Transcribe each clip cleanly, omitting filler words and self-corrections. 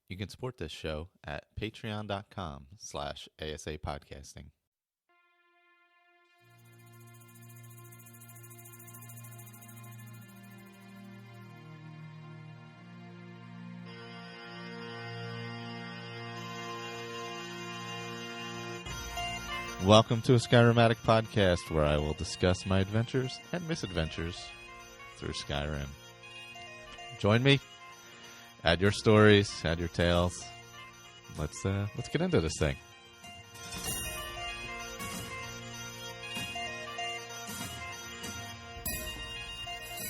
You can support this show at patreon.com/ASAPodcasting. Welcome to a Skyrim Addict podcast, where I will discuss my adventures and misadventures through Skyrim. Join me. Add your stories, add your tales. Let's get into this thing.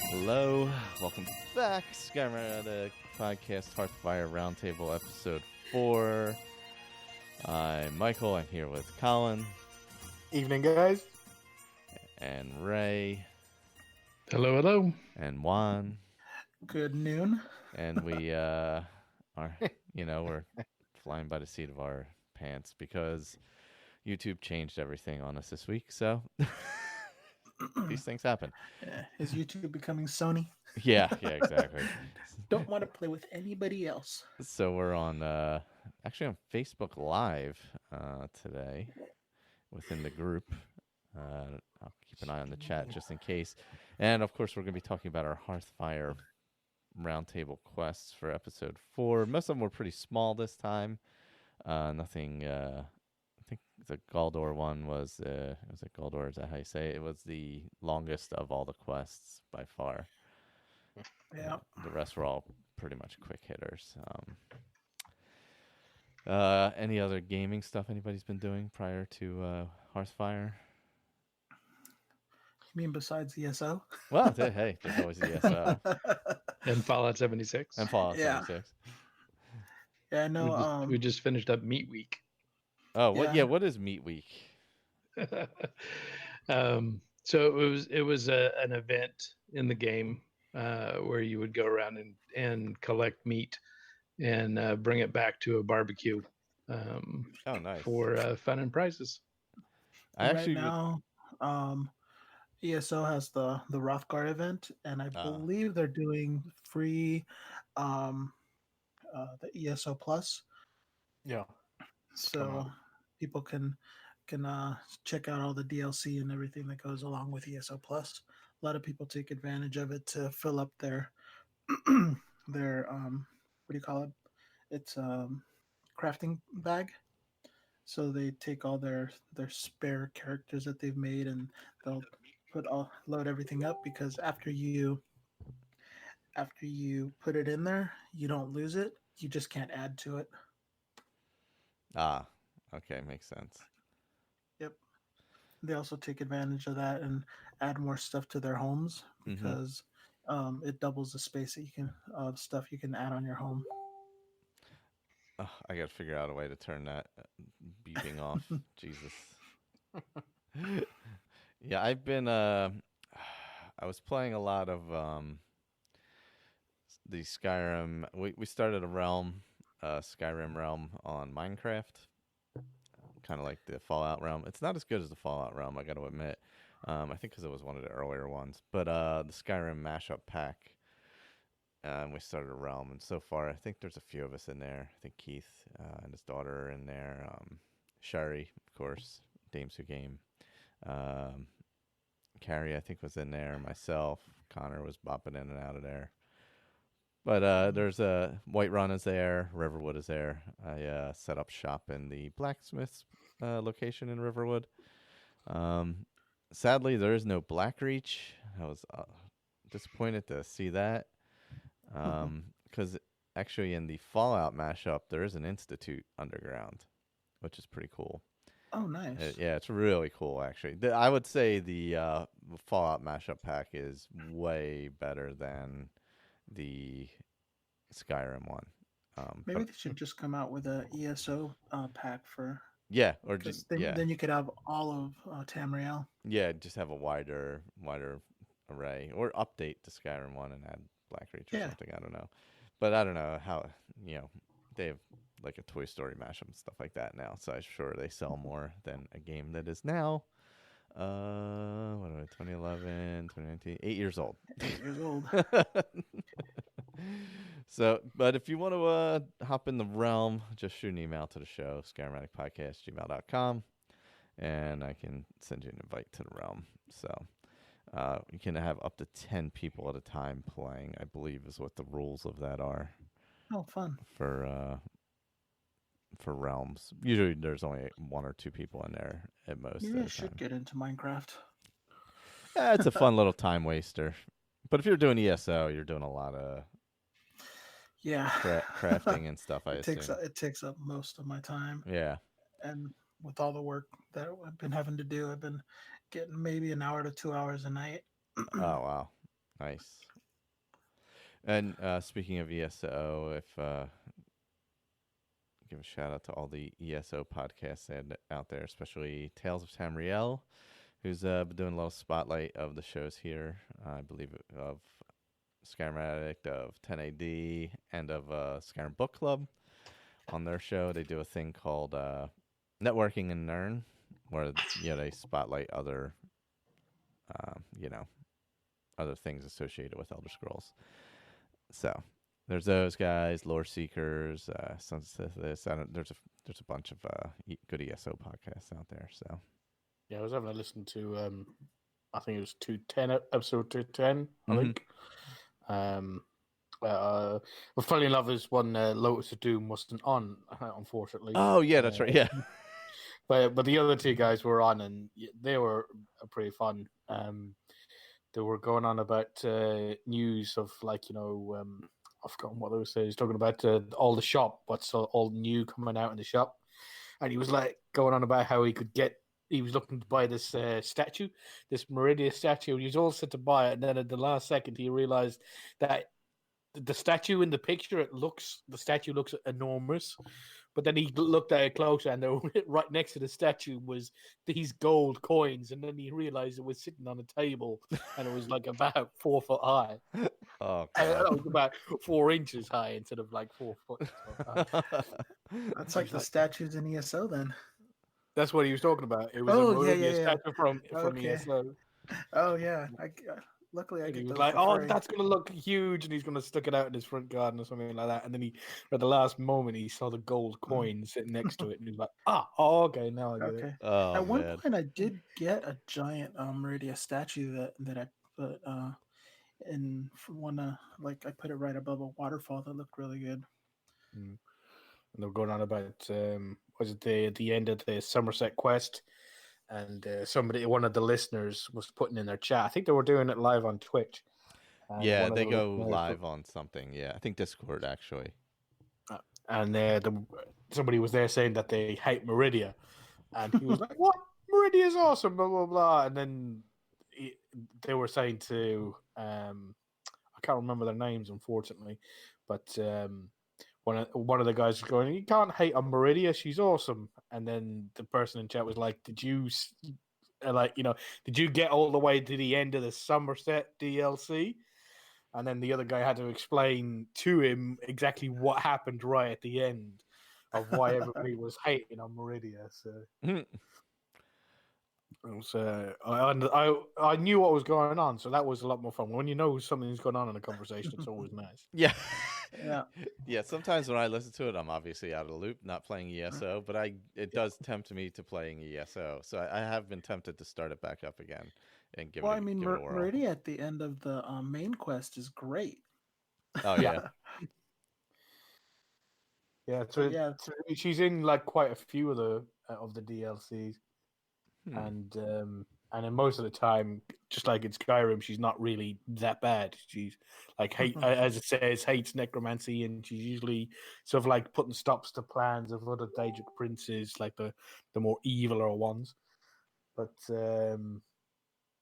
Hello, welcome back, Skyrim Addict podcast, Hearthfire Roundtable, episode 4. I'm Michael. I'm here with Colin. Evening, guys. And Ray. Hello, hello. And Juan. Good noon. And we are, we're flying by the seat of our pants because YouTube changed everything on us this week. So these things happen. Is YouTube becoming Sony? Yeah, exactly. Don't want to play with anybody else. So we're on, actually on Facebook Live today within the group. I'll keep an eye on the chat just in case. And of course, we're going to be talking about our Hearthfire Roundtable quests for episode 4. Most of them were pretty small this time. Nothing. I think the Galdor one was. Was it Galdor? Is that how you say it? It was the longest of all the quests by far. Yeah. The rest were all pretty much quick hitters. Any other gaming stuff anybody's been doing prior to Hearthfire? You mean besides ESO? Well, hey, there's always ESO. And Fallout 76. And Fallout 76. Yeah, I know. We just finished up Meat Week. Oh, what is Meat Week? So it was an event in the game where you would go around and collect meat and bring it back to a barbecue. Nice. For fun and prizes. Right now, ESO has the Rothgar event, and I believe they're doing free the ESO Plus. Yeah. So people can check out all the DLC and everything that goes along with ESO Plus. A lot of people take advantage of it to fill up their their what do you call it? It's crafting bag. So they take all their spare characters that they've made, and they'll load everything up, because after you put it in there, you don't lose it. You just can't add to it. Okay, makes sense. Yep. They also take advantage of that and add more stuff to their homes, because it doubles the space that you can stuff you can add on your home. I got to figure out a way to turn that beeping off. Jesus. Yeah, I've been. I was playing a lot of the Skyrim. We started a realm, Skyrim realm on Minecraft. Kind of like the Fallout realm. It's not as good as the Fallout realm, I got to admit. I think because it was one of the earlier ones. But the Skyrim mashup pack. We started a realm, and so far I think there's a few of us in there. I think Keith and his daughter are in there. Shari, of course, Dames Who Game. Carrie, I think, was in there. Myself, Connor was bopping in and out of there. But there's Whiterun is there. Riverwood is there. I set up shop in the blacksmith's location in Riverwood. Sadly, there is no Blackreach. I was disappointed to see that. Because actually in the Fallout mashup, there is an Institute underground, which is pretty cool. Oh, nice. It's really cool, actually. I would say the Fallout mashup pack is way better than the Skyrim one. Maybe they should just come out with a ESO pack for... Yeah, or just... Then you could have all of Tamriel. Yeah, just have a wider array. Or update the Skyrim one and add Blackreach or something. I don't know. But I don't know how, they have like a Toy Story mashup and stuff like that now. So I'm sure they sell more than a game that is now, 2011, 2019, 8 years old. 8 years old. So, but if you want to hop in the realm, just shoot an email to the show, skyrimbookclub.ca, and I can send you an invite to the realm. So you can have up to 10 people at a time playing, I believe is what the rules of that are. Oh, fun. For realms. Usually there's only 1 or 2 people in there at most. Maybe at I a should time. get into Minecraft. Yeah, it's a fun little time waster. But if you're doing ESO, you're doing a lot of crafting and stuff, I assume. It takes up most of my time. Yeah. And with all the work that I've been having to do, I've been getting maybe an hour to 2 hours a night. Oh, wow. Nice. And speaking of ESO, if give a shout out to all the ESO podcasts out there, especially Tales of Tamriel, who's been doing a little spotlight of the shows here. I believe of Skyrim Addict, of 10AD, and of Skyrim Book Club. On their show, they do a thing called Networking and Learn, where they spotlight other, other things associated with Elder Scrolls. So there's those guys, Lore Seekers, there's a bunch of good ESO podcasts out there. So yeah, I was having a listen to I think it was 210 episode 210. I think. Well, funny enough, is one Lotus of Doom wasn't on, unfortunately. Oh yeah, that's right. Yeah. But the other 2 guys were on, and they were pretty fun. They were going on about news of I've forgotten what they were saying. He's talking about all the shop, what's all new coming out in the shop, and he was like going on about how he was looking to buy this statue, this Meridia statue, and he was all set to buy it, and then at the last second he realized that the statue in the picture, the statue looks enormous, but then he looked at it closer, and right next to the statue was these gold coins, and then he realized it was sitting on a table, and it was like about 4 foot high. Oh, it was about 4 inches high instead of like 4 foot. That's like the statues in ESO then. That's what he was talking about. It was a Meridia statue from ESO. Oh yeah, luckily I he get was those like, for free. That's going to look huge, and he's going to stick it out in his front garden or something like that. And then at the last moment, he saw the gold coin sitting next to it, and he was like, okay, now I get it. Oh, at one point, I did get a giant Meridia statue that I put in one I put it right above a waterfall that looked really good. And they were going on about was it the end of the Somerset quest, and one of the listeners was putting in their chat. I think they were doing it live on Twitch. Yeah, they go live on something. Yeah, I think Discord actually. And somebody was there saying that they hate Meridia, and he was like, "What? Meridia is awesome!" Blah blah blah. And then they were saying to I can't remember their names, unfortunately, but one of the guys was going, "You can't hate on Meridia; she's awesome." And then the person in chat was like, "Did you did you get all the way to the end of the Somerset DLC?" And then the other guy had to explain to him exactly what happened right at the end of why everybody was hating on Meridia. So I knew what was going on, so that was a lot more fun. When you know something's going on in a conversation, it's always nice. Yeah. Yeah. Sometimes when I listen to it, I'm obviously out of the loop, not playing ESO, but it does tempt me to playing ESO. So I have been tempted to start it back up again and give it a whirl. Meridia at the end of the main quest is great. Oh yeah. So she's in like quite a few of the DLCs, and in most of the time, just like in Skyrim, she's not really that bad. She's like as it says, hates necromancy, and she's usually sort of like putting stops to plans of other Daedric princes, like the more eviler ones. But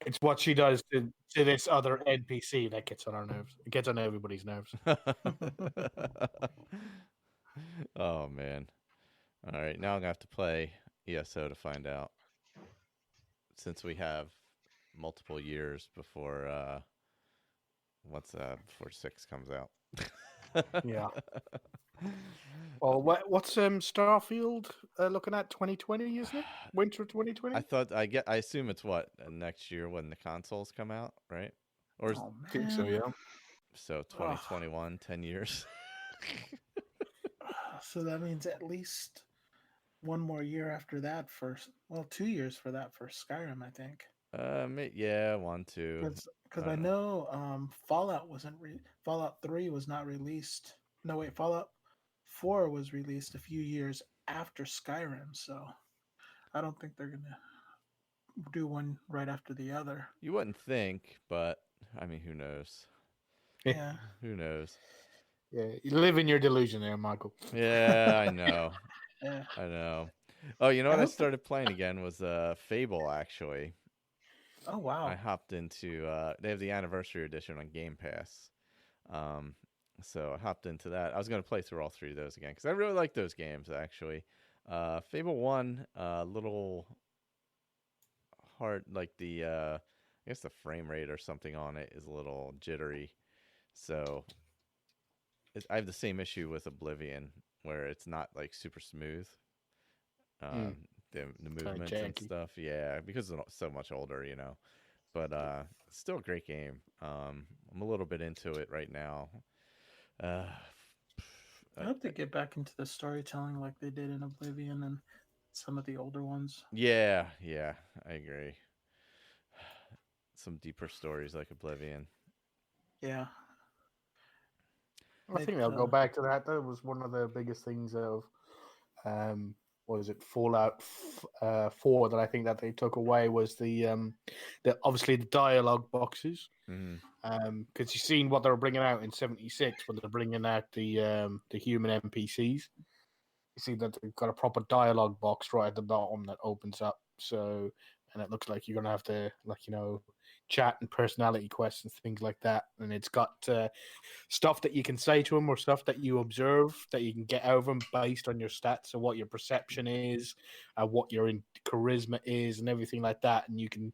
it's what she does to this other NPC that gets on our nerves. It gets on everybody's nerves. Oh man! All right, now I'm gonna have to play ESO to find out. Since we have multiple years before before 6 comes out. Yeah. Well, what's Starfield looking at? 2020, isn't it? Winter 2020. I assume it's next year when the consoles come out, right? Or I think so, yeah. So 2021, 10 years. So that means at least one more year after that for 2 years for that for Skyrim, I think. Yeah, 1, 2. Because I know Fallout 3 was not released. No, wait, Fallout 4 was released a few years after Skyrim, so I don't think they're gonna do one right after the other. You wouldn't think, but I mean, who knows? Yeah. Who knows? Yeah, you live in your delusion there, Michael. Yeah, I know. Yeah. I know. Oh, you know what I hope started playing again was Fable, actually. Oh wow. I hopped into they have the anniversary edition on Game Pass. So I hopped into that. I was going to play through all 3 of those again because I really like those games, actually. Fable 1, a little hard, like I guess the frame rate or something on it is a little jittery. So I have the same issue with Oblivion where it's not like super smooth. The movements and stuff, yeah, because it's so much older, but it's still a great game. I'm a little bit into it right now. I hope they get back into the storytelling like they did in Oblivion and some of the older ones. Yeah, I agree. Some deeper stories like Oblivion. Yeah. I think they'll go back to that. That was one of the biggest things of what is it, Fallout 4 that I think that they took away was the obviously the dialogue boxes. Because you've seen what they were bringing out in 76 when they're bringing out the human NPCs. You see that they've got a proper dialogue box right at the bottom that opens up. So, and it looks like you're gonna have to chat and personality questions, things like that. And it's got stuff that you can say to them or stuff that you observe that you can get out of them based on your stats and what your perception is, what your charisma is, and everything like that. And you can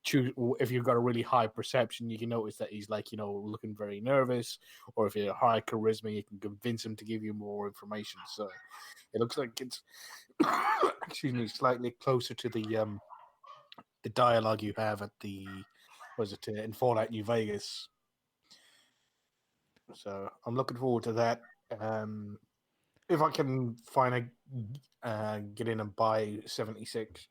choose if you've got a really high perception, you can notice that he's looking very nervous, or if you're high charisma, you can convince him to give you more information. So it looks like it's excuse me, slightly closer to the dialogue you have at in Fallout New Vegas. So I'm looking forward to that. If I can get in and buy 76,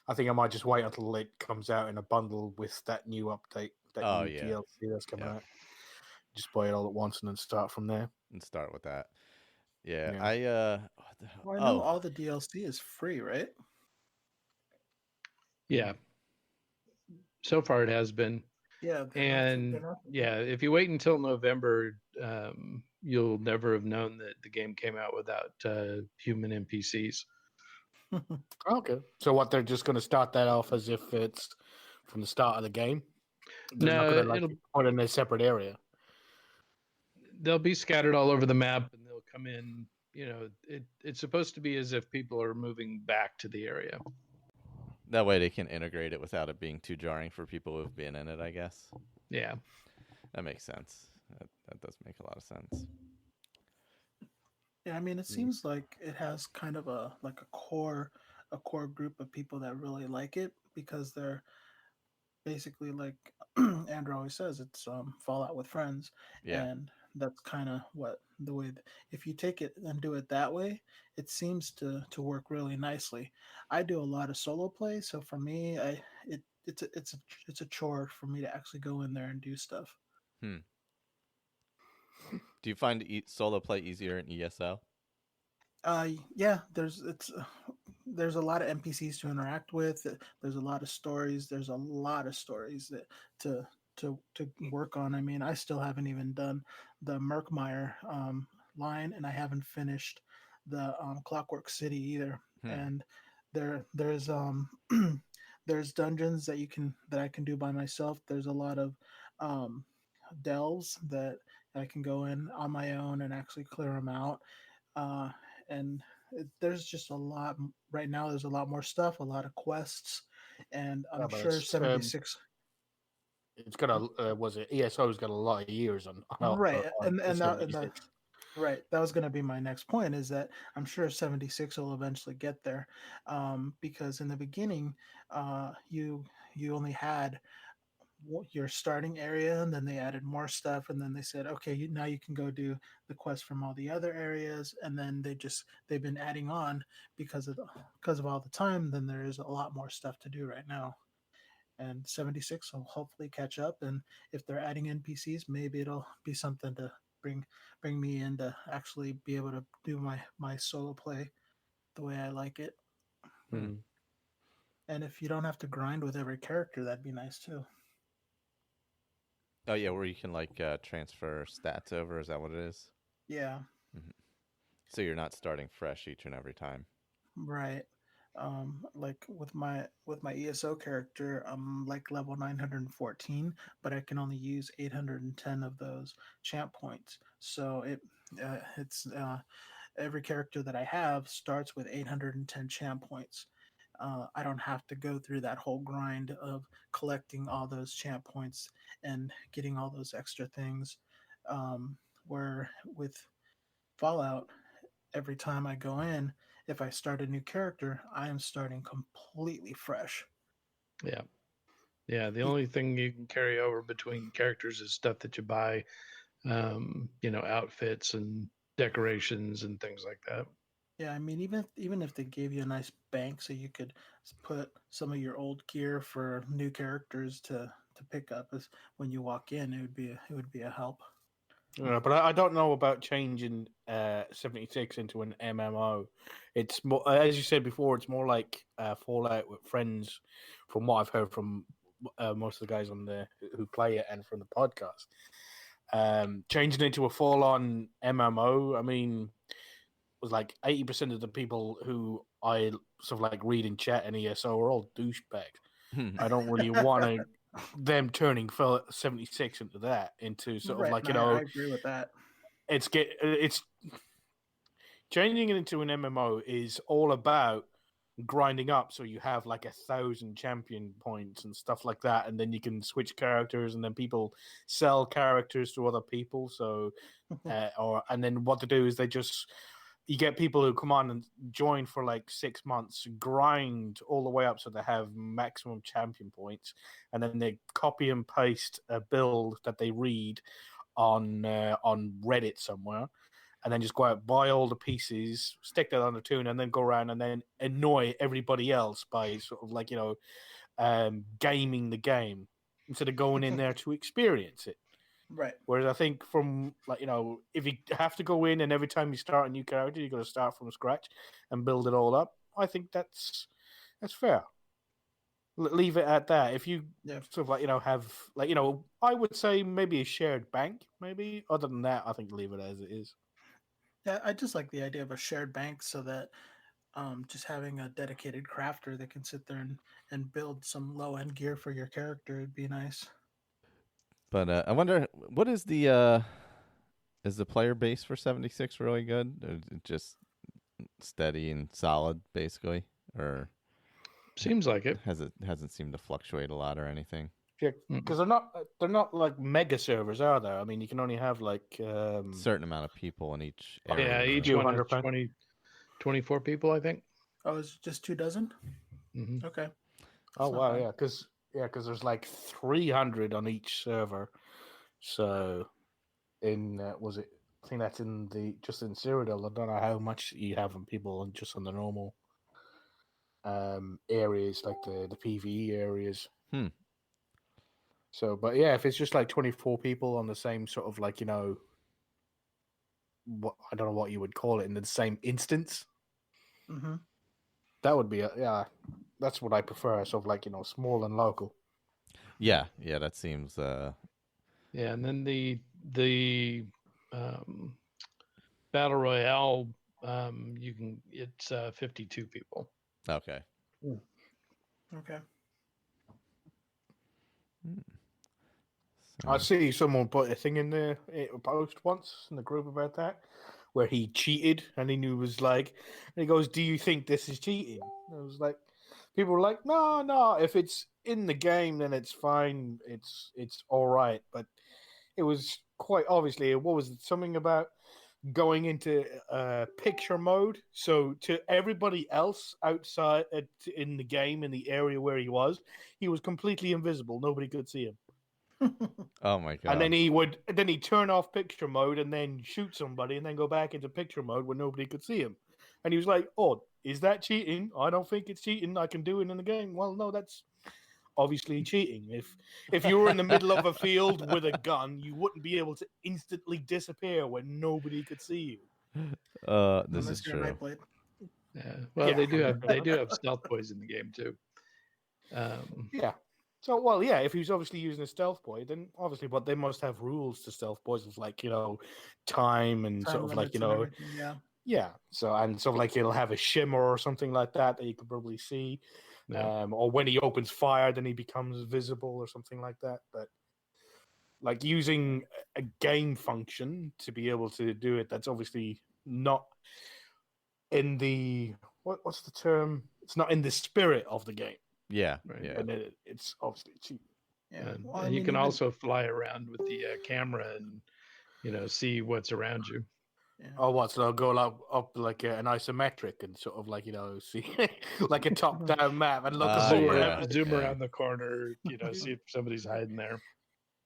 I think I might just wait until it comes out in a bundle with that new update, that new DLC that's coming out. Just buy it all at once and then start from there. And start with that. Yeah. I know all the DLC is free, right? Yeah. So far it has been. Yeah. And if you wait until November, you'll never have known that the game came out without human NPCs. Okay. So what, they're just going to start that off as if it's from the start of the game? They're not going to put it in a separate area. They'll be scattered all over the map and they'll come in, it's supposed to be as if people are moving back to the area. That way they can integrate it without it being too jarring for people who've been in it, I guess. Yeah. That makes sense. That does make a lot of sense. Yeah, I mean, it seems like it has kind of a core group of people that really like it because they're basically, like Andrew always says, it's Fallout with friends. Yeah. And that's kind of if you take it and do it that way, it seems to work really nicely. I do a lot of solo play, so for me, it's a chore for me to actually go in there and do stuff. Do you find solo play easier in ESO? Yeah, there's a lot of NPCs to interact with. There's a lot of stories. There's a lot of stories to work on. I mean, I still haven't even done the Merkmeyer line, and I haven't finished the Clockwork City either. And there's there's dungeons that I can do by myself. There's a lot of delves that I can go in on my own and actually clear them out. And there's just a lot right now. There's a lot more stuff, a lot of quests, and I'm sure 76. It's got ESO's got a lot of years on right, right. That was going to be my next point. Is that I'm sure 76 will eventually get there, because in the beginning, you only had your starting area, and then they added more stuff, and then they said, okay, now you can go do the quest from all the other areas, and then they've been adding on because of all the time. Then there is a lot more stuff to do right now, and 76 will hopefully catch up. And if they're adding NPCs, maybe it'll be something to bring me in to actually be able to do my solo play the way I like it. Hmm. And if you don't have to grind with every character, that'd be nice too. Oh yeah, where you can like transfer stats over. Is that what it is? Yeah, So you're not starting fresh each and every time. right. Like with my ESO character, I'm like level 914, but I can only use 810 of those champ points. So it's every character that I have starts with 810 champ points. I don't have to go through that whole grind of collecting all those champ points and getting all those extra things. Where with Fallout, every time I go in, if I start a new character, I am starting completely fresh. Yeah. Yeah. The only thing you can carry over between characters is stuff that you buy, outfits and decorations and things like that. Yeah, I mean, even if they gave you a nice bank so you could put some of your old gear for new characters to pick up as when you walk in, it would be a help. Yeah, but I don't know about changing 76 into an MMO. It's more, as you said before, it's more like Fallout with friends, from what I've heard from most of the guys on the who play it and from the podcast. Changing into a full-on MMO, I mean, was like 80% of the people who I sort of like read in chat and ESO are all douchebags. I don't really want to them turning 76 into sort of Right, like, and I agree with that. it's changing it into an MMO is all about grinding up, so you have like 1,000 champion points and stuff like that, and then you can switch characters, and then people sell characters to other people. So and then what to do is you get people who come on and join for like 6 months, grind all the way up so they have maximum champion points, and then they copy and paste a build that they read on Reddit somewhere, and then just go out, buy all the pieces, stick that on the tune, and then go around and then annoy everybody else by sort of like, gaming the game instead of going in there to experience it. Right. Whereas I think from if you have to go in and every time you start a new character, you got to start from scratch and build it all up, I think that's fair. Leave it at that. If you sort of have I would say maybe a shared bank, maybe. Other than that, I think leave it as it is. Yeah, I just like the idea of a shared bank so that just having a dedicated crafter that can sit there and build some low end gear for your character would be nice. But I wonder, what is the player base for 76 really good? Or is it just steady and solid, basically? Or seems like it hasn't seemed to fluctuate a lot or anything? Yeah, because they're not like mega servers, are there? I mean, you can only have like certain amount of people in each area. Yeah, each one is 24 people, I think. Oh, it's just 24? Mm-hmm. Okay. Oh wow, yeah, because there's like 300 on each server. So in I think that's in just in Cyrodiil. I don't know how much you have on people just on the normal areas, like the PvE areas. So, but yeah, if it's just like 24 people on the same sort of like, what I don't know what you would call it, in the same instance, that would be that's what I prefer. Sort of like, small and local. Yeah, that seems. Yeah, and then the battle royale, it's 52 people. Okay. Ooh. Okay. I see someone put a thing in the post once in the group about that, where he cheated, and he was like, and he goes, "Do you think this is cheating?" And I was like, people were like, "No, if it's in the game, then it's fine. It's all right." But it was quite obviously, what was it? Something about going into picture mode. So to everybody else outside in the game, in the area where he was completely invisible. Nobody could see him. Oh my god. And then he'd turn off picture mode and then shoot somebody and then go back into picture mode where nobody could see him. And he was like, "Oh, is that cheating? I don't think it's cheating. I can do it in the game." Well, no, that's obviously cheating. If you were in the middle of a field with a gun, you wouldn't be able to instantly disappear when nobody could see you. This is Unless you're a true. Nightblade. Yeah. Well, Yeah. they do have stealth boys in the game too. Yeah. So, well, yeah, if he's obviously using a stealth boy, then obviously, but they must have rules to stealth boys of like, time and Time sort of like, limits and everything, yeah. yeah. So, and sort of like it'll have a shimmer or something like that you could probably see. Yeah. Or when he opens fire, then he becomes visible or something like that. But like using a game function to be able to do it, that's obviously not in the, what's the term? It's not in the spirit of the game. Yeah. Right. Yeah. And it's obviously cheap. Yeah. And, Well, and you can also fly around with the camera and see what's around you. Yeah. Oh, what? So I'll go up like an isometric and sort of like see like a top-down map and look Zoom around the corner, see if somebody's hiding there.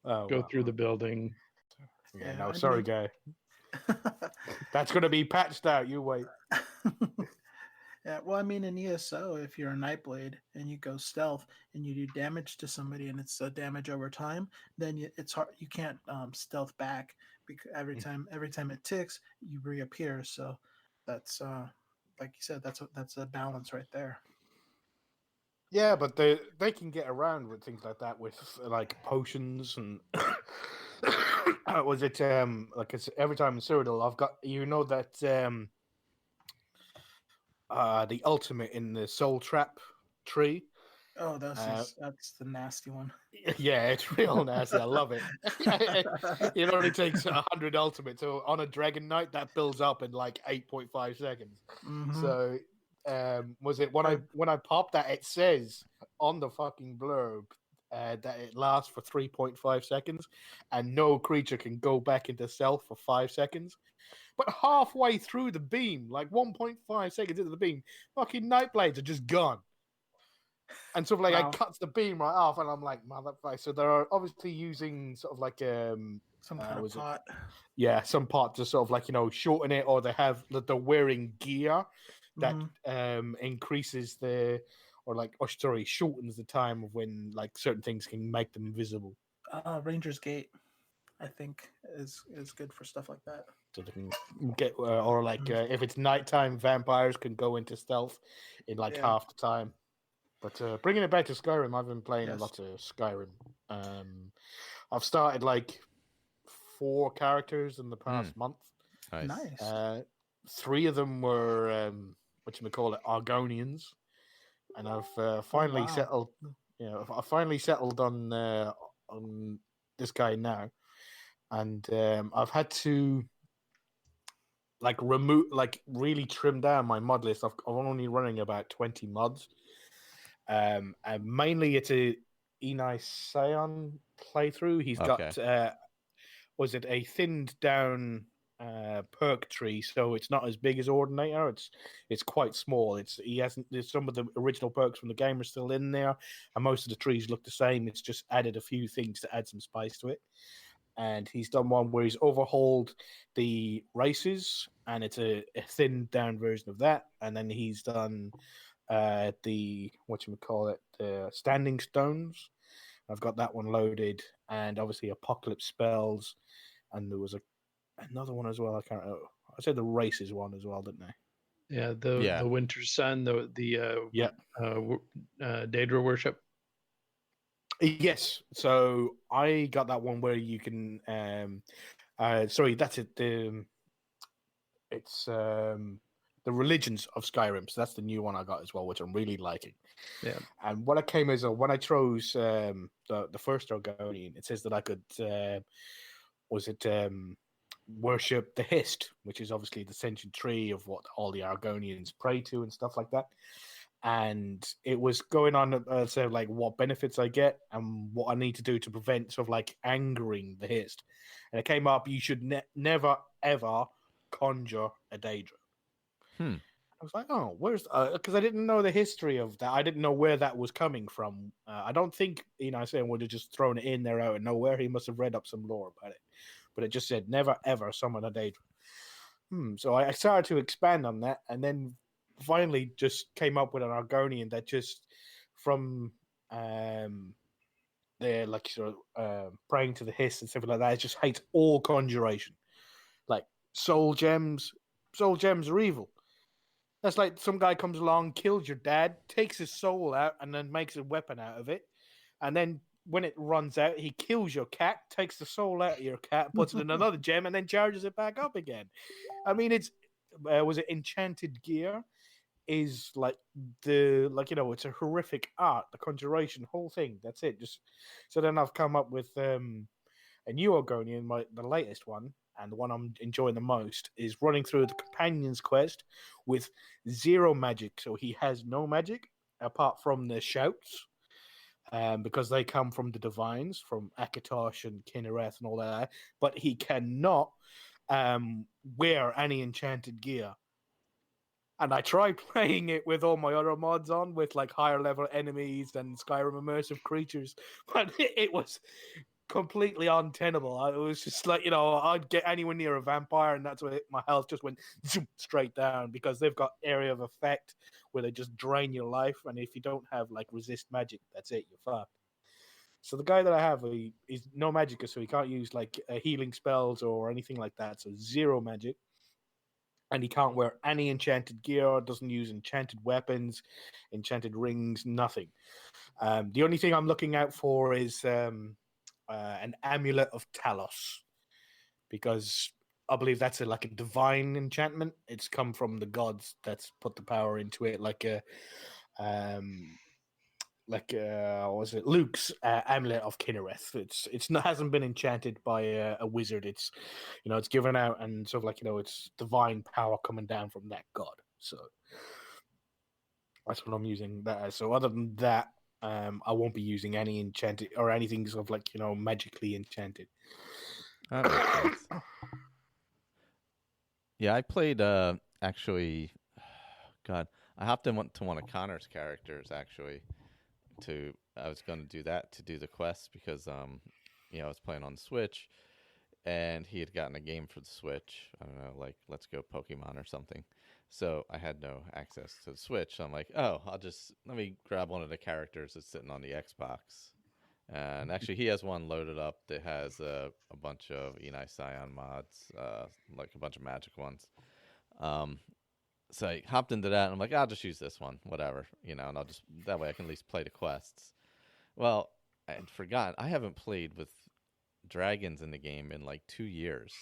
Go through the building. Yeah, no, sorry, guy. That's gonna be patched out. You wait. Yeah, well, I mean, in ESO, if you're a Nightblade and you go stealth and you do damage to somebody and it's damage over time, then it's hard. You can't stealth back because every time it ticks, you reappear. So that's like you said, that's a balance right there. Yeah, but they can get around with things like that with like potions and was it like it's every time in Cyrodiil I've got that the ultimate in the Soul Trap tree. Oh, that's the nasty one. Yeah, it's real nasty. I love it. It only takes 100 ultimate, so on a Dragon Knight that builds up in like 8.5 seconds. Mm-hmm. So was it when I popped that? It says on the fucking blurb that it lasts for 3.5 seconds, and no creature can go back into stealth for 5 seconds. But halfway through the beam, like 1.5 seconds into the beam, fucking Nightblades are just gone. And sort of like it cuts the beam right off, and I'm like, motherfucker. So they're obviously using sort of like some kind of pot. Yeah, some pot to sort of like shorten it, or they're wearing gear that increases shortens the time of when like certain things can make them visible. Ranger's Gate, I think, is good for stuff like that. So they can get, or like if it's nighttime, vampires can go into stealth in like half the time. But bringing it back to Skyrim, I've been playing a lot of Skyrim. I've started like 4 characters in the past month. Nice. 3 of them were Argonians, and I've finally settled. I finally settled on this guy now, and I've had to really trim down my mod list. I'm only running about 20 mods. And mainly it's a Enai Scion playthrough. He's got a thinned down perk tree, so it's not as big as Ordinator. It's quite small. There's some of the original perks from the game are still in there, and most of the trees look the same. It's just added a few things to add some spice to it. And he's done one where he's overhauled the races, and it's a thinned down version of that. And then he's done the Standing Stones. I've got that one loaded, and obviously Apocalypse Spells, and there was another one as well. I can't remember. I said the races one as well, didn't I? Yeah, the Winter Sun, the Daedra worship. Yes, so I got that one where you can. Sorry, that's it. It's the Religions of Skyrim. So that's the new one I got as well, which I'm really liking. Yeah. And what I came is when I chose the first Argonian, it says that I could worship the Hist, which is obviously the sentient tree of what all the Argonians pray to and stuff like that. And it was going on like what benefits I get and what I need to do to prevent sort of like angering the Hist. And it came up, you should never ever conjure a Daedra. I was like, oh, where's because I didn't know the history of that. I didn't know where that was coming from. I don't think saying would have just thrown it in there out of nowhere. He must have read up some lore about it, but it just said never ever summon a Daedra. So I started to expand on that, and then finally just came up with an Argonian that just from they're like sort of praying to the hiss and stuff like that. It just hates all conjuration, like soul gems. Soul gems are evil. That's like some guy comes along, kills your dad, takes his soul out, and then makes a weapon out of it. And then when it runs out, he kills your cat, takes the soul out of your cat, puts it in another gem, and then charges it back up again. I mean, it's was it enchanted gear? Is like it's a horrific art, the conjuration, whole thing. That's it. Just so then I've come up with a new Argonian, the latest one, and the one I'm enjoying the most is running through the companion's quest with 0 magic. So he has no magic apart from the shouts, because they come from the divines, from Akatosh and Kinnereth and all that. But he cannot wear any enchanted gear. And I tried playing it with all my other mods on, with like higher level enemies and Skyrim immersive creatures, but it was completely untenable. It was just like, I'd get anywhere near a vampire, and that's where my health just went zoom, straight down, because they've got area of effect where they just drain your life, and if you don't have like resist magic, that's it, you're fucked. So the guy that I have, he's no magic, so he can't use like healing spells or anything like that, so 0 magic. And he can't wear any enchanted gear, doesn't use enchanted weapons, enchanted rings, nothing. The only thing I'm looking out for is an amulet of Talos, because I believe that's like a divine enchantment. It's come from the gods that's put the power into it, like what was it? Luke's amulet of Kinnereth. It's not, hasn't been enchanted by a wizard. It's it's given out and sort of like it's divine power coming down from that god. So that's what I'm using that as. So other than that, I won't be using any enchanted or anything sort of like magically enchanted. That makes sense. Yeah, I played actually. God, I hopped in to one of Connor's characters actually. I was going to do that to do the quest because I was playing on the Switch, and he had gotten a game for the Switch. I don't know, like Let's Go Pokemon or something. So I had no access to the Switch. So I'm like, oh, let me grab one of the characters that's sitting on the Xbox. And actually, he has one loaded up that has a bunch of Enei Scion mods, like a bunch of magic ones. So I hopped into that, and I'm like, I'll just use this one, whatever, and I'll just, that way I can at least play the quests. Well, I had forgotten, I haven't played with dragons in the game in like 2 years.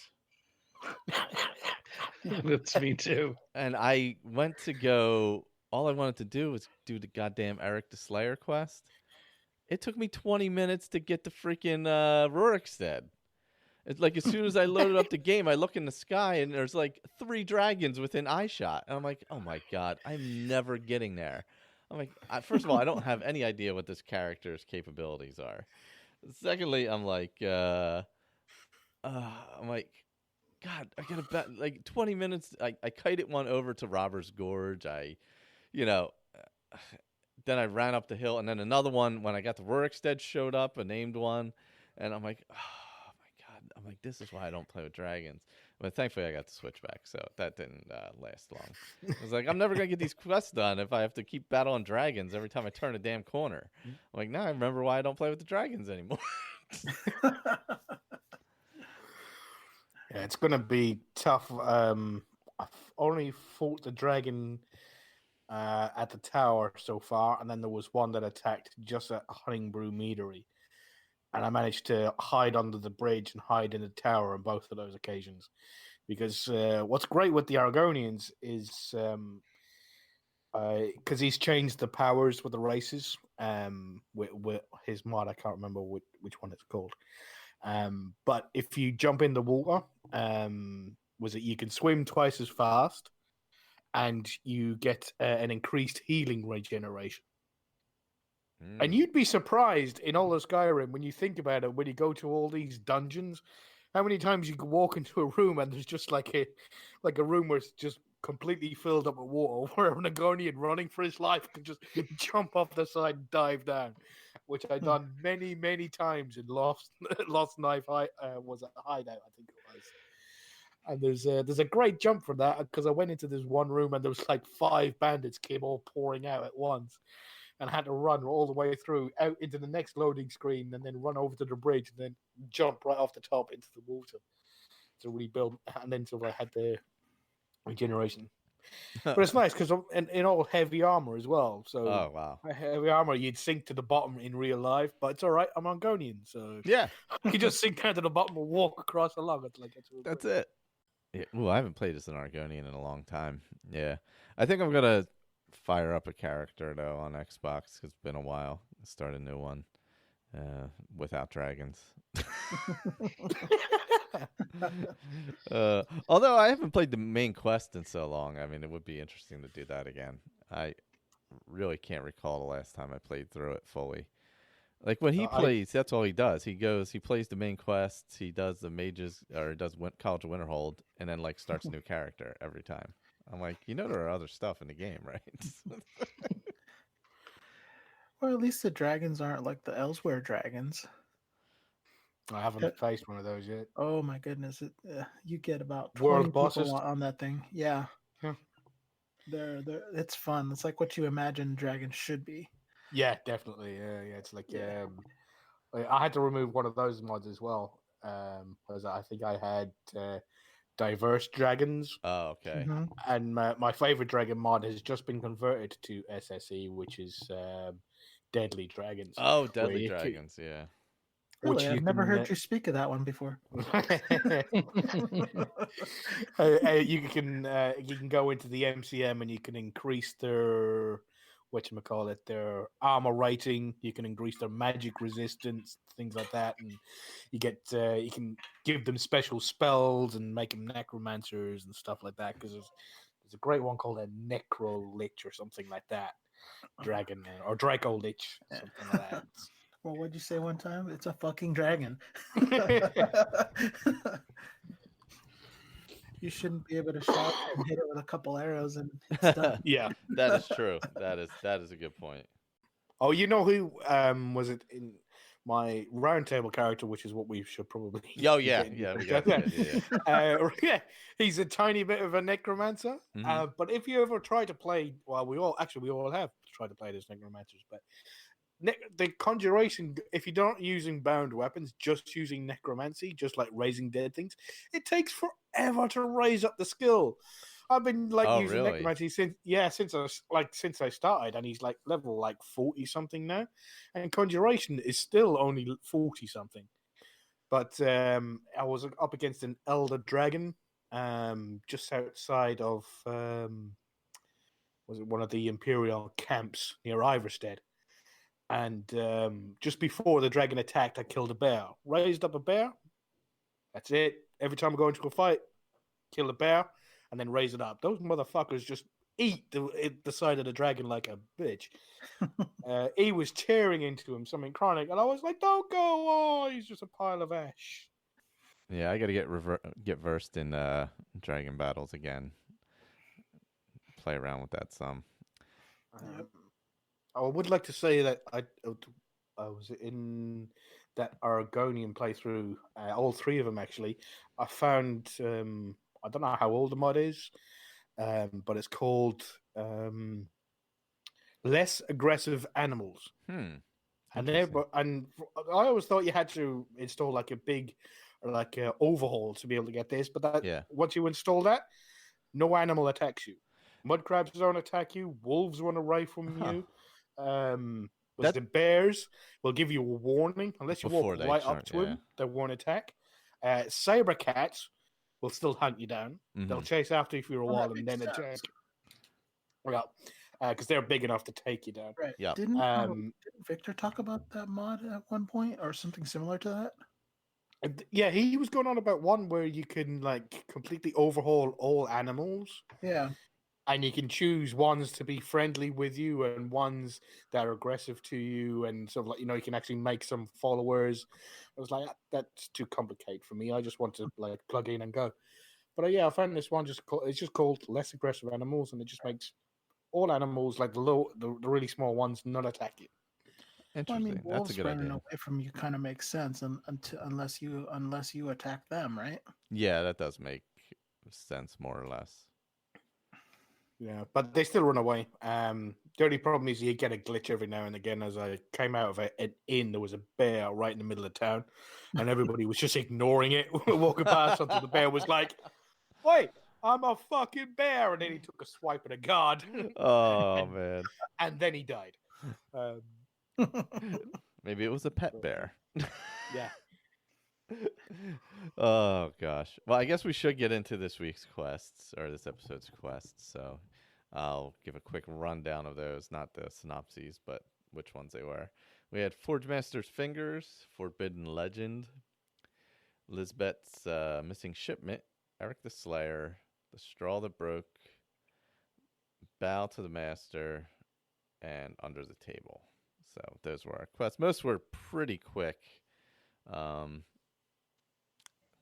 That's me too. And I went to go, all I wanted to do was do the goddamn Eric the Slayer quest. It took me 20 minutes to get to freaking Rurikstead. It's like as soon as I loaded up the game, I look in the sky and there's like 3 dragons within eyeshot. And I'm like, oh my God, I'm never getting there. I'm like, first of all, I don't have any idea what this character's capabilities are. Secondly, I'm like, God, I gotta bet like 20 minutes. I kited one over to Robber's Gorge. Then I ran up the hill, and then another one when I got to Rurikstead showed up, a named one. And I'm like, I'm like, this is why I don't play with dragons. But thankfully, I got the Switch back, so that didn't last long. I was like, I'm never going to get these quests done if I have to keep battling dragons every time I turn a damn corner. I'm like, now I remember why I don't play with the dragons anymore. Yeah, it's going to be tough. I've only fought the dragon at the tower so far, and then there was one that attacked just at Honningbrew Meadery. And I managed to hide under the bridge and hide in the tower on both of those occasions. Because what's great with the Argonians is because he's changed the powers with the races. With his mod, I can't remember which one it's called. But if you jump in the water, you can swim twice as fast, and you get an increased healing regeneration. And you'd be surprised in all of Skyrim when you think about it, when you go to all these dungeons, how many times you can walk into a room and there's just like a room where it's just completely filled up with water, where an Argonian running for his life can just jump off the side and dive down, which I've done many, many times in Lost Knife was a hideout, I think it was. And there's a great jump from that because I went into this one room and there was like 5 bandits came all pouring out at once, and I had to run all the way through out into the next loading screen and then run over to the bridge and then jump right off the top into the water to rebuild, and then so I had the regeneration. But it's nice because I'm in all heavy armor as well. So Oh wow. heavy armor, you'd sink to the bottom in real life, but it's all right. I'm Argonian, so Yeah, you just sink down to the bottom and walk across along. It's like that's it. Yeah. Ooh, I haven't played as an Argonian in a long time. Yeah, I think I'm gonna fire up a character though on Xbox 'cause it's been a while. Start a new one without dragons. Although I haven't played the main quest in so long, I mean, it would be interesting to do that again. I really can't recall the last time I played through it fully. Like when he plays, that's all he does. He plays the main quests, he does the mages, or does College of Winterhold, and then like starts a new character every time. I'm like, there are other stuff in the game, right? Well, at least the dragons aren't like the Elsewhere dragons. I haven't faced one of those yet. Oh my goodness! You get about 20 World people bosses on that thing. Yeah, they're it's fun. It's like what you imagine dragons should be. Yeah, definitely. Yeah. It's like I had to remove one of those mods as well. Because I think I had diverse dragons. Oh, okay. Mm-hmm. And my favorite dragon mod has just been converted to SSE, which is Deadly Dragons. Oh, Deadly Dragons, yeah. Really, I've never heard you speak of that one before. You can go into the MCM and you can increase their their armor rating. You can increase their magic resistance, things like that, and you can give them special spells and make them necromancers and stuff like that. Because there's a great one called a Necro Lich or something like that, dragon or Draco Lich, something like that. Well, what'd you say one time? It's a fucking dragon. You shouldn't be able to shot and hit it with a couple arrows and it's done. Yeah, that is true. That is a good point. Oh, you know who was it in my Roundtable character, which is what we should probably. Oh yeah, we got that. Yeah, he's a tiny bit of a necromancer. Mm-hmm. But if you ever try to play, well, we all have tried to play as necromancers, but the conjuration, if you're not using bound weapons, just using necromancy, just like raising dead things, it takes forever to raise up the skill. I've been using necromancy since I started, and he's like level 40 something now, and conjuration is still only 40 something. But I was up against an elder dragon, just outside of was it one of the Imperial camps near Iverstead. And just before the dragon attacked, I killed a bear. Raised up a bear. That's it. Every time I go into a fight, kill a bear, and then raise it up. Those motherfuckers just eat the side of the dragon like a bitch. He was tearing into him, something chronic, and I was like, "Don't go! Oh, he's just a pile of ash." Yeah, I got to get versed in dragon battles again. Play around with that some. I would like to say that I was in that Argonian playthrough, all 3 of them actually. I found, I don't know how old the mod is, but it's called Less Aggressive Animals. And I always thought you had to install like a big, overhaul to be able to get this, but once you install that, no animal attacks you. Mud crabs don't attack you. Wolves run away from you. The bears will give you a warning unless you walk right up to them. They won't attack. Saber cats will still hunt you down. Mm-hmm. They'll chase after you for a while and then attack. Well, because they're big enough to take you down. Right. Yeah. Didn't Victor talk about that mod at one point or something similar to that? Yeah, he was going on about one where you can completely overhaul all animals. Yeah. And you can choose ones to be friendly with you and ones that are aggressive to you, and sort of you can actually make some followers. I was like, that's too complicated for me. I just want to plug in and go. But yeah, I found this one it's just called Less Aggressive Animals, and it just makes all animals, like the really small ones, not attack you. Well, I Interesting. mean, That's a wolves good running idea. away from you kind of makes sense, unless you attack them, right? Yeah, that does make sense more or less. Yeah, but they still run away. The only problem is you get a glitch every now and again. As I came out of an inn, there was a bear right in the middle of town, and everybody was just ignoring it, walking past until the bear was like, "Wait, I'm a fucking bear," and then he took a swipe at a guard. Oh man. And then he died. Maybe it was a pet bear. Yeah. Oh gosh. Well, I guess we should get into this week's quests or this episode's quests. So I'll give a quick rundown of those, not the synopses, but which ones they were. We had Forge Master's Fingers, Forbidden Legend, Lisbeth's Missing Shipment, Eric the Slayer, The Straw That Broke, Bow to the Master, and Under the Table. So those were our quests. Most were pretty quick. I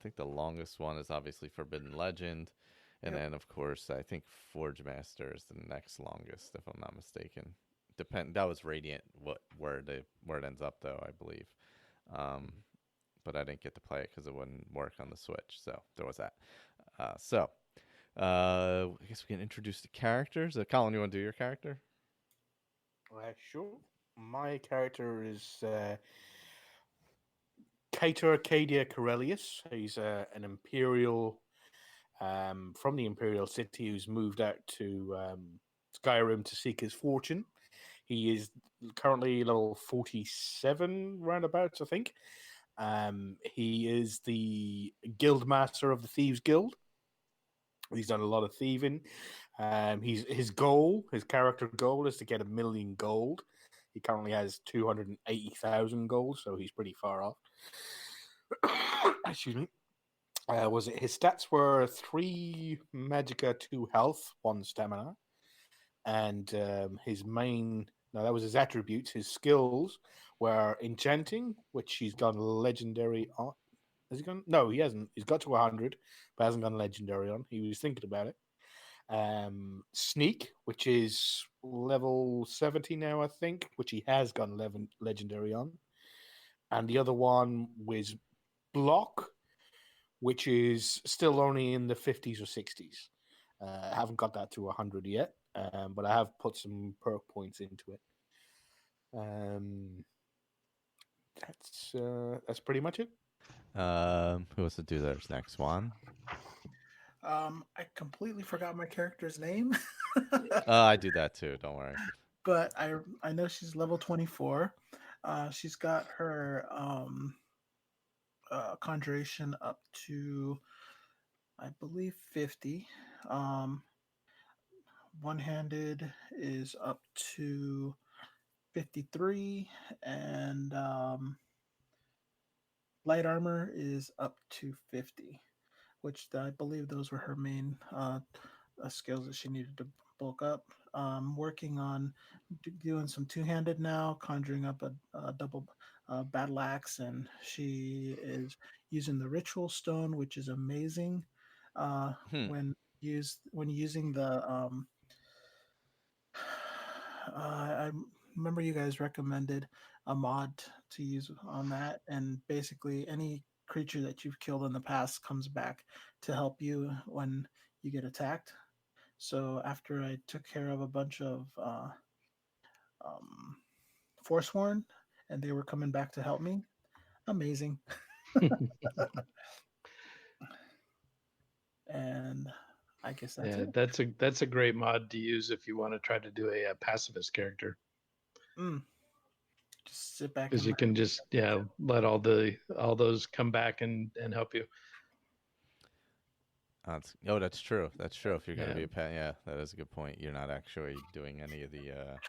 think the longest one is obviously Forbidden Legend. And then, of course, I think Forge Master is the next longest, if I'm not mistaken. That was Radiant, where it ends up, though, I believe. But I didn't get to play it because it wouldn't work on the Switch. So there was that. I guess we can introduce the characters. Colin, you want to do your character? Sure. My character is Cater Arcadia Corellius. He's an Imperial from the Imperial city who's moved out to Skyrim to seek his fortune. He is currently level 47 roundabouts, I think. He is the guild master of the Thieves Guild. He's done a lot of thieving. His character goal is to get 1 million gold. He currently has 280,000 gold, so he's pretty far off. Excuse me. His stats were 3 magicka, 2 health, 1 stamina, and that was his attributes. His skills were enchanting, which he's gone legendary on. Has he gone? No, he hasn't. He's got to 100, but hasn't gone legendary on. He was thinking about it. Sneak, which is level 70 now, I think, which he has gone legendary on. And the other one was block, which is still only in the 50s or 60s. I haven't got that to 100 yet, but I have put some perk points into it. That's pretty much it. Who wants to do theirs next? Juan? I completely forgot my character's name. I do that too. Don't worry. But I know she's level 24. She's got her conjuration up to, I believe, 50. One-handed is up to 53, and light armor is up to 50, which I believe those were her main skills that she needed to bulk up. Working on doing some two-handed now, conjuring up a double battle axe, and she is using the ritual stone, which is amazing. When using the I remember you guys recommended a mod to use on that, and basically any creature that you've killed in the past comes back to help you when you get attacked. So after I took care of a bunch of Forsworn, and they were coming back to help me, amazing. And I guess that's it. That's a great mod to use if you want to try to do a pacifist character. Just sit back because you can just let all those come back and help you. That's true. That's true. If you're going to be a pet, that is a good point. You're not actually doing any of the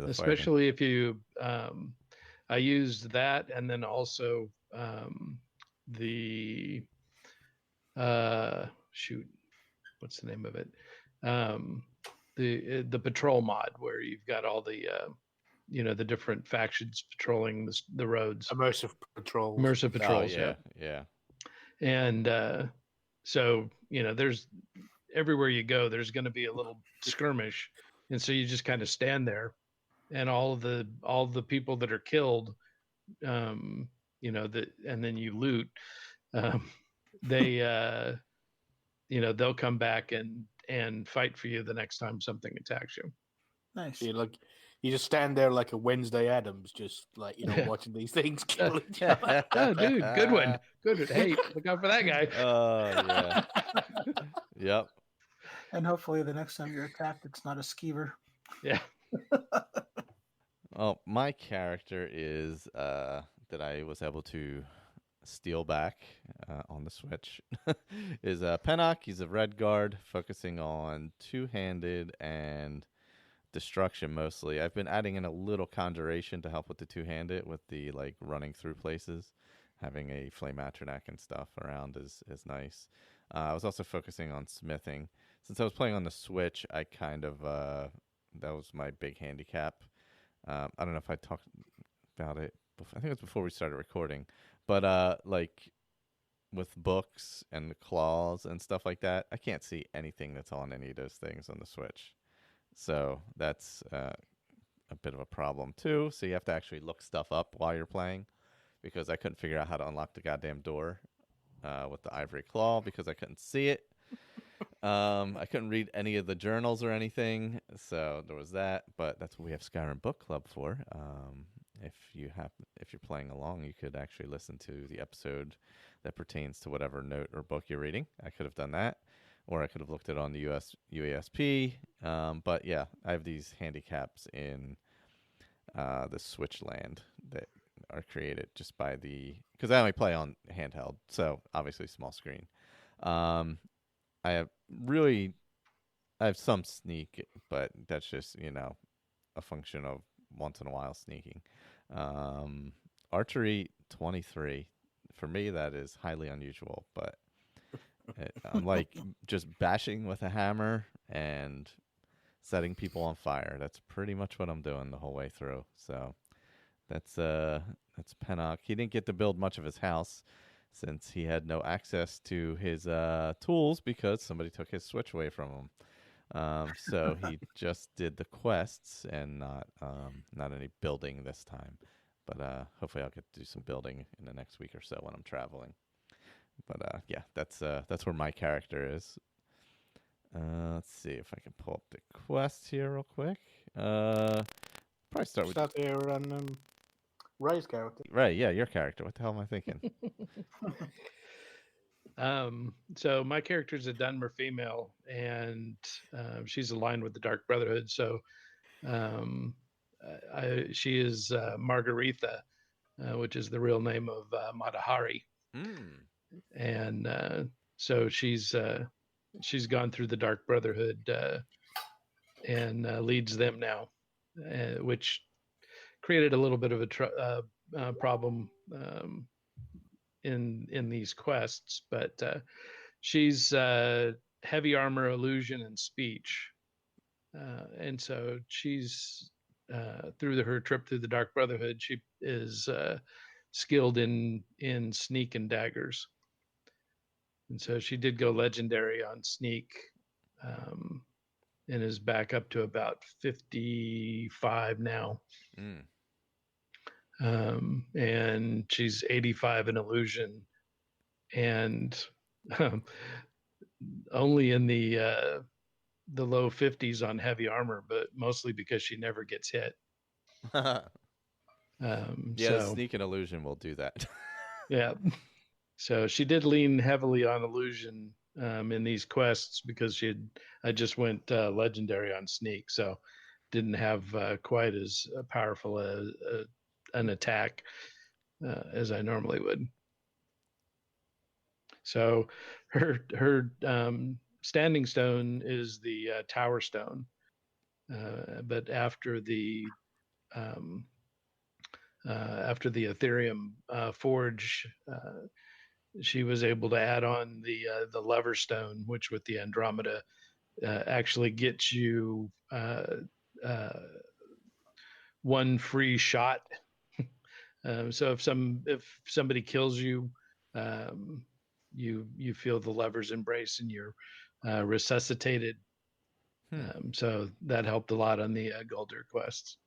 especially fighting. If you I used that, and then also the what's the name of it? The patrol mod, where you've got all the the different factions patrolling the roads. Immersive patrols. Yeah. And So, there's everywhere you go, there's going to be a little skirmish. And so you just kind of stand there, and all the people that are killed, and then you loot, they, they'll come back and fight for you the next time something attacks you. Nice. You just stand there like a Wednesday Addams, just like watching these things kill each other. Oh, dude, good one. Hey, look out for that guy. Oh yeah. Yep. And hopefully the next time you're attacked, it's not a skeever. Yeah. Well, my character is that I was able to steal back on the Switch is Pennock. He's a red guard, focusing on two-handed and destruction mostly. I've been adding in a little conjuration to help with the two-handed, with the like running through places. Having a flame atronach and stuff around is nice. I was also focusing on smithing. Since I was playing on the Switch, I kind of that was my big handicap. I don't know if I talked about it. I think it was before we started recording, but like with books and the claws and stuff like that, I can't see anything that's on any of those things on the Switch. So that's a bit of a problem too. So you have to actually look stuff up while you're playing, because I couldn't figure out how to unlock the goddamn door with the ivory claw because I couldn't see it. I couldn't read any of the journals or anything, so there was that. But that's what we have Skyrim Book Club for. If you're playing along, you could actually listen to the episode that pertains to whatever note or book you're reading. I could have done that, or I could have looked it on the UESP. But yeah, I have these handicaps in the Switch land that are created just by because I only play on handheld, so obviously small screen. I have some sneak, but that's just a function of once in a while sneaking. Archery 23, for me that is highly unusual, but I'm like just bashing with a hammer and setting people on fire. That's pretty much what I'm doing the whole way through. So that's Pennock. He didn't get to build much of his house since he had no access to his tools because somebody took his Switch away from him. So he just did the quests and not any building this time. But hopefully I'll get to do some building in the next week or so when I'm traveling. But yeah, that's where my character is. Let's see if I can pull up the quest here real quick. Probably start with Ray's character. Ray. Yeah, your character. What the hell am I thinking? So my character is a Dunmer female, and she's aligned with the Dark Brotherhood. So she is Margaretha, which is the real name of Matahari. And so she's gone through the Dark Brotherhood and leads them now, which created a little bit of a problem in these quests. But she's heavy armor, illusion, and speech, and so she's through her trip through the Dark Brotherhood, she is skilled in sneak and daggers. And so she did go legendary on sneak, and is back up to about 55 now. And she's 85 in illusion, and only in the low 50s on heavy armor, but mostly because she never gets hit. Yeah, sneak and illusion will do that. Yeah. So she did lean heavily on illusion in these quests because I just went legendary on sneak, so didn't have quite as powerful an attack as I normally would. So her standing stone is the tower stone, but after the Ethereum forge, she was able to add on the lever stone, which with the Andromeda actually gets you one free shot. So if somebody kills you, you feel the lever's embrace and you're resuscitated. So that helped a lot on the Guldur quests.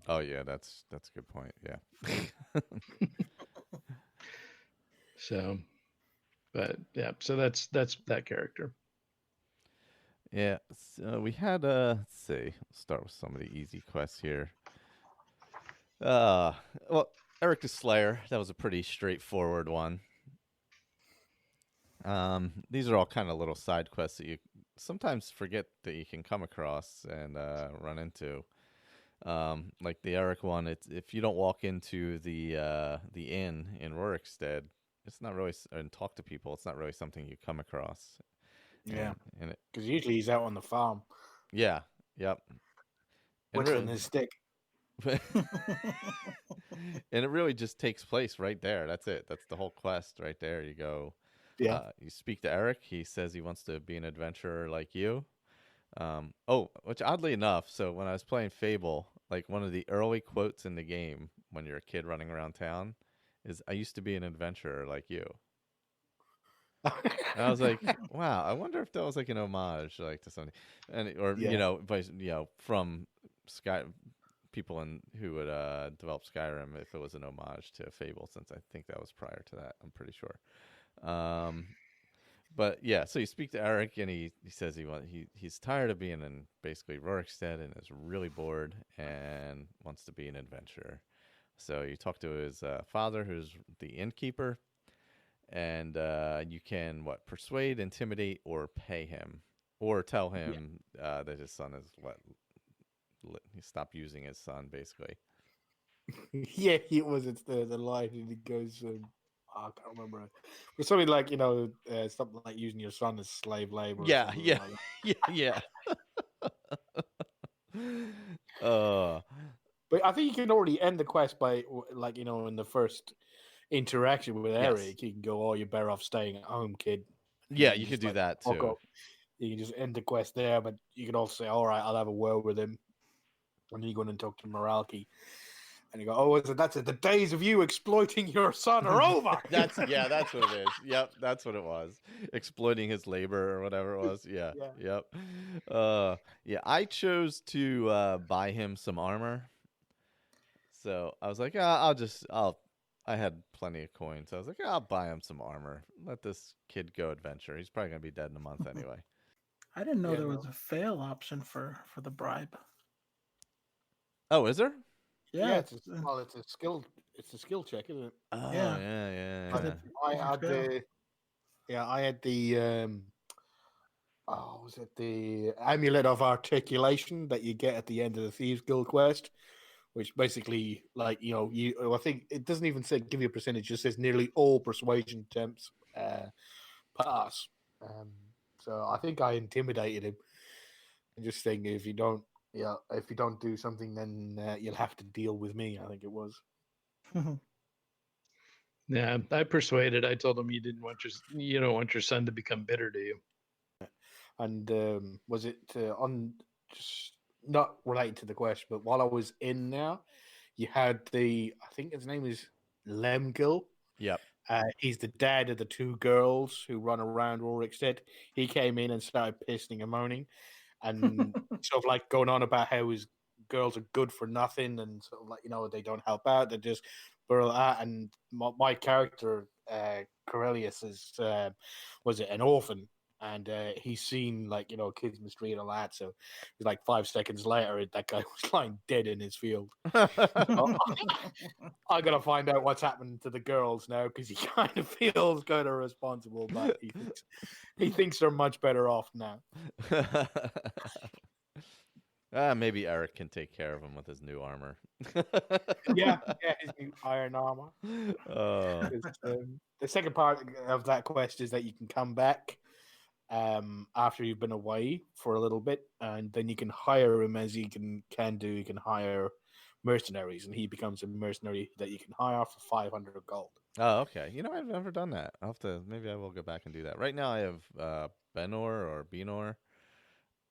Oh yeah, that's a good point. Yeah. So, but yeah, so that's that character. Yeah. So we had let's see. We'll start with some of the easy quests here. Well, Eric the Slayer, that was a pretty straightforward one. These are all kind of little side quests that you sometimes forget that you can come across and run into. Like the Eric one, it's if you don't walk into the inn in Rorikstead, it's not really and talk to people. It's not really something you come across. Yeah, and because usually he's out on the farm yeah, yep. And whittling his stick. and it really just takes place right there. That's it. That's the whole quest right there. You go. Yeah. You speak to Eric. He says he wants to be an adventurer like you. Which oddly enough, so when I was playing Fable, like one of the early quotes in the game when you're a kid running around town is, "I used to be an adventurer like you." And I was like, "Wow, I wonder if that was like an homage, like to something," and or Yeah. from Sky people who would develop Skyrim, if it was an homage to Fable, since I think that was prior to that. I'm pretty sure. But yeah, so you speak to Eric, and he says he's tired of being in basically Rorikstead and is really bored and wants to be an adventurer. So you talk to his father, who's the innkeeper, and you can persuade, intimidate, or pay him, or tell him that his son is he stopped using his son, basically. Yeah, it's the line, and he goes, I can't remember, but something like something like using your son as slave labor. Or Yeah, something yeah, like that. yeah. But I think you can already end the quest by in the first interaction with Eric, you can go, "Oh, you're better off staying at home, kid." Yeah, you could do that fuck too. up. You can just end the quest there, but you can also say, "All right, I'll have a word with him." And then you go in and talk to Moralki, and you go, "Oh, that's it. The days of you exploiting your son are over." That's what it is. Yep, that's what it was. Exploiting his labor or whatever it was. Yeah. Yeah. Yep. Yeah, I chose to buy him some armor. So I was like, I had plenty of coins. So I was like, I'll buy him some armor. Let this kid go adventure. He's probably gonna be dead in a month anyway. I didn't know there was a fail option for the bribe. Oh, is there? Yeah, it's a skill check, isn't it? Oh Yeah. yeah. I had the was it the amulet of articulation that you get at the end of the Thieves Guild quest, which basically, I think it doesn't even say give you a percentage; it just says nearly all persuasion attempts pass. So I think I intimidated him, and just saying if you don't do something, then you'll have to deal with me. I think it was. Yeah, I persuaded. I told him you don't want your son to become bitter to you. And was it just not related to the question, but while I was in there, you had I think his name is Lemgil. Yep. He's the dad of the two girls who run around Rorikstead. He came in and started pissing and moaning, and sort of like going on about how his girls are good for nothing, and sort of like they don't help out. They're just and my character Corellius was it an orphan, and he's seen kids in the street and all that. So it's like 5 seconds later, that guy was lying dead in his field. I gotta find out what's happened to the girls now, because he kind of feels kind of responsible, but he thinks they're much better off now. Maybe Eric can take care of him with his new armor. yeah, his new iron armor. The second part of that quest is that you can come back after you've been away for a little bit, and then you can hire him, as you can do. You can hire mercenaries, and he becomes a mercenary that you can hire for 500 gold. Oh, okay. I've never done that. Maybe I will go back and do that. Right now I have Benor,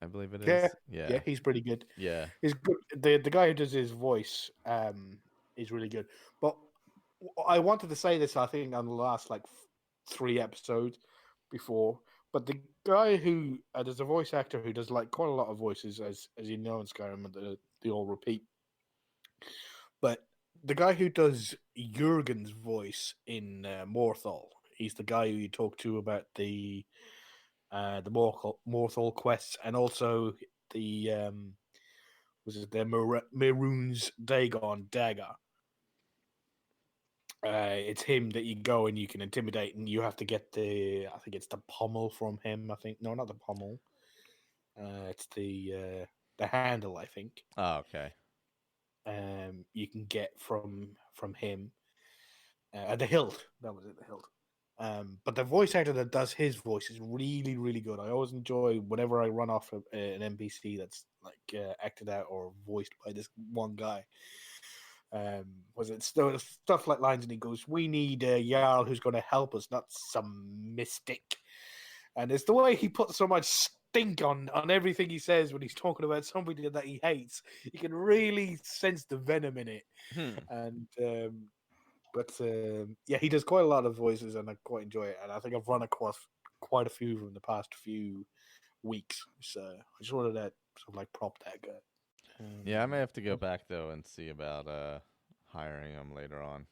I believe it is. Yeah, he's pretty good. Yeah, he's good. The guy who does his voice is really good. But I wanted to say this, I think, on the last 3 episodes before. But the guy who there's a voice actor who does like quite a lot of voices, as you know in Skyrim, they all repeat. But the guy who does Jurgen's voice in Morthal, he's the guy who you talk to about the Morthal quests, and also the was it the Maroon's Dagon dagger. It's him that you go and you can intimidate, and you have to get I think it's the pommel from him. I think no, not the pommel. It's the handle. I think. Oh, okay. You can get from him. The hilt. That was it. The hilt. But the voice actor that does his voice is really, really good. I always enjoy whenever I run off an NPC that's like acted out or voiced by this one guy. Was it stuff like lines, and he goes, "We need a Jarl who's going to help us, not some mystic." And it's the way he puts so much stink on everything he says when he's talking about somebody that he hates. You can really sense the venom in it. And yeah, he does quite a lot of voices, and I quite enjoy it. And I think I've run across quite a few of them in the past few weeks. So I just wanted to sort of like prop that guy. Yeah, I may have to go back though and see about hiring him later on,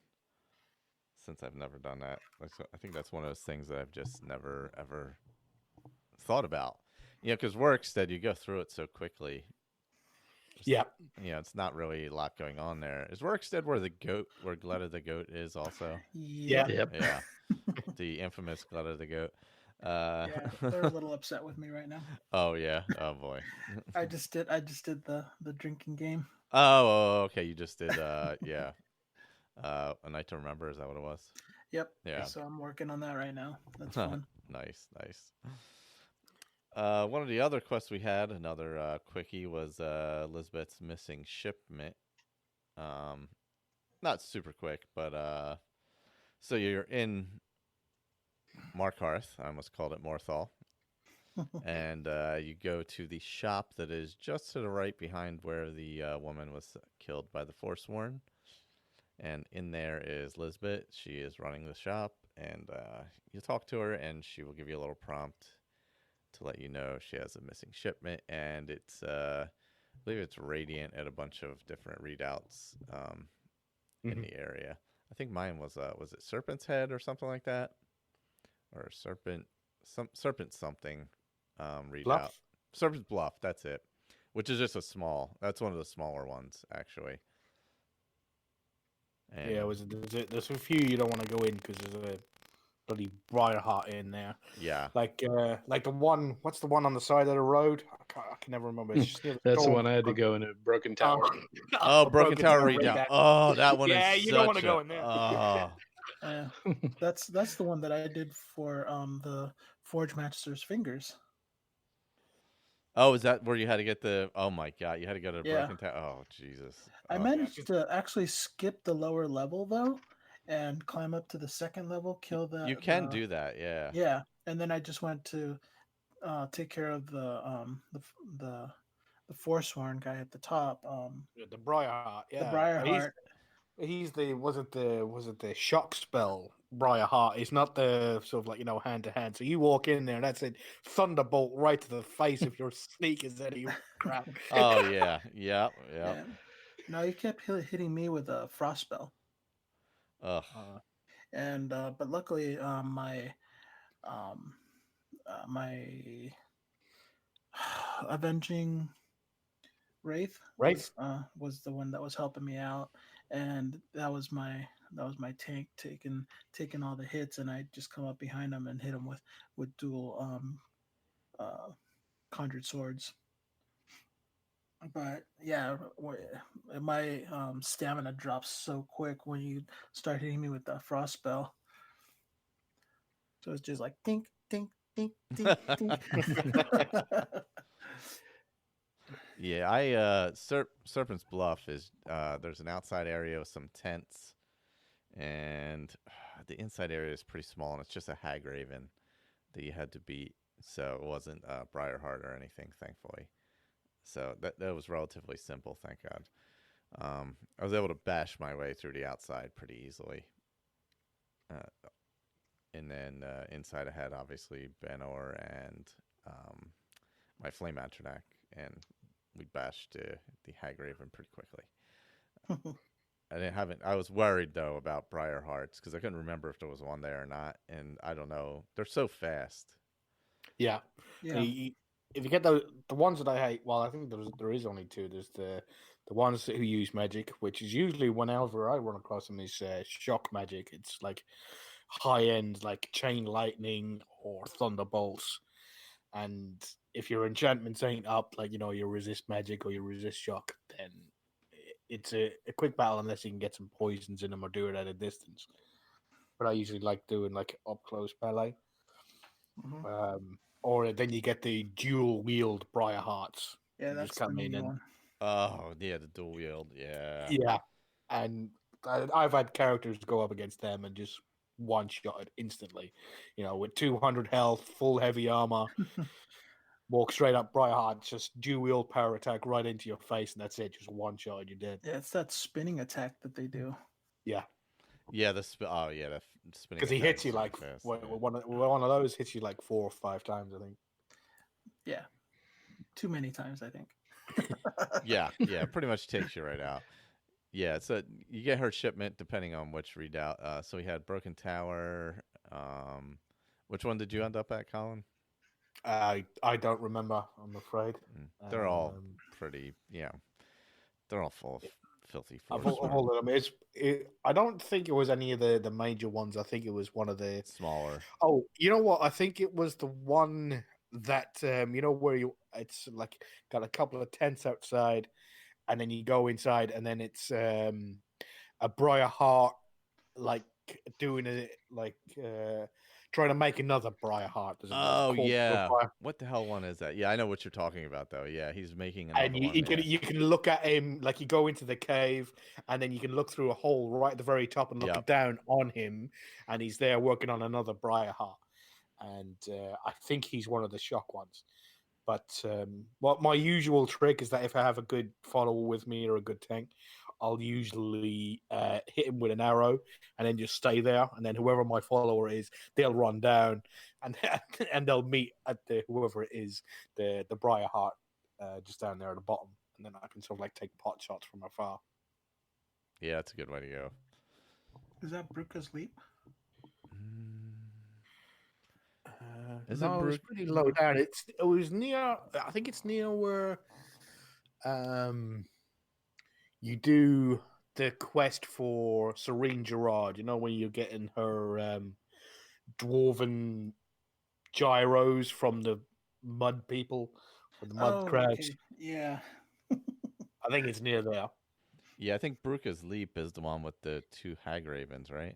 since I've never done that. I think that's one of those things that I've just never ever thought about. Because Workstead, you go through it so quickly. Yeah. It's not really a lot going on there. Is Workstead where Gletta the goat is also? Yeah. Yep. Yeah. The infamous Gletta the goat. Yeah, they're a little upset with me right now. Oh yeah. Oh boy. I just did the drinking game. Oh, okay. You just did. Yeah. A Night to Remember. Is that what it was? Yep. Yeah. So I'm working on that right now. That's fun. Nice. One of the other quests we had, another quickie, was Elizabeth's missing shipment. Not super quick, but so you're in Markarth. I almost called it Morthal. And you go to the shop that is just to the right behind where the woman was killed by the Forsworn. And in there is Lisbeth. She is running the shop, and you talk to her, and she will give you a little prompt to let you know she has a missing shipment, and it's I believe it's radiant at a bunch of different readouts in the area. I think mine was it Serpent's Head or something like that, or serpent something readout. Bluff? Serpent's Bluff, that's it. Which is just that's one of the smaller ones actually. And yeah, there's a few you don't want to go in because there's a bloody Briarheart in there. Yeah. Like the one, what's the one on the side of the road? I can never remember. It's just That's the one I had to go in a Broken Tower. Broken Tower readout. Oh, that one is yeah, you don't want to go in there. Oh. That's the one that I did for the Forge Master's Fingers. Oh, is that where you had to get the? Oh my God, you had to go to Yeah. Broken Tower. Oh Jesus. I managed to actually skip the lower level though, and climb up to the second level. Kill the. You can do that, yeah. Yeah, and then I just went to take care of the Forsworn guy at the top. The Briarheart. Yeah. The Briarheart. He's was it the shock spell Briarheart? It's not the sort of like hand to hand. So you walk in there and that's it, thunderbolt right to the face of your sneakers any crap. Oh yeah, yeah. No, he kept hitting me with a frost spell. Ugh. And but luckily my avenging Wraith was the one that was helping me out, and that was my tank taking all the hits, and I just come up behind him and hit him with dual conjured swords. But yeah, my stamina drops so quick when you start hitting me with that frost spell. So it's just like tink, tink, tink, tink, tink. Yeah, Serpent's Bluff is there's an outside area with some tents, and the inside area is pretty small, and it's just a hag raven that you had to beat. So it wasn't Briarheart or anything, thankfully. So that was relatively simple, thank God. I was able to bash my way through the outside pretty easily. and then inside I had obviously Benor and my Flame Atronach, and we bashed the Hagraven pretty quickly. I was worried though about Briar Hearts because I couldn't remember if there was one there or not, and I don't know. They're so fast. Yeah. Yeah. If you get the ones that I hate, well, I think there is only two. There's the ones who use magic, which is usually whenever I run across them is shock magic. It's like high end, like chain lightning or thunderbolts. And if your enchantments ain't up, like you resist magic or you resist shock, then it's a quick battle unless you can get some poisons in them or do it at a distance. But I usually like doing like up close melee. Or then you get the dual wield Briar Hearts. Yeah, You that's just come the in main and one. Oh yeah, the dual wield. Yeah. yeah, and I've had characters go up against them and just one shot it instantly. With 200 health, full heavy armor, walk straight up Briar Heart, just dual wield power attack right into your face, and that's it. Just one shot, you're dead. Yeah, it's that spinning attack that they do. Yeah. Yeah, the spinning. Because he hits you so like fast, one of those hits you like 4 or 5 times, I think. Yeah, too many times, I think. yeah, pretty much takes you right out. Yeah, so you get her shipment depending on which readout. So we had Broken Tower. Which one did you end up at, Colin? I don't remember, I'm afraid. They're all pretty. Yeah, they're all full of filthy Of force. all of them, I don't think it was any of the major ones. I think it was one of the smaller. Oh, you know what? I think it was the one that where it's like got a couple of tents outside, and then you go inside, and then it's a Briar Heart like doing it like trying to make another Briar Heart. Oh yeah, what the hell one is that? Yeah, I know what you're talking about though. Yeah, he's making another and one. You can look at him like you go into the cave, and then you can look through a hole right at the very top and look down on him, and he's there working on another Briar Heart. And I think he's one of the shock ones. But what my usual trick is that if I have a good follower with me or a good tank, I'll usually hit him with an arrow and then just stay there. And then whoever my follower is, they'll run down and and they'll meet at whoever it is, the Briar Heart, just down there at the bottom. And then I can sort of like take pot shots from afar. Yeah, that's a good way to go. Is that Bruka's Leap? Is no, it it was pretty low down. It was near. I think it's near where you do the quest for Serene Gerard. When you're getting her dwarven gyros from the mud people, or the mud crowds. Okay. Yeah. I think it's near there. Yeah, I think Bruka's Leap is the one with the 2 Hagravens, right?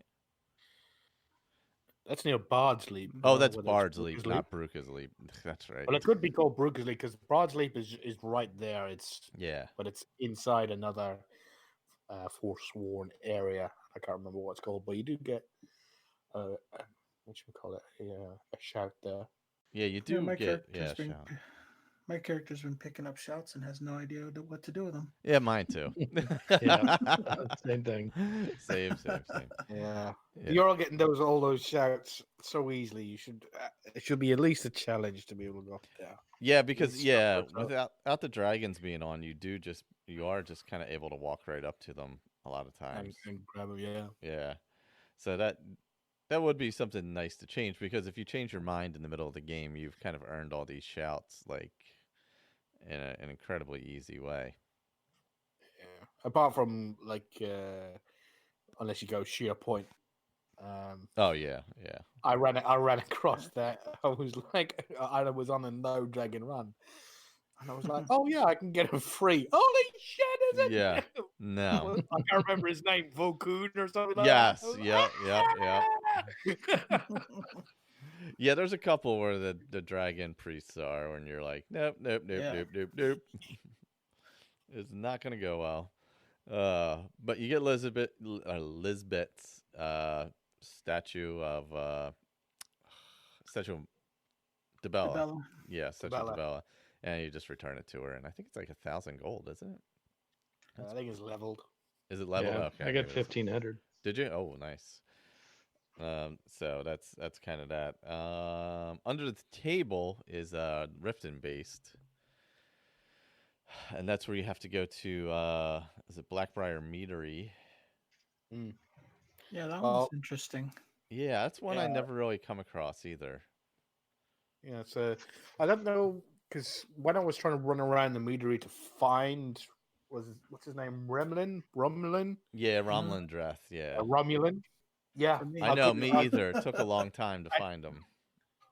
That's near Bard's Leap. Oh, that's Bard's Leap, not Bruka's Leap. That's right. Well, it could be called Bruka's Leap because Bard's Leap is right there. But it's inside another Forsworn area. I can't remember what it's called, but you do get what should we call it? A shout there. Yeah, you do get shout. My character's been picking up shouts and has no idea what to do with them. Yeah, mine too. Same thing. Same. Yeah. You're all getting all those shouts so easily. It should be at least a challenge to be able to go up there. Yeah, because without the dragons being on, you are just kind of able to walk right up to them a lot of times and grab them. Yeah. So that would be something nice to change, because if you change your mind in the middle of the game, you've kind of earned all these shouts like in an incredibly easy way. Yeah. Apart from like unless you go sheer point. Oh yeah. I ran across that. I was like, I was on a no dragon run, and I was like, oh yeah, I can get him free. Holy shit, is it? Yeah. No. I can't remember his name, Vokun or something like that. Yes. Yeah. Yeah, there's a couple where the dragon priests are when you're like, nope. It's not gonna go well. But you get Lisbeth's statue of Debella. Yeah, statue of Debella. And you just return it to her, and I think it's like 1,000 gold, isn't it? I think it's leveled. Is it leveled? Yeah, okay. I got 1,500. Did you? Oh, nice. So that's kind of that. Under the table is Riften based, and that's where you have to go to. Is it Blackbriar Meadery? Mm. Yeah, that Well, one's interesting. Yeah, that's one I Yeah. never really come across either. Yeah, so I don't know because when I was trying to run around the meadery to find what's his name, Romulan, Yeah, Romlandreth. Yeah, Romulan. Yeah, For me, I I know. could. Me I, either. It took a long time to I, find him.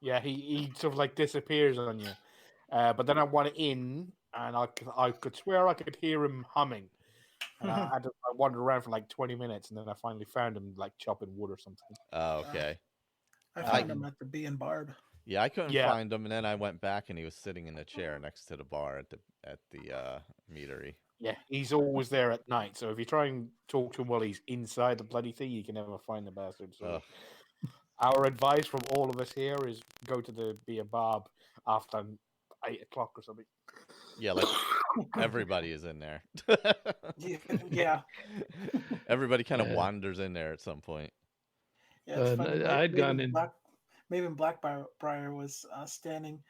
yeah, he sort of like disappears on you. But then I went in, and I could swear I could hear him humming. And I wandered around for like 20 minutes, and then I finally found him like chopping wood or something. Oh, okay. I I found him at the Bee and Barb. Yeah, I couldn't Yeah. find him, and then I went back, and he was sitting in a chair next to the bar at the meadery. Yeah, he's always there at night. So if you try and talk to him while he's inside the bloody thing, you can never find the bastard. So Ugh. our advice from all of us here is go to the Beer Bob after 8 o'clock or something. Yeah, like everybody is in there. Yeah. Everybody kind of Yeah. wanders in there at some point. Yeah, it's funny. I'd gone in. Maven Blackbriar was standing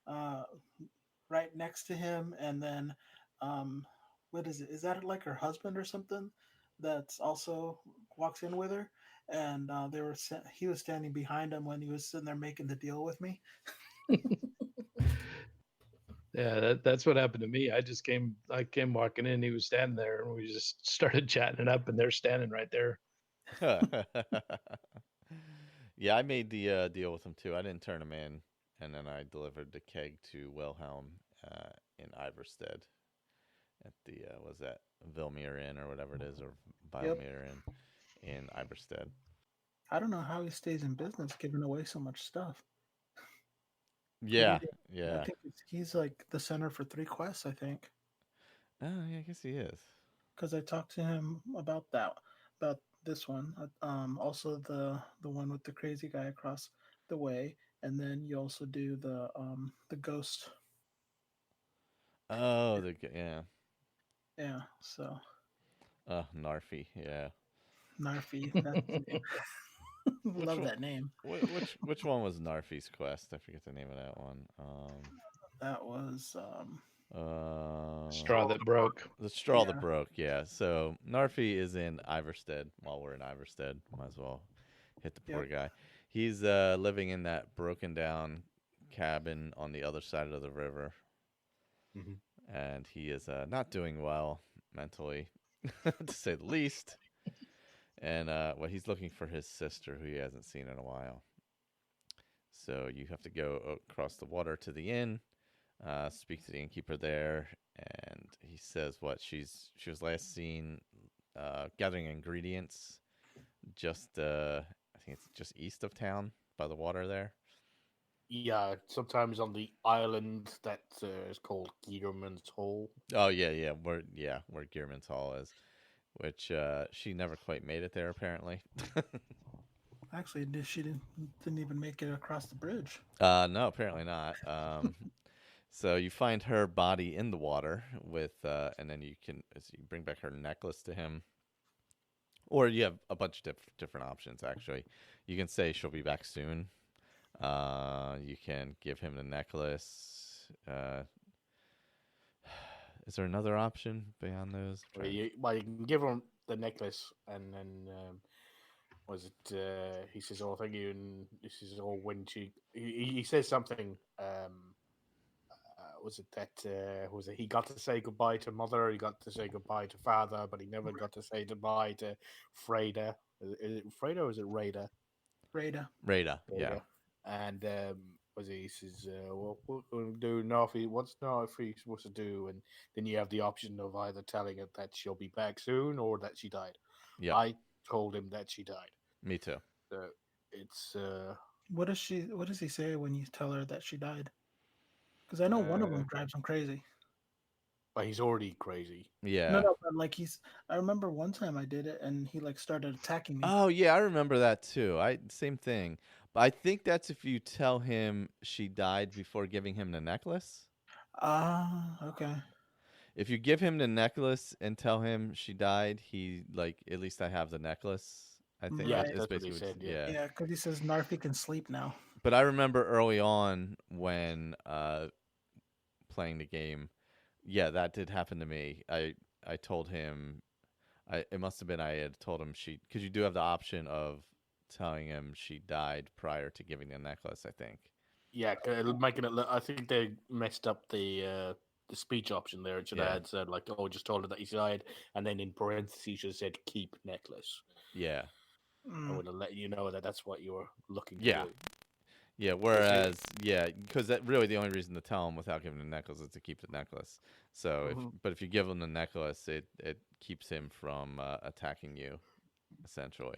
right next to him, and then what is it? Is that like her husband or something? That's also walks in with her, and he was standing behind him when he was sitting there making the deal with me. Yeah, that's what happened to me. I came walking in, he was standing there, and we just started chatting it up, and they're standing right there. Yeah, I made the deal with him too. I didn't turn him in, and then I delivered the keg to Wilhelm in Iverstead at the was that Vilmir Inn or whatever it is, or Biomir Inn in Iverstead. I don't know how he stays in business giving away so much stuff. Yeah, I yeah. think he's like the center for 3 quests, I think. Oh, yeah, I guess he is. Because I talked to him about this one. Also the one with the crazy guy across the way, and then you also do the ghost. Oh, yeah. Yeah, so Narfi, yeah. Narfi. That's his name. Love that name. Which one was Narfi's quest? I forget the name of that one. That was Straw that broke. The straw that broke, yeah. So Narfi is in Iverstead. While we're in Iverstead, might as well hit the poor guy. He's living in that broken down cabin on the other side of the river. Mm-hmm. And he is not doing well mentally, to say the least. And he's looking for his sister, who he hasn't seen in a while. So you have to go across the water to the inn, speak to the innkeeper there, and he says she was last seen gathering ingredients just I think it's just east of town by the water there. Yeah, sometimes on the island that is called Gearman's Hall. Oh yeah, where Gearman's Hall is, which she never quite made it there apparently. actually she didn't even make it across the bridge. No, apparently not. So you find her body in the water with, and then you bring back her necklace to him, or you have a bunch of different options. Actually, you can say she'll be back soon. You can give him the necklace. Is there another option beyond those? Well, you can give him the necklace, and then was it? He says, "Oh, thank you," and this is all when he says something. Was it that? Was it he got to say goodbye to mother? He got to say goodbye to father, but he never got to say goodbye to Freda. Is it Freda or is it Rada? Rada, yeah. And he says, "Well, what can we do, Narfi? What's Narfi supposed to do?" And then you have the option of either telling her that she'll be back soon or that she died. Yeah, I told him that she died. Me too. So it's What does he say when you tell her that she died? Because I know one of them drives him crazy. But he's already crazy. Yeah. No, but like I remember one time I did it and he like started attacking me. Oh yeah, I remember that too. Same thing. But I think that's if you tell him she died before giving him the necklace. Okay. If you give him the necklace and tell him she died, he like, at least I have the necklace. I think Yeah, is that's what basically he said, yeah. Yeah, because he says Narfi can sleep now. But I remember early on when playing the game, yeah, that did happen to me. I told him, it must have been I had told him because you do have the option of telling him she died prior to giving the necklace, I think. Yeah, making it look. I think they messed up the speech option there. It should have said like, "Oh, just told her that he died," and then in parentheses should have said "keep necklace." Yeah. I would have let you know that that's what you were looking to Yeah. do. Yeah, whereas, because that really the only reason to tell him without giving the necklace is to keep the necklace. So, if you give him the necklace, it keeps him from attacking you, essentially.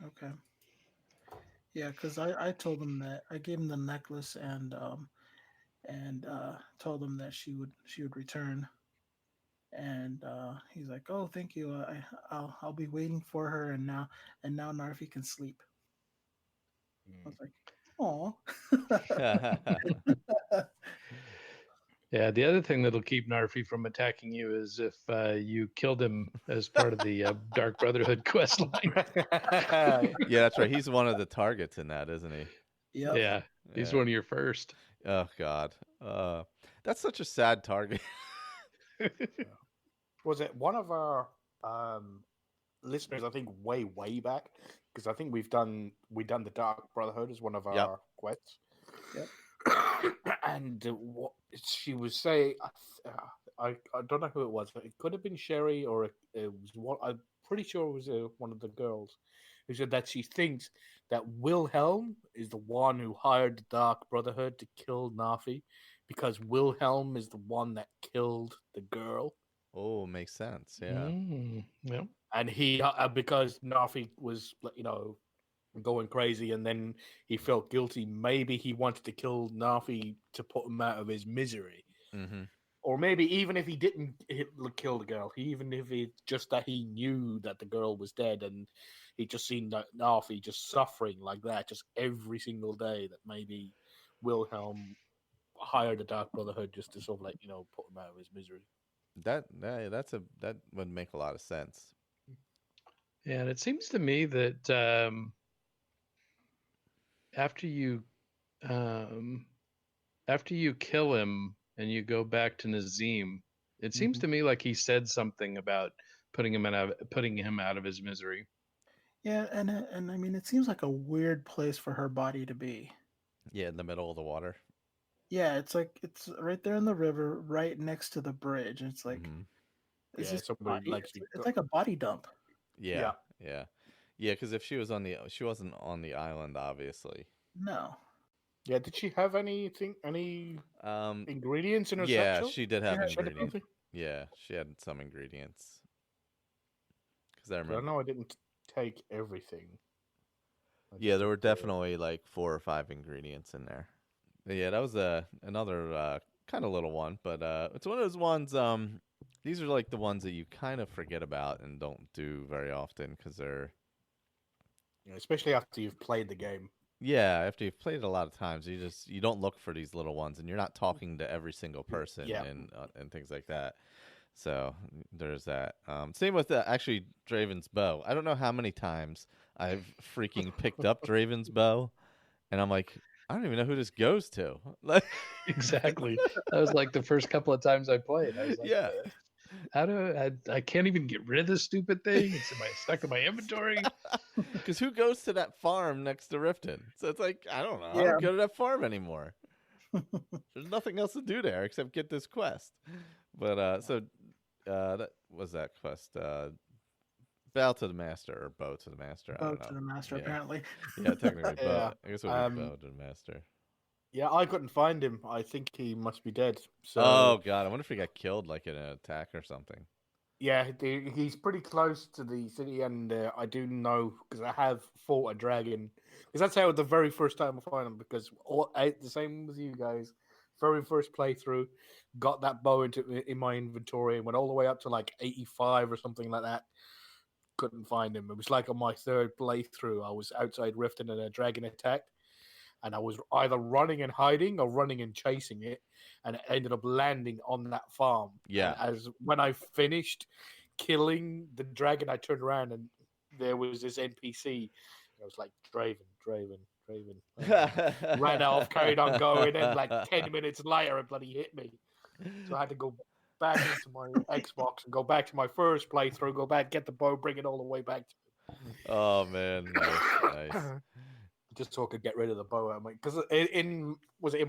Okay. Yeah, because I told him that I gave him the necklace and told him that she would return, and he's like, "Oh, thank you. I'll be waiting for her." And now Narfi can sleep. I was like, "Oh." Yeah, the other thing that'll keep Narfi from attacking you is if you killed him as part of the Dark Brotherhood quest line. Yeah, that's right. He's one of the targets in that, isn't he? Yep. Yeah, he's one of your first. Oh God, that's such a sad target. Was it one of our listeners? I think way back, because I think we done the Dark Brotherhood as one of our quests. Yep. And what she was saying, I don't know who it was. It could have been Sherry, or it was one. I'm pretty sure it was one of the girls who said that she thinks that Wilhelm is the one who hired the Dark Brotherhood to kill Nafi, because Wilhelm is the one that killed the girl. Oh, makes sense. Yeah. Yeah. And he, because Nafi was, going crazy, and then he felt guilty. Maybe he wanted to kill Nafi to put him out of his misery. Mm-hmm. Or maybe even if he didn't kill the girl, even if he just that he knew that the girl was dead, and he just seen that Nafi just suffering like that, just every single day, that maybe Wilhelm hired the Dark Brotherhood just to sort of put him out of his misery. That would make a lot of sense. Yeah, and it seems to me that after you kill him and you go back to Nazim, it seems to me like he said something about putting him out of his misery. Yeah, and I mean, it seems like a weird place for her body to be. Yeah, in the middle of the water. Yeah, it's like it's right there in the river, right next to the bridge. It's like, it's like a body dump. Yeah. Because if she wasn't on the island, obviously. No. Yeah, did she have any ingredients in her Yeah, satchel? she did have ingredients. Yeah, she had some ingredients. Because I remember. I know I didn't take everything. Yeah, there were definitely like 4 or 5 ingredients in there. But yeah, that was another kind of little one, but it's one of those ones. These are like the ones that you kind of forget about and don't do very often because they're. Especially after you've played the game. Yeah, after you've played it a lot of times, you don't look for these little ones, and you're not talking to every single person and things like that. So there's that. Same with actually Draven's bow. I don't know how many times I've freaking picked up Draven's bow, and I'm like, I don't even know who this goes to. Exactly. That was like the first couple of times I played. I was like, yeah. How do I can't even get rid of this stupid thing? It's stuck in my inventory. Because who goes to that farm next to Riften? So it's like, I don't know. I don't go to that farm anymore. There's nothing else to do there except get this quest. But that was that quest. Bow to the master or bow to the master. I don't know. To the master, apparently. Yeah, technically bow. I guess it would be bow to the master. Yeah, I couldn't find him. I think he must be dead. So, oh God, I wonder if he got killed like in an attack or something. Yeah, he's pretty close to the city, and I do know because I have fought a dragon. Because that's how the very first time I find him. Because the same with you guys, very first playthrough, got that bow in my inventory and went all the way up to like 85 or something like that. Couldn't find him. It was like on my third playthrough, I was outside Riften and a dragon attacked. And I was either running and hiding or running and chasing it, and it ended up landing on that farm. Yeah. And when I finished killing the dragon, I turned around and there was this NPC. I was like, Draven. Ran off, carried on going, and like 10 minutes later, it bloody hit me. So I had to go back into my Xbox and go back to my first playthrough, go back, get the bow, bring it all the way back to Oh man, nice. just so I could get rid of the bow. Because in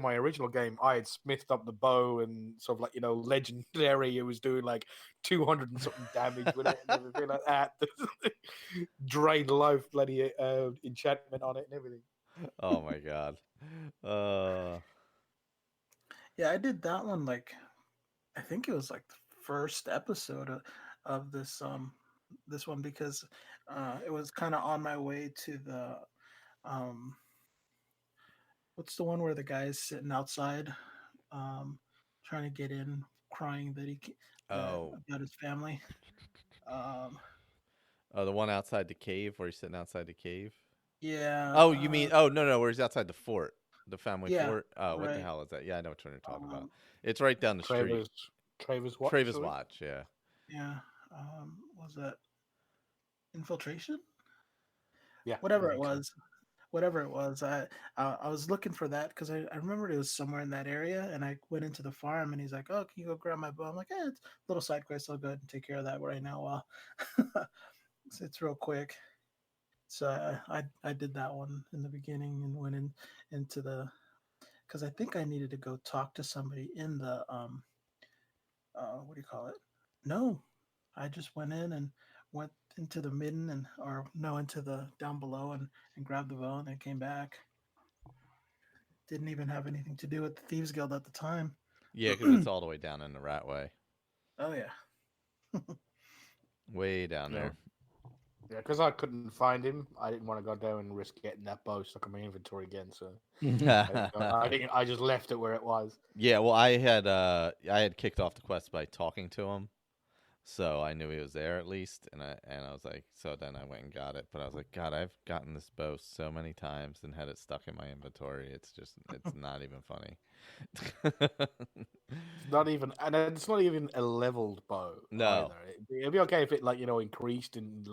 my original game, I had smithed up the bow and sort of like legendary. It was doing like 200 and something damage with it and everything like that. Drained life, bloody enchantment on it and everything. Oh my god. Yeah, I did that one like I think it was like the first episode of this one because it was kind of on my way to the what's the one where the guy's sitting outside trying to get in, crying that about his family. Oh, the one outside the cave where he's sitting outside the cave. Yeah. Oh, you mean? Oh no, where he's outside the fort, the family Yeah, fort. Oh, what the right. hell is that? Yeah, I know what you're talking about. It's right down the street. Travis Watch. Travis Watch. Yeah. Yeah. Was that Infiltration? Yeah. Whatever it was. I was looking for that because I remembered it was somewhere in that area, and I went into the farm, and he's like, "Oh, can you go grab my bow?" I'm like, "Yeah, it's a little side quest. I'll go ahead and take care of that right now." Well, it's real quick. So I did that one in the beginning and went into the because I think I needed to go talk to somebody in the what do you call it? No, I just went in and went into the midden into the down below and grabbed the bow and then came back. Didn't even have anything to do with the Thieves Guild at the time. Yeah, because it's all the way down in the Rat Way. Oh yeah. Way down there. Yeah, because I couldn't find him. I didn't want to go down and risk getting that bow stuck in my inventory again. So I just left it where it was. Yeah, well, I had kicked off the quest by talking to him, so I knew he was there at least, and I was like, so then I went and got it. But I was like, God, I've gotten this bow so many times and had it stuck in my inventory. It's not even funny. It's not even a leveled bow. No. Either. It'd be okay if it increased and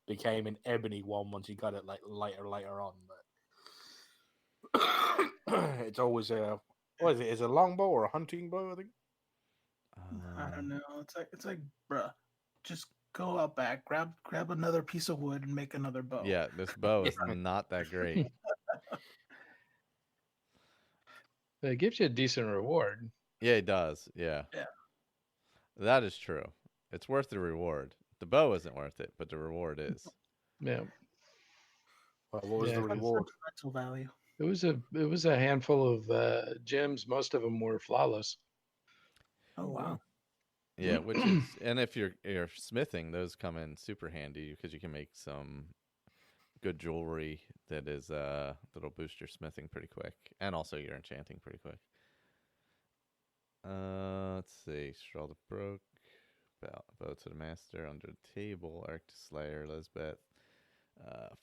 became an ebony one once you got it later on. But it's always what is it? Is it a longbow or a hunting bow? I think. I don't know. It's like, bruh, just go out back, grab another piece of wood, and make another bow. Yeah, this bow is not that great. It gives you a decent reward. Yeah, it does. Yeah. Yeah. That is true. It's worth the reward. The bow isn't worth it, but the reward is. Yeah. What was the reward? Mental value. It was a handful of gems. Most of them were flawless. Oh wow. Yeah, which is, and if you're smithing, those come in super handy because you can make some good jewelry that'll boost your smithing pretty quick, and also your enchanting pretty quick. Let's see. Straw the Brook, bow to the master, under the table, Arc to Slayer, Lisbeth.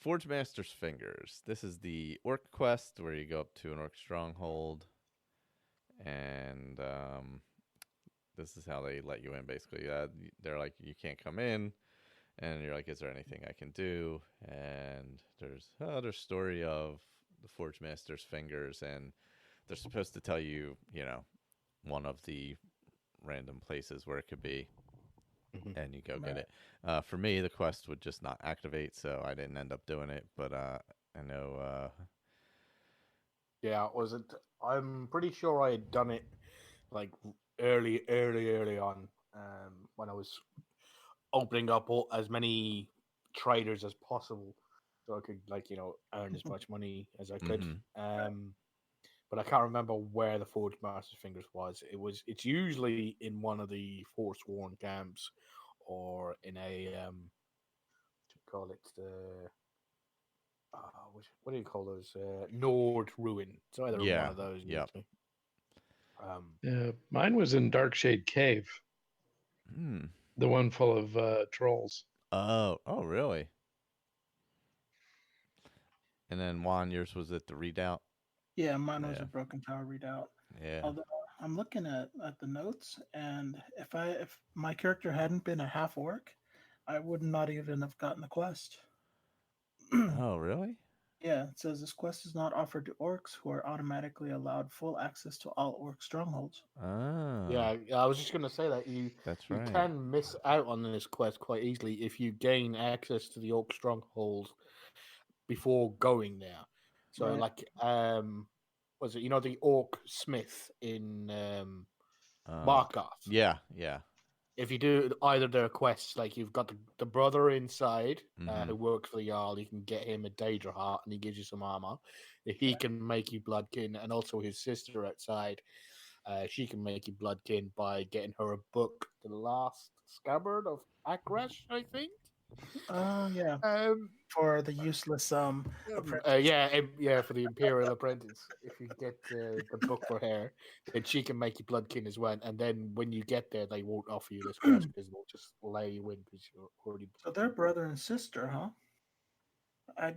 Forge Master's Fingers. This is the orc quest where you go up to an orc stronghold, and this is how they let you in. Basically, they're like, you can't come in, and you're like, is there anything I can do? And there's another story of the Forge Master's Fingers, and they're supposed to tell you, one of the random places where it could be, and you go get it. For me, the quest would just not activate, so I didn't end up doing it. But I know. Yeah, was it? I'm pretty sure I had done it like early on, when I was opening up as many traders as possible, so I could earn as much money as I could. But I can't remember where the Forge Master's Fingers was. It's usually in one of the Forsworn camps, or in a what do you call it? What do you call those? Nord ruin. It's either one of those. Yeah. Mine was in Darkshade Cave. The one full of trolls. Oh, really? And then Juan, yours was at the Redoubt? Yeah, mine was a Broken Tower Redoubt. Yeah. Although I'm looking at the notes, and if my character hadn't been a half orc, I would not even have gotten the quest. Oh, really? Yeah, it says this quest is not offered to orcs who are automatically allowed full access to all orc strongholds. Oh, Yeah, I was just gonna say that that's you right. can miss out on this quest quite easily if you gain access to the orc stronghold before going there. So, Right. like, was it the orc smith in Markarth? Yeah, yeah. If you do either their quests, like you've got the brother inside Mhm. who works for the Jarl, you can get him a Daedra heart and he gives you some armor. He can make you bloodkin, and also his sister outside. She can make you bloodkin by getting her a book, The Last Scabbard of Akrash, I think. Oh yeah, Um, for the useless apprentice. for the Imperial apprentice. If you get the book for her, then she can make you bloodkin as well. And then when you get there, they won't offer you this quest because they'll just lay you in because you're already. So they're brother and sister, huh? I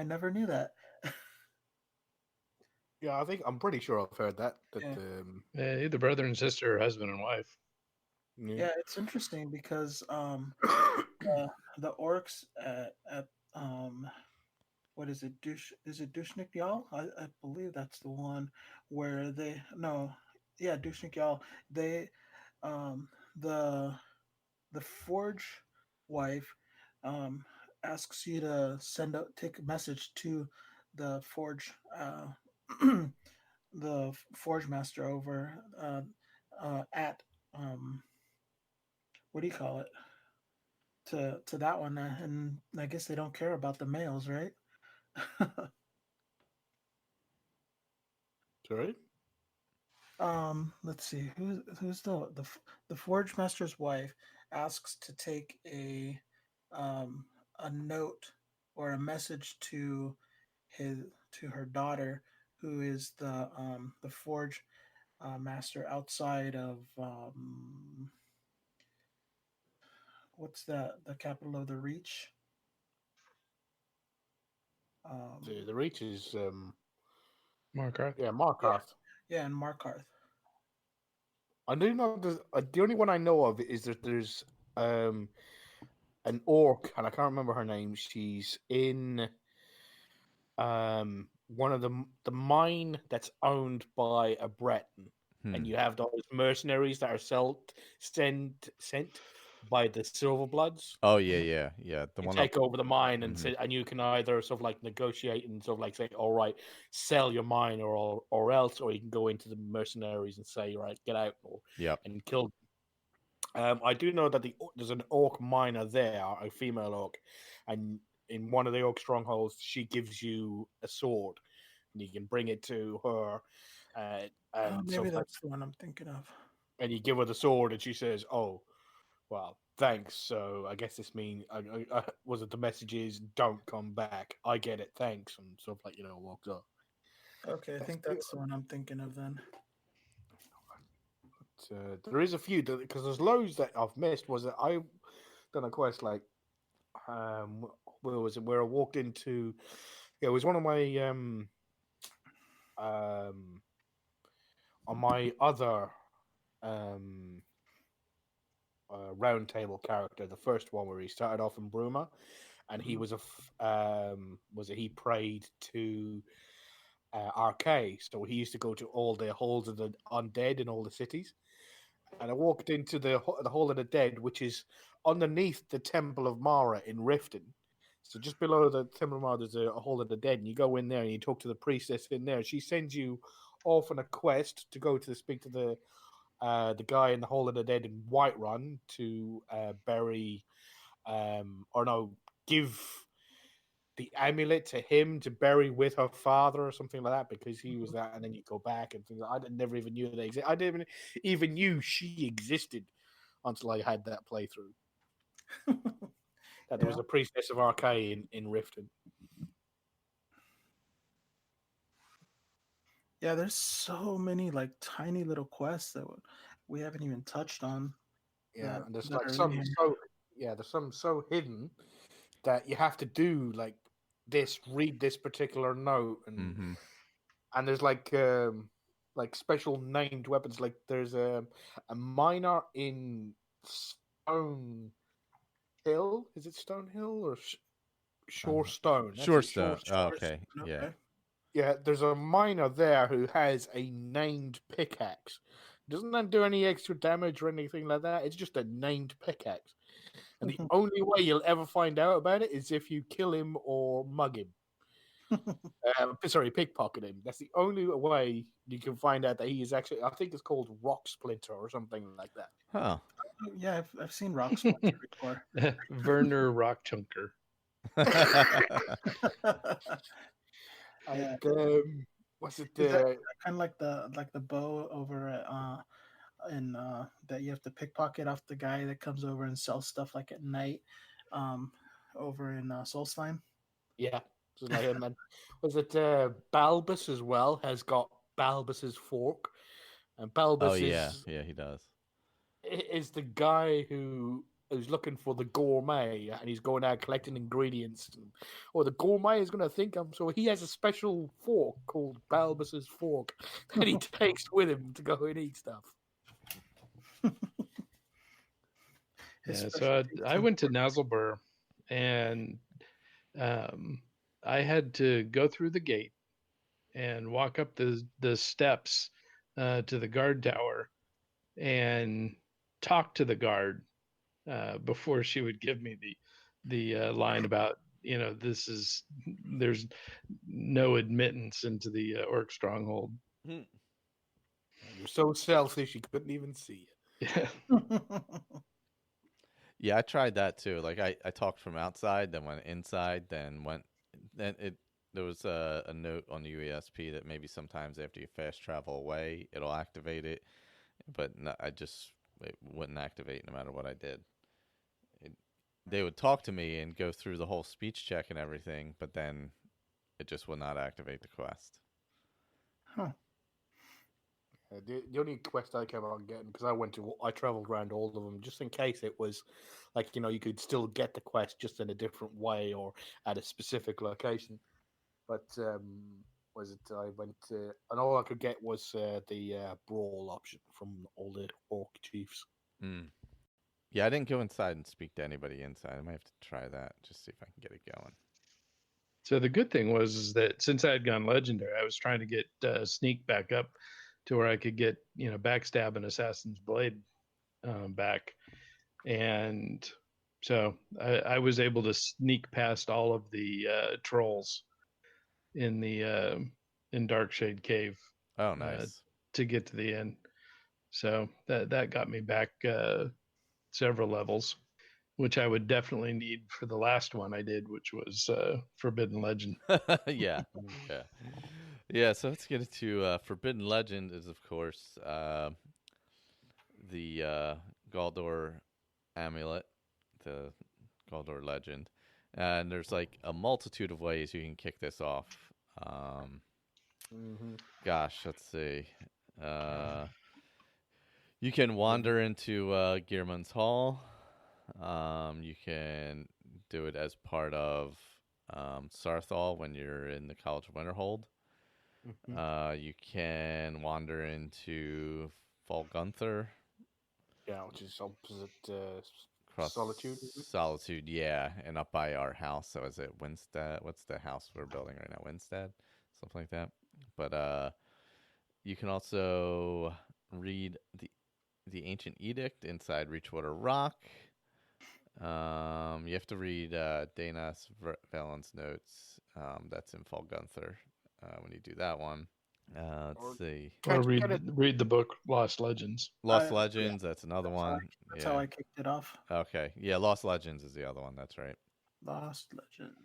never knew that. Yeah, I'm pretty sure I've heard that. Yeah. Either brother and sister, or husband and wife. Yeah, it's interesting because the orcs at what is it? Is it Dushnik Yal? I believe that's the one where Dushnik Yal. They um the the forge wife asks you to take a message to the forge the forge master over at what do you call it, to that one, and I guess they don't care about the males, right? Sorry. Let's see, who's the forge master's wife asks to take um a note or a message to his to her daughter, who is the forge master outside of what's the capital of the Reach? The reach is Markarth. yeah, Markarth. Yeah, in Markarth. I do know the only one I know of is that there's an orc, and I can't remember her name. She's in one of the mine that's owned by a Breton, and you have those mercenaries that are sent by the Silverbloods. Oh, yeah. The You one take up. over the mine and Mhm. and you can either sort of like negotiate and sort of like say, all right, sell your mine or else, or you can go into the mercenaries and say, right, get out Yep. and kill. I do know that there's an orc miner there, a female orc, and in one of the orc strongholds, she gives you a sword, and you can bring it to her, and so Maybe that's the one I'm thinking of. and you give her the sword, and she says, "Oh, well, thanks. So I guess this means was it the message is don't come back. I get it, thanks," and stuff like walks up. Okay, I think that's the one I'm thinking of then. There is a few because there's loads that I've missed. Was it I done a quest like where was it? Where I walked into it was one of my on my other um Roundtable character, the first one where he started off in Bruma, and he was he prayed to RK, so he used to go to all the halls of the undead in all the cities. And I walked into the Hall of the Dead, which is underneath the Temple of Mara in Riften. So just below the Temple of Mara, there's a Hall of the Dead, and you go in there and you talk to the priestess in there. She sends you off on a quest to go to speak to the guy in the Hall of the Dead in Whiterun to bury or no, give the amulet to him to bury with her father or something like that because he was that, and then you go back and things. I never even knew they existed. I didn't even knew she existed until I had that playthrough. That there was a priestess of RK in Riften. Yeah, there's so many like tiny little quests that we haven't even touched on. Yeah, and there's that like are some in here. there's some so hidden that you have to do like this, read this particular note, Mhm. and there's like special named weapons. Like there's a miner in Stone Hill. Is it Stone Hill or Shore Stone? That's Sure it, Shore stuff. Stone. Okay. Yeah. Okay. Yeah, there's a miner there who has a named pickaxe. Doesn't that do any extra damage or anything like that? It's just a named pickaxe. And the only way you'll ever find out about it is if you kill him or mug him. Pickpocket him. That's the only way you can find out that he is actually, I think it's called Rock Splinter or something like that. Huh. Yeah, I've seen Rock Splinter before. Werner Rockchunker. Yeah. What's it? Is that kind of like the bow over at and that you have to pickpocket off the guy that comes over and sells stuff like at night, over in Soul Slime. Yeah, just like him. And was it Balbus as well? Has got Balbus's fork, and Balbus yeah, he does. Is the guy who's looking for the gourmet, and he's going out collecting ingredients. Or the gourmet is going to think him, so he has a special fork called Balbus's fork that he takes with him to go and eat stuff. Yeah, so I went to Nazelbur, and I had to go through the gate and walk up the steps to the guard tower and talk to the guard before she would give me the line about, there's no admittance into the orc stronghold. You're so selfish you couldn't even see it. Yeah. Yeah, I tried that too. Like I talked from outside, then went inside, then there was a note on the UESP that maybe sometimes after you fast travel away, it'll activate it, but no, it wouldn't activate no matter what I did. They would talk to me and go through the whole speech check and everything, but then it just would not activate the quest. Huh. The only quest I kept on getting, because I traveled around all of them just in case it was like, you could still get the quest just in a different way or at a specific location. But I went to, and all I could get was the brawl option from all the orc chiefs. Yeah, I didn't go inside and speak to anybody inside. I might have to try that, just see if I can get it going. So the good thing is that since I had gone legendary, I was trying to get sneak back up to where I could get, backstab and Assassin's Blade back. And so I was able to sneak past all of the trolls in the in Darkshade Cave. Oh, nice. To get to the end. So that got me back several levels, which I would definitely need for the last one I did, which was Forbidden Legend. Yeah. So let's get into Forbidden Legend is, of course, the Galdor amulet, the Galdor legend. And there's like a multitude of ways you can kick this off. Gosh, let's see. You can wander into Gearman's Hall. You can do it as part of Sarthal when you're in the College of Winterhold. You can wander into Fall Gunther. Yeah, which is opposite Across Solitude. Solitude, yeah, and up by our house. So is it Winstead? What's the house we're building right now? Winstead, something like that. But you can also read the Ancient Edict inside Reachwater Rock. You have to read Danas Valen's notes. That's in Fall Gunther when you do that one. Let's see. Or read the book Lost Legends. Lost Legends, that's another one. That's how I kicked it off. Okay. Yeah, Lost Legends is the other one. That's right. Lost Legends.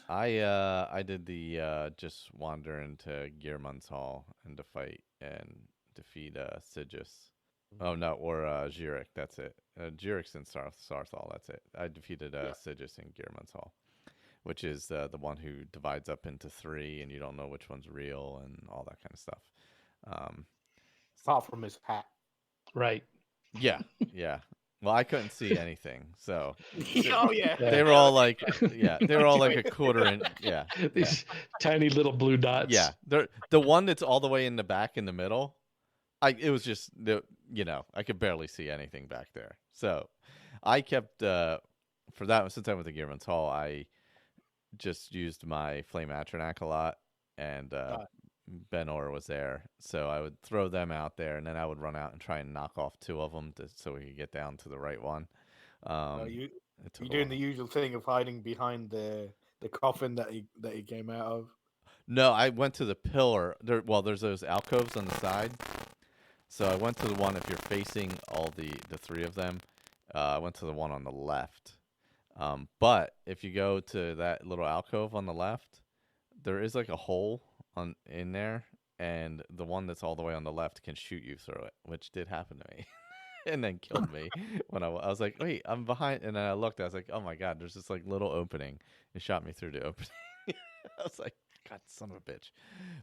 I did the just wander into Gearman's Hall and to fight and defeat Sigis. Oh no, or Jirik. That's it. Jirik's in Sarthal. That's it. I defeated Sigis in Gearman's Hall, which is the one who divides up into 3, and you don't know which one's real and all that kind of stuff. Apart from his hat. Right. Yeah. Well, I couldn't see anything, so. Oh yeah. They were all like, they were all like a quarter inch. Yeah. These tiny little blue dots. Yeah. The one that's all the way in the back in the middle. It was just I could barely see anything back there. So I kept for that, since I went to Gearman's Hall, I just used my Flame Atronac a lot, and Ben Orr was there, so I would throw them out there, and then I would run out and try and knock off 2 of them so we could get down to the right one. You're It took a doing while. the usual thing of hiding behind the coffin that he came out of. No, I went to the pillar. There's those alcoves on the side. So I went to the one, if you're facing all the 3 of them, I went to the one on the left. But if you go to that little alcove on the left, there is like a hole in there, and the one that's all the way on the left can shoot you through it, which did happen to me. And then killed me when I was like, wait, I'm behind. And then I looked, I was like, oh my God, there's this like little opening. It shot me through the opening. I was like, God, son of a bitch.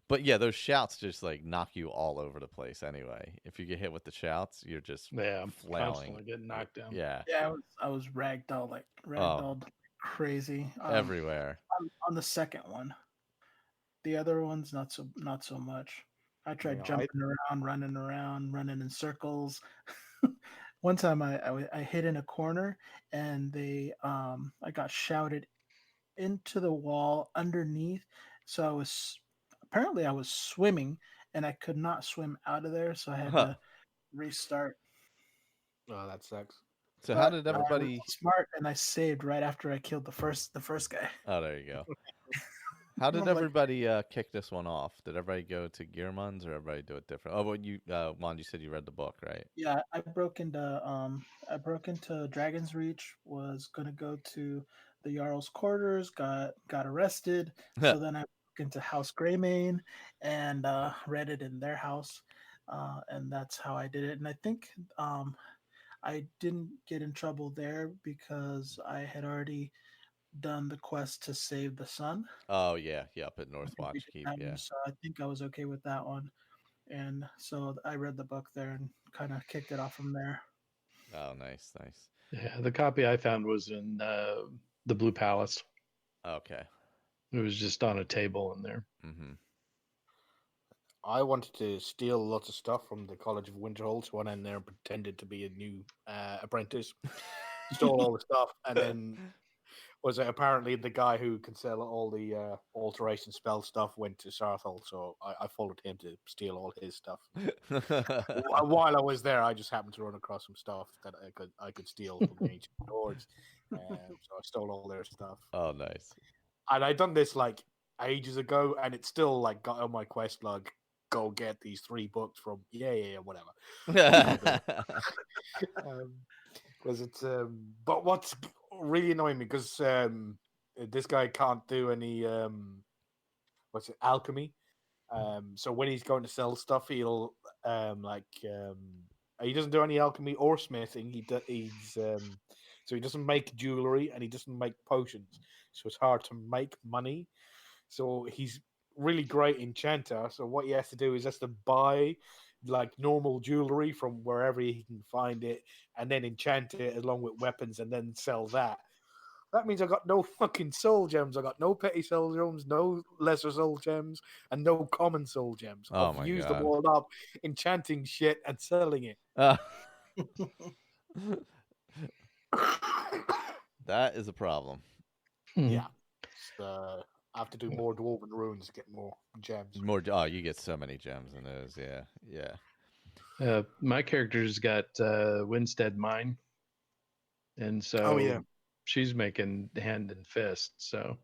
But yeah, those shouts just like knock you all over the place anyway. If you get hit with the shouts, you're just I'm flailing. constantly getting knocked down. Yeah. Yeah, I was ragdolled like crazy. Everywhere. On the second one. The other ones not so much. I tried jumping around, running in circles. One time I hid in a corner and I got shouted into the wall underneath. So I was swimming and I could not swim out of there, so I had to restart. Oh, that sucks. So how did everybody? I was smart, and I saved right after I killed the first guy. Oh, there you go. How did everybody kick this one off? Did everybody go to Gearman's or everybody do it different? Oh, well, Juan, you said you read the book, right? Yeah, I broke into Dragon's Reach. Was gonna go to the Jarl's quarters. Got arrested. So then I broke into House Greymane and read it in their house, and that's how I did it. And I think I didn't get in trouble there because I had already done the quest to save the sun. Oh yeah, up at Northwatch Keep. Yeah. So I think I was okay with that one, and so I read the book there and kind of kicked it off from there. Oh, nice. Yeah, the copy I found was in the Blue Palace. Okay. It was just on a table in there. Mm-hmm. I wanted to steal lots of stuff from the College of Winterhold, so I went in there and pretended to be a new apprentice. Stole all the stuff, and then was apparently the guy who can sell all the alteration spell stuff went to Sarthal, so I followed him to steal all his stuff. While I was there, I just happened to run across some stuff that I could steal from the ancient lords, so I stole all their stuff. Oh, nice. And I'd done this like ages ago, and it's still like got on my quest log. Go get these 3 books from whatever. Because it's but what's really annoying me because this guy can't do any alchemy. So when he's going to sell stuff, he'll he doesn't do any alchemy or smithing. So he doesn't make jewelry and he doesn't make potions. So it's hard to make money. So he's really great enchanter. So what he has to do is has to buy like normal jewelry from wherever he can find it and then enchant it along with weapons and then sell that. That means I got no fucking soul gems. I got no petty soul gems, no lesser soul gems, and no common soul gems. Oh, I've used them all up enchanting shit and selling it. That is a problem. Yeah. I have to do more dwarven runes to get more gems. You get so many gems in those. Yeah. My character's got Winstead Mine, and so she's making hand and fist. So,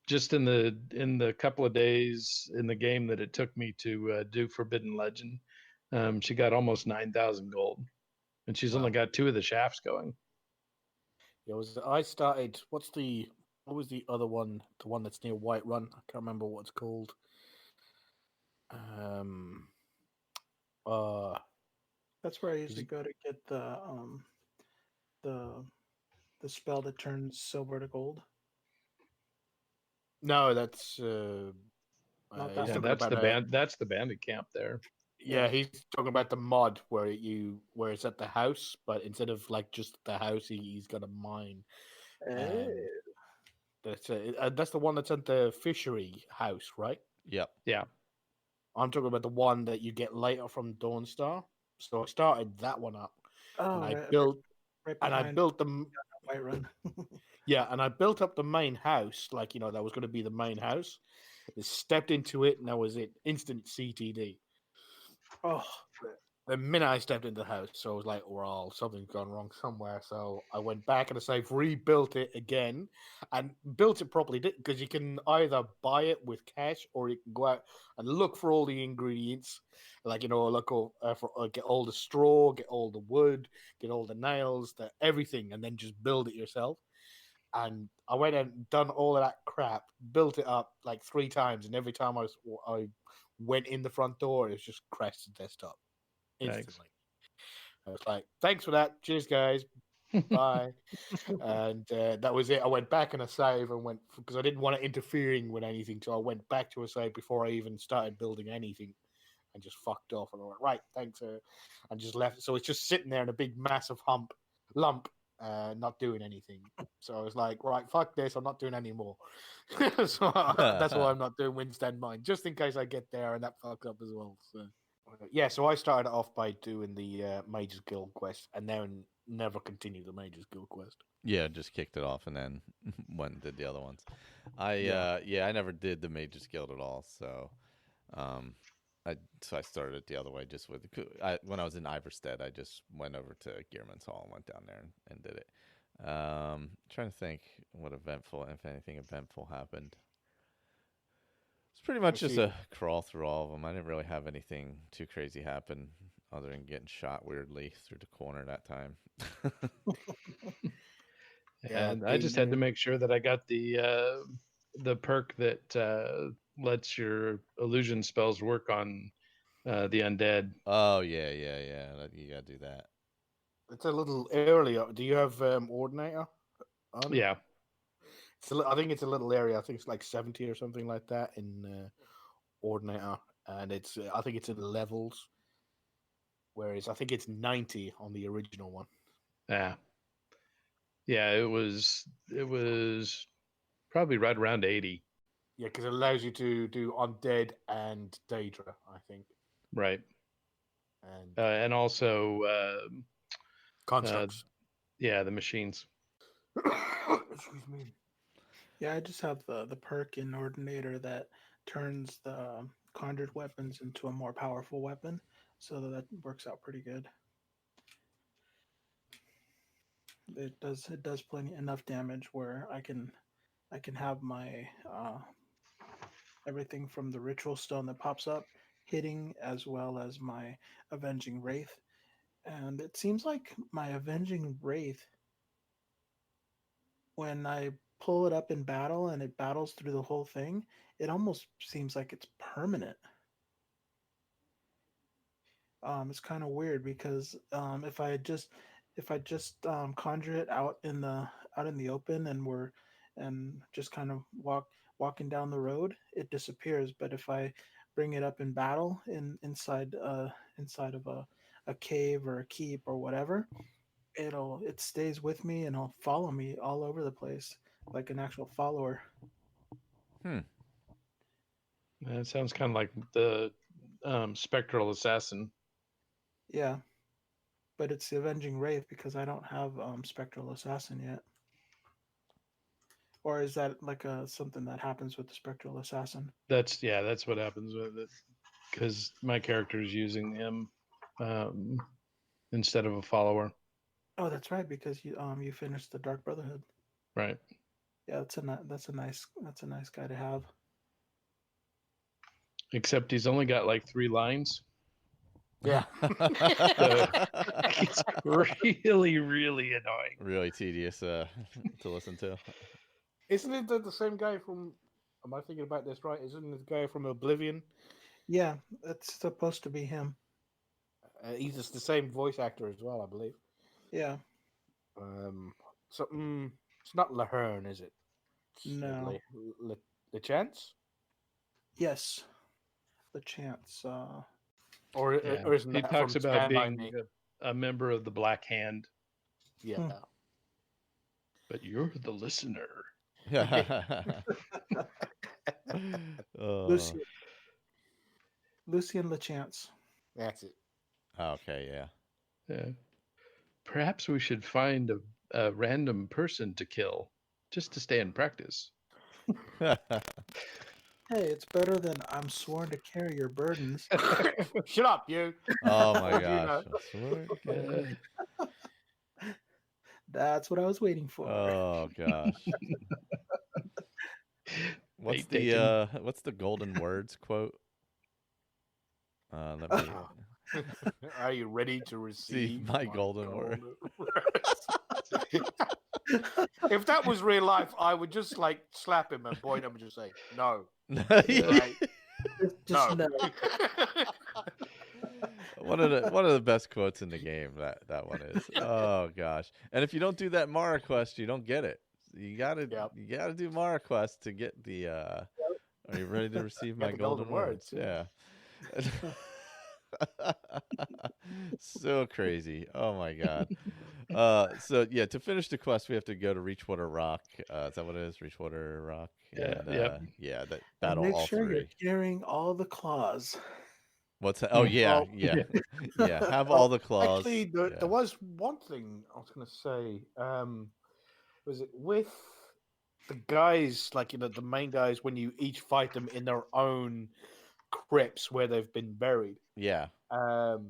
just in the couple of days in the game that it took me to do Forbidden Legend, she got almost 9,000 gold, and she's only got 2 of the shafts going. Yeah, I started. What was the other one? The one that's near Whiterun. I can't remember what it's called. That's where I usually go to get the spell that turns silver to gold. No, that's that's the bandit camp there. Yeah, he's talking about the mod where it's at the house, but instead of like just the house, he's got a mine. That's the one that's at the fishery house, right? Yep. Yeah. I'm talking about the one that you get later from Dawnstar. So I started that one up, and I built Right and I behind built them. Whiterun. Yeah, and I built up the main house, like that was going to be the main house. I stepped into it, and that was it. Instant CTD. Oh, The minute I stepped into the house, so I was like, "Well, something's gone wrong somewhere." So I went back and I rebuilt it again, and built it properly because you can either buy it with cash or you can go out and look for all the ingredients, like get all the straw, get all the wood, get all the nails, everything, and then just build it yourself. And I went and done all of that crap, built it up like 3 times, and every time I went in the front door, it was just crashed the desktop instantly. I was like, "Thanks for that, cheers, guys, bye." And that was it. I went back in a save and went because I didn't want it interfering with anything, so I went back to a save before I even started building anything, and just fucked off. And I went right, thanks, and just left. So it's just sitting there in a big, massive lump. Not doing anything. So I was like, right, fuck this, I'm not doing any more. So that's why I'm not doing Windstand Mine, just in case I get there and that fucks up as well. So yeah, so I started off by doing the Mages Guild quest and then never continued the Mages Guild quest. Yeah, just kicked it off and then went and did the other ones. I never did the Mages Guild at all, so I started it the other way. Just when I was in Iverstead, I just went over to Gearman's Hall and went down there and did it. Trying to think what if anything eventful happened. It's pretty much just a crawl through all of them. I didn't really have anything too crazy happen other than getting shot weirdly through the corner that time. And I just had to make sure that I got the perk that lets your illusion spells work on the undead. Oh yeah. You gotta do that. It's a little earlier. Do you have Ordinator on? Yeah. I think it's a little area. I think it's like 70 or something like that in Ordinator, and I think it's in levels. Whereas I think it's 90 on the original one. Yeah. It was probably right around 80. Yeah, because it allows you to do Undead and Daedra, I think. Right. And also constructs. The machines. Excuse me. Yeah, I just have the perk in Ordinator that turns the conjured weapons into a more powerful weapon, so that works out pretty good. It does plenty enough damage where I can have my everything from the ritual stone that pops up hitting, as well as my avenging wraith. And it seems like my avenging wraith, when I pull it up in battle and it battles through the whole thing, it almost seems like it's permanent. It's kind of weird because if I just conjure it out in the open and just kind of walking down the road, it disappears. But if I bring it up in battle inside of a cave or a keep or whatever, it stays with me and it'll follow me all over the place like an actual follower. That sounds kind of like the spectral assassin. Yeah, but it's the avenging wraith because I don't have spectral assassin yet. Or is that like something that happens with the spectral assassin? That's what happens with it, because my character is using him instead of a follower. Oh, that's right, because you finished the Dark Brotherhood. Right. Yeah, that's a nice guy to have. Except he's only got like 3 lines. Yeah. So it's really, really annoying. Really tedious to listen to. Isn't it the same guy from? Am I thinking about this right? Isn't it the guy from Oblivion? Yeah, that's supposed to be him. He's just the same voice actor as well, I believe. Yeah. Something. It's not Lahern, is it? No. The Chance? Yes. The Chance. Or isn't he that talks from about Stand By being Me? a member of the Black Hand. Yeah. But you're the listener. Lucien LeChance. That's it. Okay, yeah. Yeah. Perhaps we should find a random person to kill just to stay in practice. Hey, it's better than I'm sworn to carry your burdens. Shut up, you. Oh my You gosh. know. I swear to God. That's what I was waiting for. Oh gosh. What's Bait taken. what's the golden words quote? Let me Are you ready to see receive my golden word. words? If that was real life, I would just like slap him and point him and just say, "No, right? Just No." no. One of the best quotes in the game. That one is. Oh gosh! And if you don't do that Mara quest, you don't get it. You gotta do Mara quest to get the. Are you ready to receive my the golden words? Yeah. So crazy. Oh my god. So yeah, to finish the quest, we have to go to Reachwater Rock. Is that what it is? Reachwater Rock. Yeah, And, yeah. That And battle make all sure three. you're carrying all the claws. What's that? Oh yeah, Well, yeah. Have all the claws. Actually, there was one thing I was going to say. Was it with the guys, like the main guys, when you each fight them in their own crypts where they've been buried? Yeah. Was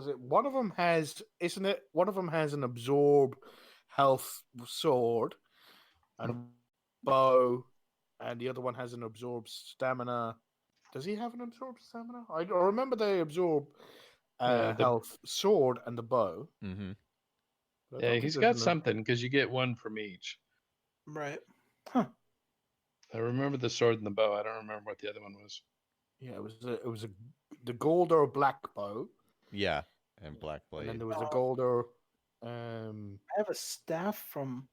it one of them has? Isn't it one of them has an absorb health sword and a bow, and the other one has an absorb stamina. Does he have an absorb stamina? I remember they absorb health sword and the bow. Mm-hmm. Yeah, he's got something because you get one from each. Right. Huh. I remember the sword and the bow. I don't remember what the other one was. Yeah, it was the gold or black bow. Yeah, and black blade. And then there was a gold or. I have a staff from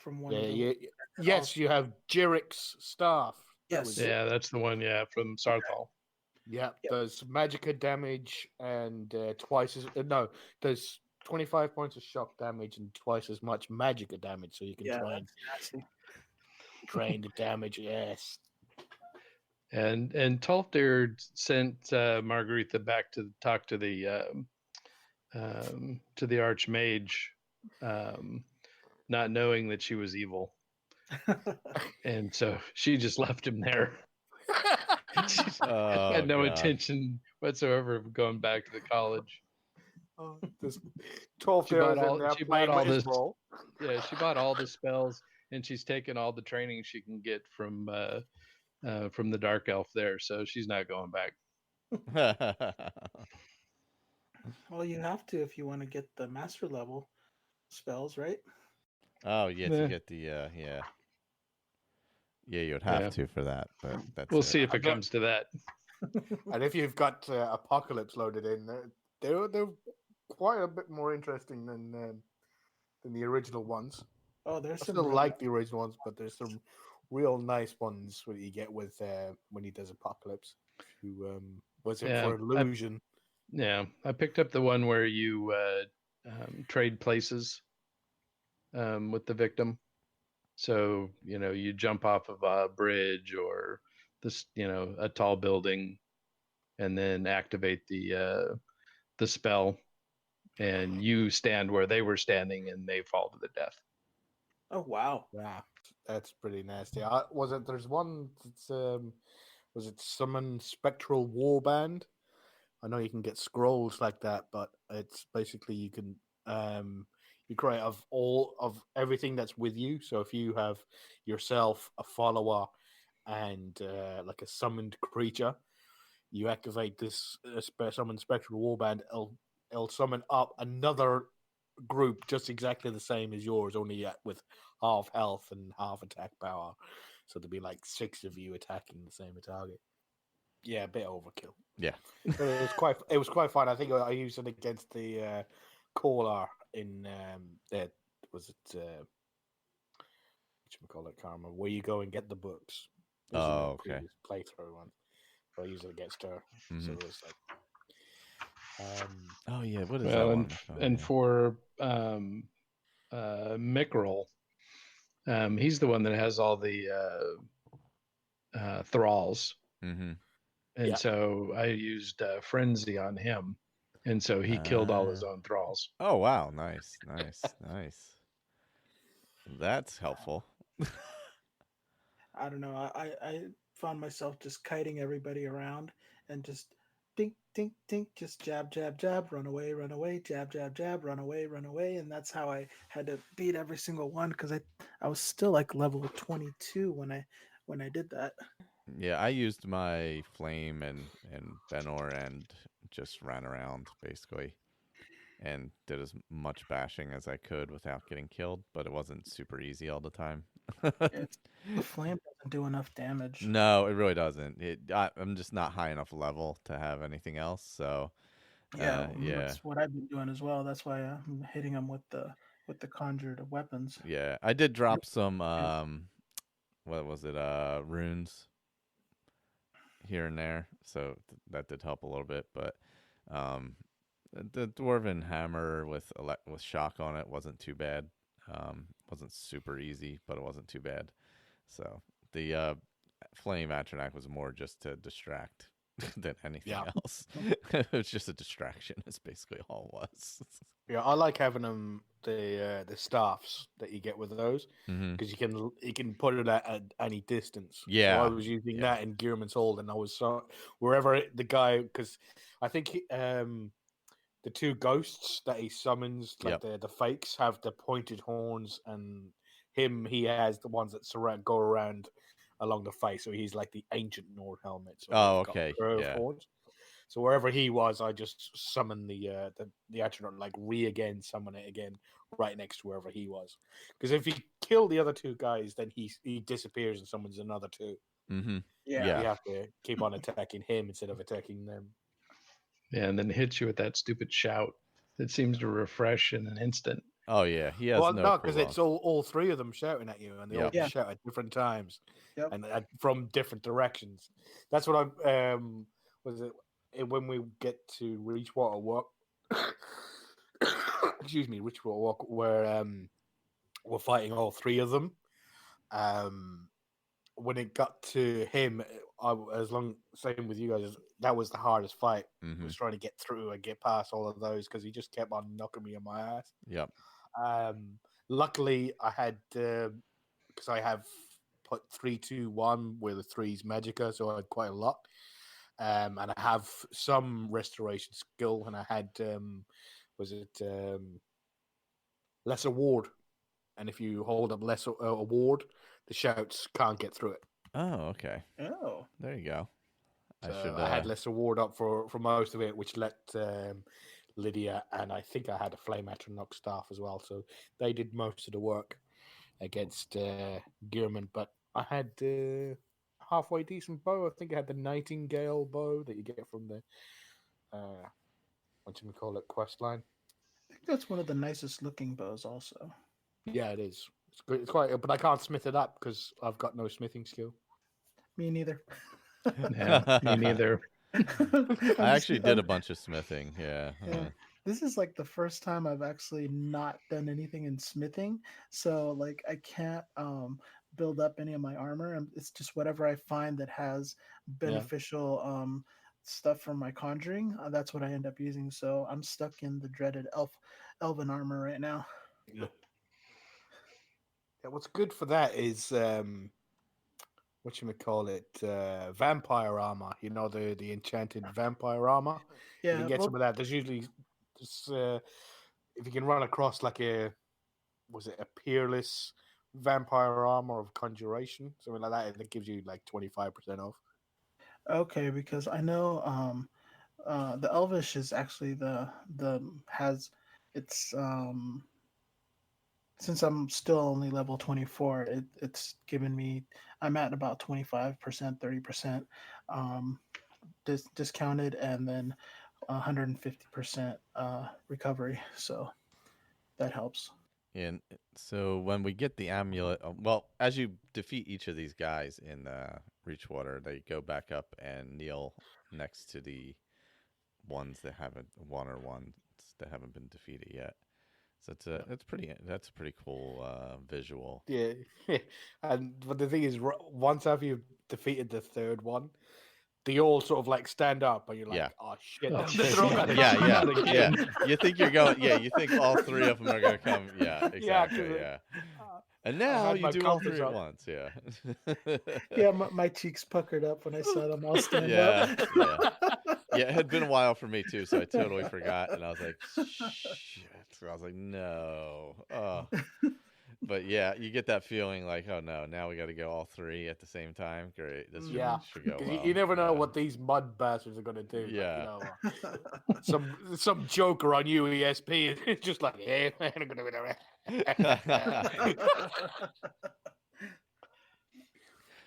one. Yeah. Yes, you have Jirik's staff. Yes. Yeah, that's the one. Yeah, from Sarthal. Yeah, there's magicka damage and twice as there's 25 points of shock damage and twice as much magicka damage, so you can train the damage. Yes. And Tolfdir sent Margaretha back to talk to the Archmage, not knowing that she was evil, and so she just left him there. Had no intention whatsoever of going back to the college. She bought all this. Yeah, she bought all the spells, and she's taken all the training she can get from the Dark Elf there. So she's not going back. Well, you have to if you want to get the master level spells, right? Oh yeah, to get the yeah, you would have to for that, but we'll see if it comes to that. And if you've got Apocalypse loaded in, they're quite a bit more interesting than the original ones. Oh, there's some still like the original ones, but there's some real nice ones that you get with when he does Apocalypse. Who was it for Illusion? I picked up the one where you trade places with the victim. So, you jump off of a bridge or this, a tall building, and then activate the spell, and you stand where they were standing, and they fall to the death. Oh wow! Yeah, that's pretty nasty. There's one that's was it Summon Spectral Warband? I know you can get scrolls like that, but it's basically you can you create of everything that's with you. So if you have yourself, a follower, and like a summoned creature, you activate this summon Spectral Warband. It'll summon up another group just exactly the same as yours, only with half health and half attack power. So there'll be like 6 of you attacking the same target. Yeah, a bit overkill. Yeah, but it was quite fun. I think I used it against the caller in that was it. Whatchamacallit, Karma, where you go and get the books. Oh, okay. Playthrough one. So I used it against her. Mm-hmm. So it was like. Oh yeah, what is that one? And for Mickrel, he's the one that has all the thralls. Mm-hmm. And so I used Frenzy on him. and so he killed all his own thralls. Oh wow, nice. That's helpful. I don't know. I found myself just kiting everybody around and just dink, dink, dink, just jab, jab, jab, run away, jab, jab, jab, run away. And that's how I had to beat every single one because I was still like level 22 when I did that. Yeah, I used my flame and Benor and just ran around basically and did as much bashing as I could without getting killed, but it wasn't super easy all the time. The flame doesn't do enough damage. No, it really doesn't. I'm just not high enough level to have anything else. So Yeah, yeah, that's what I've been doing as well. That's why I'm hitting them with the conjured weapons. yeah. I did drop some what was it? Runes here and there, so that did help a little bit. But um, the dwarven hammer with shock on it wasn't too bad. Wasn't super easy, but it wasn't too bad. So the flame Atronach was more just to distract than anything else. It was just a distraction. That's basically all it was. Yeah, I like having them the staffs that you get with those Mm-hmm. because you can put it at any distance. Yeah, so I was using that in Gearman's Hold, and I was wherever the guy because I think the two ghosts that he summons, like the fakes, have the pointed horns, and he has the ones that go around along the face. So he's like the ancient Nord helmet. So okay, curved horns. So wherever he was, I just summoned the astronaut, like again, summon it again, right next to wherever he was. Because if you kill the other two guys, then he disappears and summons another two. Mm-hmm. Yeah. You have to keep on attacking him instead of attacking them. Yeah, and then hits you with that stupid shout that seems to refresh in an instant. Oh yeah, he has no because it's all three of them shouting at you, and they all shout at different times, and from different directions. That's what I'm. Was it when we get to Reachwater Walk? Excuse me, Reachwater Walk, where we're fighting all three of them. When it got to him, same with you guys, that was the hardest fight. Mm-hmm. Was trying to get through and get past all of those because he just kept on knocking me on my ass. Yep. Luckily, I had because I have put 3-2-1 where the 3's Magicka, so I had quite a lot. And I have some restoration skill, and I had Lesser Ward, and if you hold up Lesser Ward, the shouts can't get through it. Oh, okay. Oh, there you go. I had Lesser Ward up for most of it, which let Lydia, and I think I had a Flame Atronach staff as well, so they did most of the work against Gearman. But I had halfway decent bow. I think I had the Nightingale bow that you get from the what do we call it, quest line. I think that's one of the nicest looking bows. Also, yeah, it is. It's good. It's quite, but I can't smith it up because I've got no smithing skill. Me neither. Yeah, me neither. I actually did a bunch of smithing. Yeah. This is like the first time I've actually not done anything in smithing. So like I can't build up any of my armor. And it's just whatever I find that has beneficial stuff from my conjuring. That's what I end up using. So I'm stuck in the dreaded elven armor right now. Yeah. What's good for that is vampire armor. You know, the enchanted vampire armor. Yeah, you can get some of that. There's usually if you can run across like a peerless vampire armor of conjuration, something like that, it gives you like 25% off. Okay, because I know the Elvish is actually since I'm still only level 24, it's given me, I'm at about 25%, 30% discounted, and then 150% recovery. So that helps. And so when we get the amulet, well, as you defeat each of these guys in Reachwater, they go back up and kneel next to the ones that haven't been defeated yet. So that's a pretty cool visual. Yeah, but the thing is, once after you've defeated the third one, they all sort of like stand up, and you're like, Yeah. oh shit, Oh, they're shit, all not gonna again. come. Yeah. Not again. You think you're going. Yeah. You think all three of them are going to come. Yeah. Yeah, Exactly. 'cause Yeah. And I now had you my do all compass three at up. once. Yeah. Yeah, my cheeks puckered up when I saw them all stand Yeah, up. yeah. Yeah, it had been a while for me too, so I totally forgot, and I was like, "Shit!" I was like, "No." Oh, but yeah, you get that feeling like, "Oh no, now we got to go all three at the same time." Great, this Yeah, should go 'cause well. you never know Yeah. what these mud bastards are gonna do. Like, Yeah. some joker on UESP is just like, yeah, man, I'm gonna do that.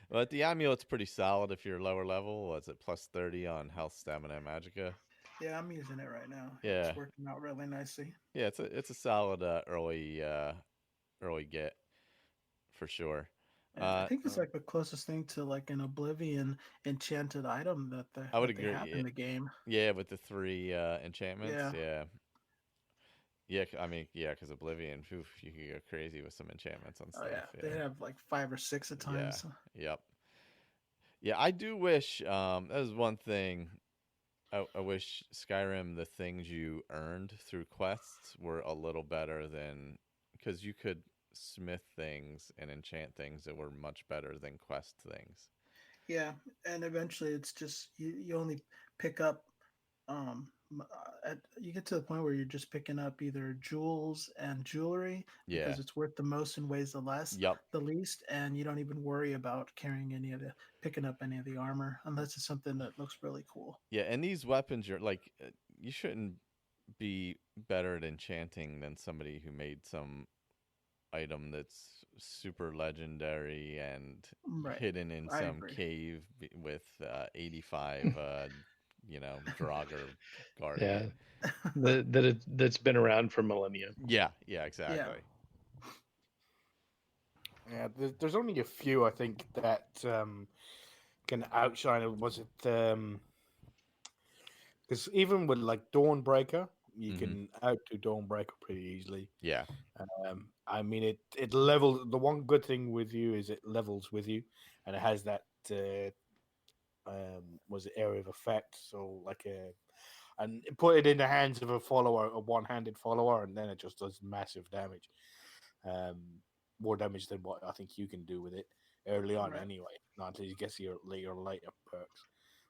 But the amulet's pretty solid if you're lower level. Was it plus 30 on health, stamina, and magicka? Yeah, I'm using it right now. Yeah. It's working out really nicely. Yeah, it's a solid early get for sure. I think it's like the closest thing to like an Oblivion enchanted item that I would that they agree. have in the game. Yeah, with the 3 enchantments. Yeah. Yeah. Yeah, I mean, yeah, because Oblivion, oof, you could go crazy with some enchantments on stuff. Oh yeah, they have like 5 or 6 at times. Yep. Yeah, I do wish. That was one thing. I wish Skyrim, the things you earned through quests were a little better than, because you could smith things and enchant things that were much better than quest things. Yeah, and eventually it's just you only pick up you get to the point where you're just picking up either jewels and jewelry because Yeah. it's worth the most and weighs the least, and you don't even worry about picking up any of the armor unless it's something that looks really cool. Yeah, and these weapons, you're like, you shouldn't be better at enchanting than somebody who made some item that's super legendary and Right. hidden in I some agree. cave with 85 Draugr guarding Yeah. it. That's been around for millennia. Yeah, exactly. Yeah, there's only a few I think that can outshine it. Was it because even with like Dawnbreaker, you can outdo Dawnbreaker pretty easily. Yeah. I mean, it levels. The one good thing with you is it levels with you, and it has that was it area of effect. So like and put it in the hands of a follower, a one-handed follower, and then it just does massive damage. More damage than what I think you can do with it early on, anyway. Not until you get your later perks.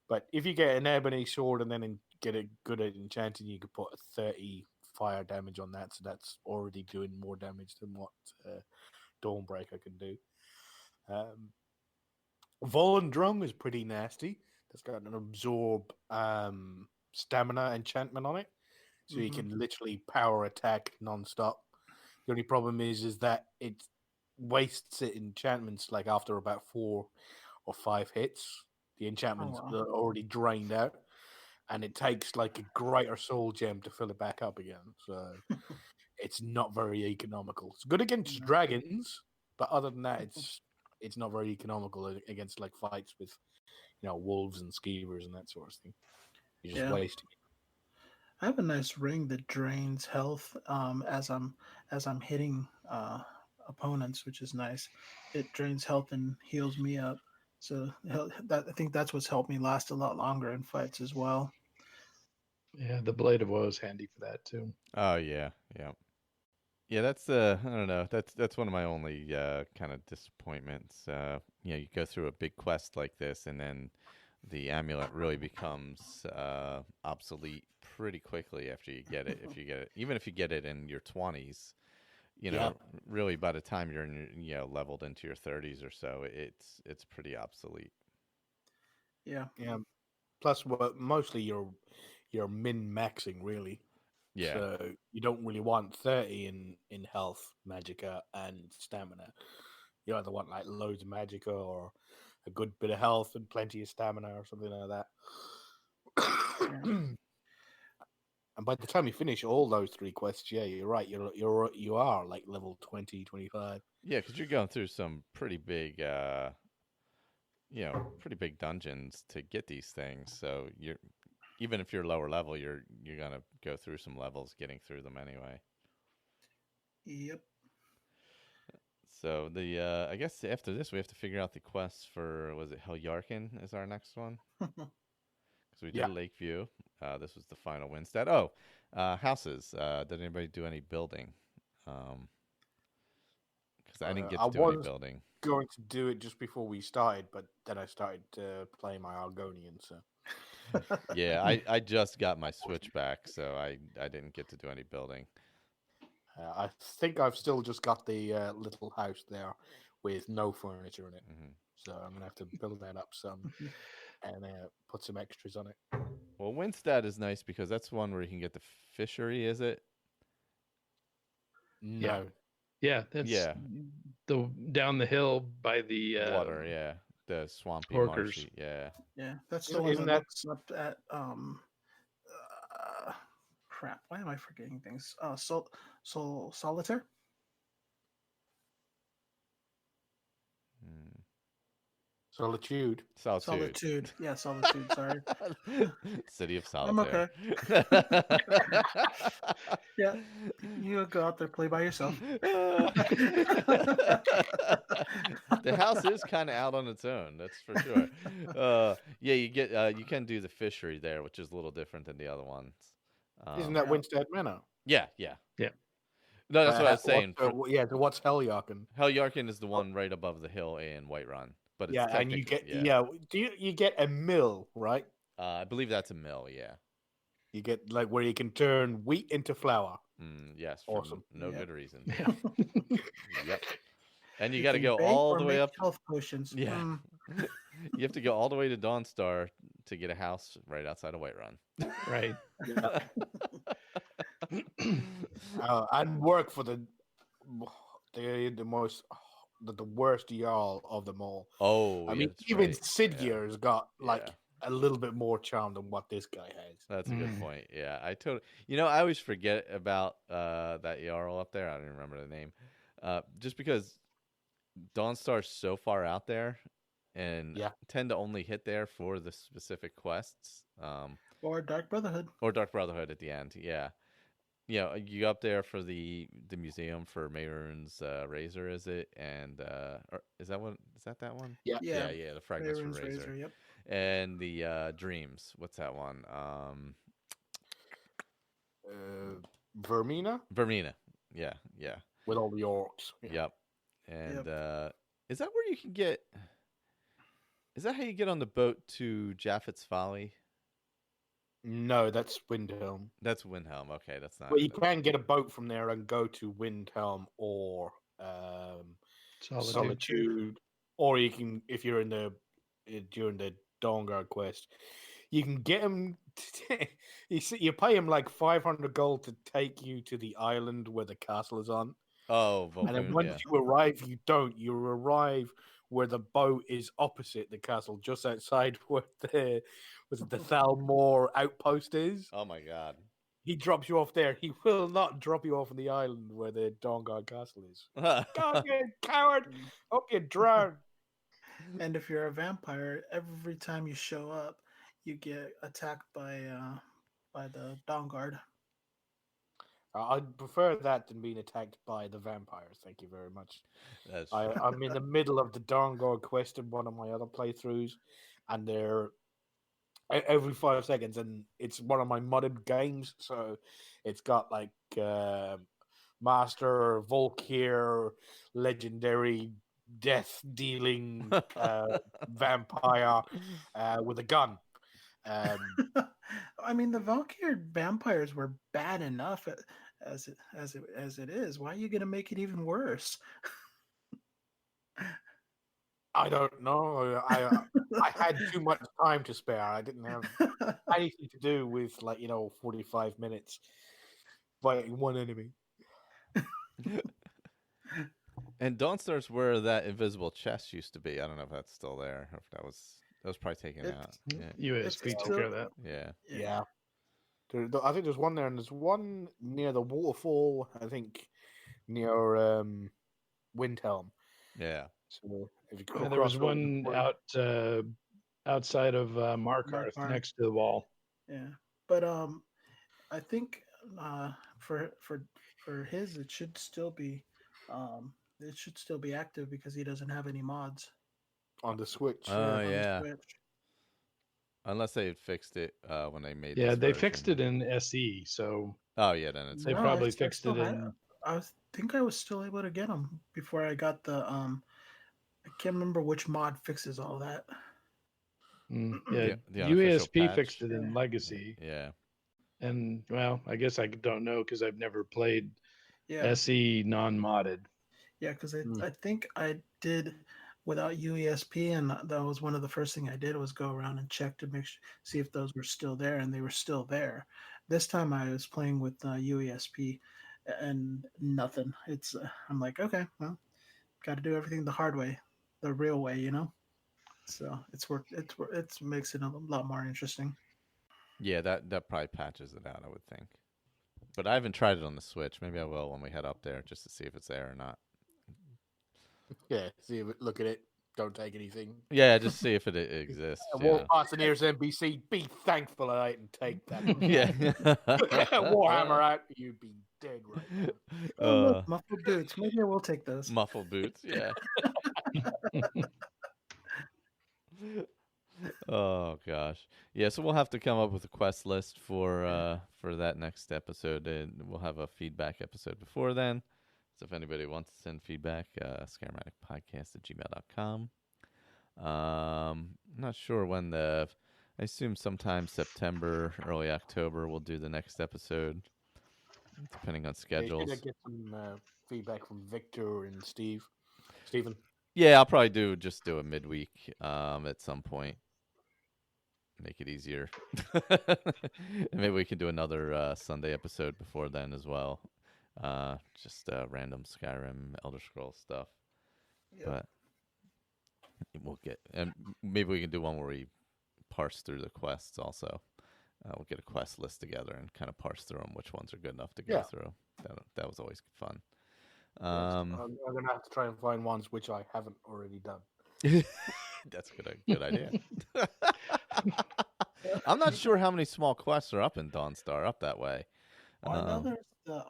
But if you get an ebony sword and then get it good at enchanting, you could put a 30 fire damage on that, so that's already doing more damage than what Dawnbreaker can do. Volendrung is pretty nasty. That's got an absorb stamina enchantment on it, so you can literally power attack non-stop. The only problem is that it wastes it enchantments like after about 4 or 5 hits. The enchantments are already drained out, and it takes like a greater soul gem to fill it back up again. So it's not very economical. It's good against dragons, but other than that, it's not very economical against like fights with wolves and skeevers and that sort of thing. You're just wasting it. I have a nice ring that drains health as I'm hitting opponents, which is nice. It drains health and heals me up. So I think that's what's helped me last a lot longer in fights as well. Yeah, the Blade of Woe is handy for that too. Oh yeah. That's I don't know. That's one of my only kind of disappointments. You go through a big quest like this, and then the amulet really becomes obsolete pretty quickly after you get it. If you get it, even if you get it in your 20s, really by the time you're in leveled into your 30s or so, it's pretty obsolete. Yeah. Plus, mostly you're min maxing really. Yeah. So you don't really want 30 in health, magicka, and stamina. You either want like loads of magicka or a good bit of health and plenty of stamina or something like that. And by the time you finish all those 3 quests, you're right. You are like level 20, 25. Yeah, because you're going through some pretty big, pretty big dungeons to get these things. So even if you're lower level, you're gonna go through some levels getting through them anyway. Yep. So I guess after this we have to figure out the quest for, was it Helyarkin is our next one? Because we did Yeah. Lakeview. This was the final Winstead. Oh, houses. Did anybody do any building? Because I didn't get I to do any was building. going to do it just before we started, but then I started playing my Argonian, so Yeah, I just got my Switch back, so I didn't get to do any building. I think I've still just got the little house there with no furniture in it. Hmm. So I'm gonna have to build that up some and put some extras on it. Well, Winstead is nice because that's one where you can get the fishery, is it? No, Yeah, that's Yeah. the down the hill by the Water, yeah. The swampy, Horkers. marshy, yeah. Yeah, that's the Isn't- one isn't that that- looks up at crap. Why am I forgetting things? Solitaire. Hmm. Solitude. Solitude. Yeah, Solitude. Sorry. City of I'm Solitaire. Yeah, you go out there, play by yourself. The house is kind of out on its own, that's for sure. Yeah, you can do the fishery there, which is a little different than the other ones. Isn't that Yeah. Winstead Manor? Yeah. Yeah. No, that's what I was saying. Yeah, so what's Helyarkin? Helyarkin is the one right above the hill in Whiterun, but it's Yeah, and you get technically- Do you get a mill, right? I believe that's a mill. Yeah. You get like where you can turn wheat into flour. Yes. For Awesome. no Yep. good reason. Yeah. Yep. And you You got to can go bake all or the way make up. health potions. Yeah. Mm. You have to go all the way to Dawnstar to get a house right outside of Whiterun. Right. And work for the most the worst Jarl of them all. Oh, I yeah, mean, that's even right. Sidgear's got like Yeah. a little bit more charm than what this guy has. That's a good point. Yeah, I totally. I always forget about that Jarl up there. I don't even remember the name. Just because Dawnstar's so far out there, and Yeah. tend to only hit there for the specific quests. Or Dark Brotherhood. Or Dark Brotherhood at the end. Yeah. You go up there for the museum for Mayron's razor, is it? And or is that one? Is that one? Yeah. Yeah. The fragments for Mayron's razor. Yep. And the dreams. What's that one? Vermina Vermina. Yeah. with all the orcs. Yeah. Yep. And is that where you can get? Is that how you get on the boat to Jaffet's Folly? No, that's Windhelm. That's Windhelm. Okay, that's not. Well, you can get a boat from there and go to Windhelm or Solitude, or you can, if you're in the during the Dawnguard quest, you can get him. You pay him like 500 gold to take you to the island where the castle is on. Oh, And then Vol'jin, once you arrive, you arrive where the boat is opposite the castle, just outside where the Thalmor outpost is. Oh my god. He drops you off there. He will not drop you off on the island where the Dawnguard castle is. Go, you coward! Hope you drown. And if you're a vampire, every time you show up, you get attacked by the Dawnguard. I'd prefer that than being attacked by the vampires. Thank you very much. That's I'm in the middle of the Dawnguard quest in one of my other playthroughs, and they're every 5 seconds, and it's one of my modded games, so it's got like Master Volkir, legendary death-dealing vampire with a gun. I mean, the Valkyrie vampires were bad enough as it is. Why are you gonna make it even worse? I don't know. I had too much time to spare. I didn't have anything to do with 45 minutes fighting one enemy. And Dawnstar's where that invisible chest used to be. I don't know if that's still there, or if that was probably taken out. Yeah. UESP took care of that. Yeah. I think there's one there, and there's one near the waterfall. I think near Windhelm. Yeah. So if you And there was one outside of Markarth Markarth. next to the wall. Yeah, but I think for his it should still be it should still be active because he doesn't have any mods. on the Switch. Oh, on the yeah. Switch. Unless they had fixed it when they made Yeah, this they fixed it version. in SE, so Oh, yeah, then it's they fine. probably I fixed still it had. in. I think I was still able to get them before I got the. I can't remember which mod fixes all that. Yeah, The unofficial UESP patch. fixed it in Legacy, Yeah. and well, I guess I don't know because I've never played Yeah, SE non-modded. yeah, because Hmm. I think I did without UESP, and that was one of the first thing I did was go around and check to see if those were still there, and they were still there. This time I was playing with UESP, and nothing. It's I'm like, okay, well, got to do everything the hard way, the real way, you know. So it's worked. It makes it a lot more interesting. Yeah, that probably patches it out, I would think. But I haven't tried it on the Switch. Maybe I will when we head up there just to see if it's there or not. Yeah, see, look at it. Don't take anything. Yeah, just see if it exists. Walk past the nearest NPC. Be thankful I didn't take that. Yeah. Warhammer out. You'd be dead right now. Oh, look, muffled boots. Maybe I will take those. Muffled boots. Yeah. Oh gosh. Yeah, so we'll have to come up with a quest list for that next episode, and we'll have a feedback episode before then. So if anybody wants to send feedback, skyrimbookclub.ca. I'm not sure when I assume sometime September, early October, we'll do the next episode, depending on schedules. Yeah, get some feedback from Victor and Stephen. Yeah, I'll probably do a midweek at some point. Make it easier. And maybe we can do another Sunday episode before then as well. Just random Skyrim Elder Scrolls stuff. Yep. But we'll get, and maybe we can do one where we parse through the quests also. We'll get a quest list together and kind of parse through them, which ones are good enough to go through. That was always fun. I'm going to have to try and find ones which I haven't already done. That's a good idea. I'm not sure how many small quests are up in Dawnstar, up that way. Well, I know there's the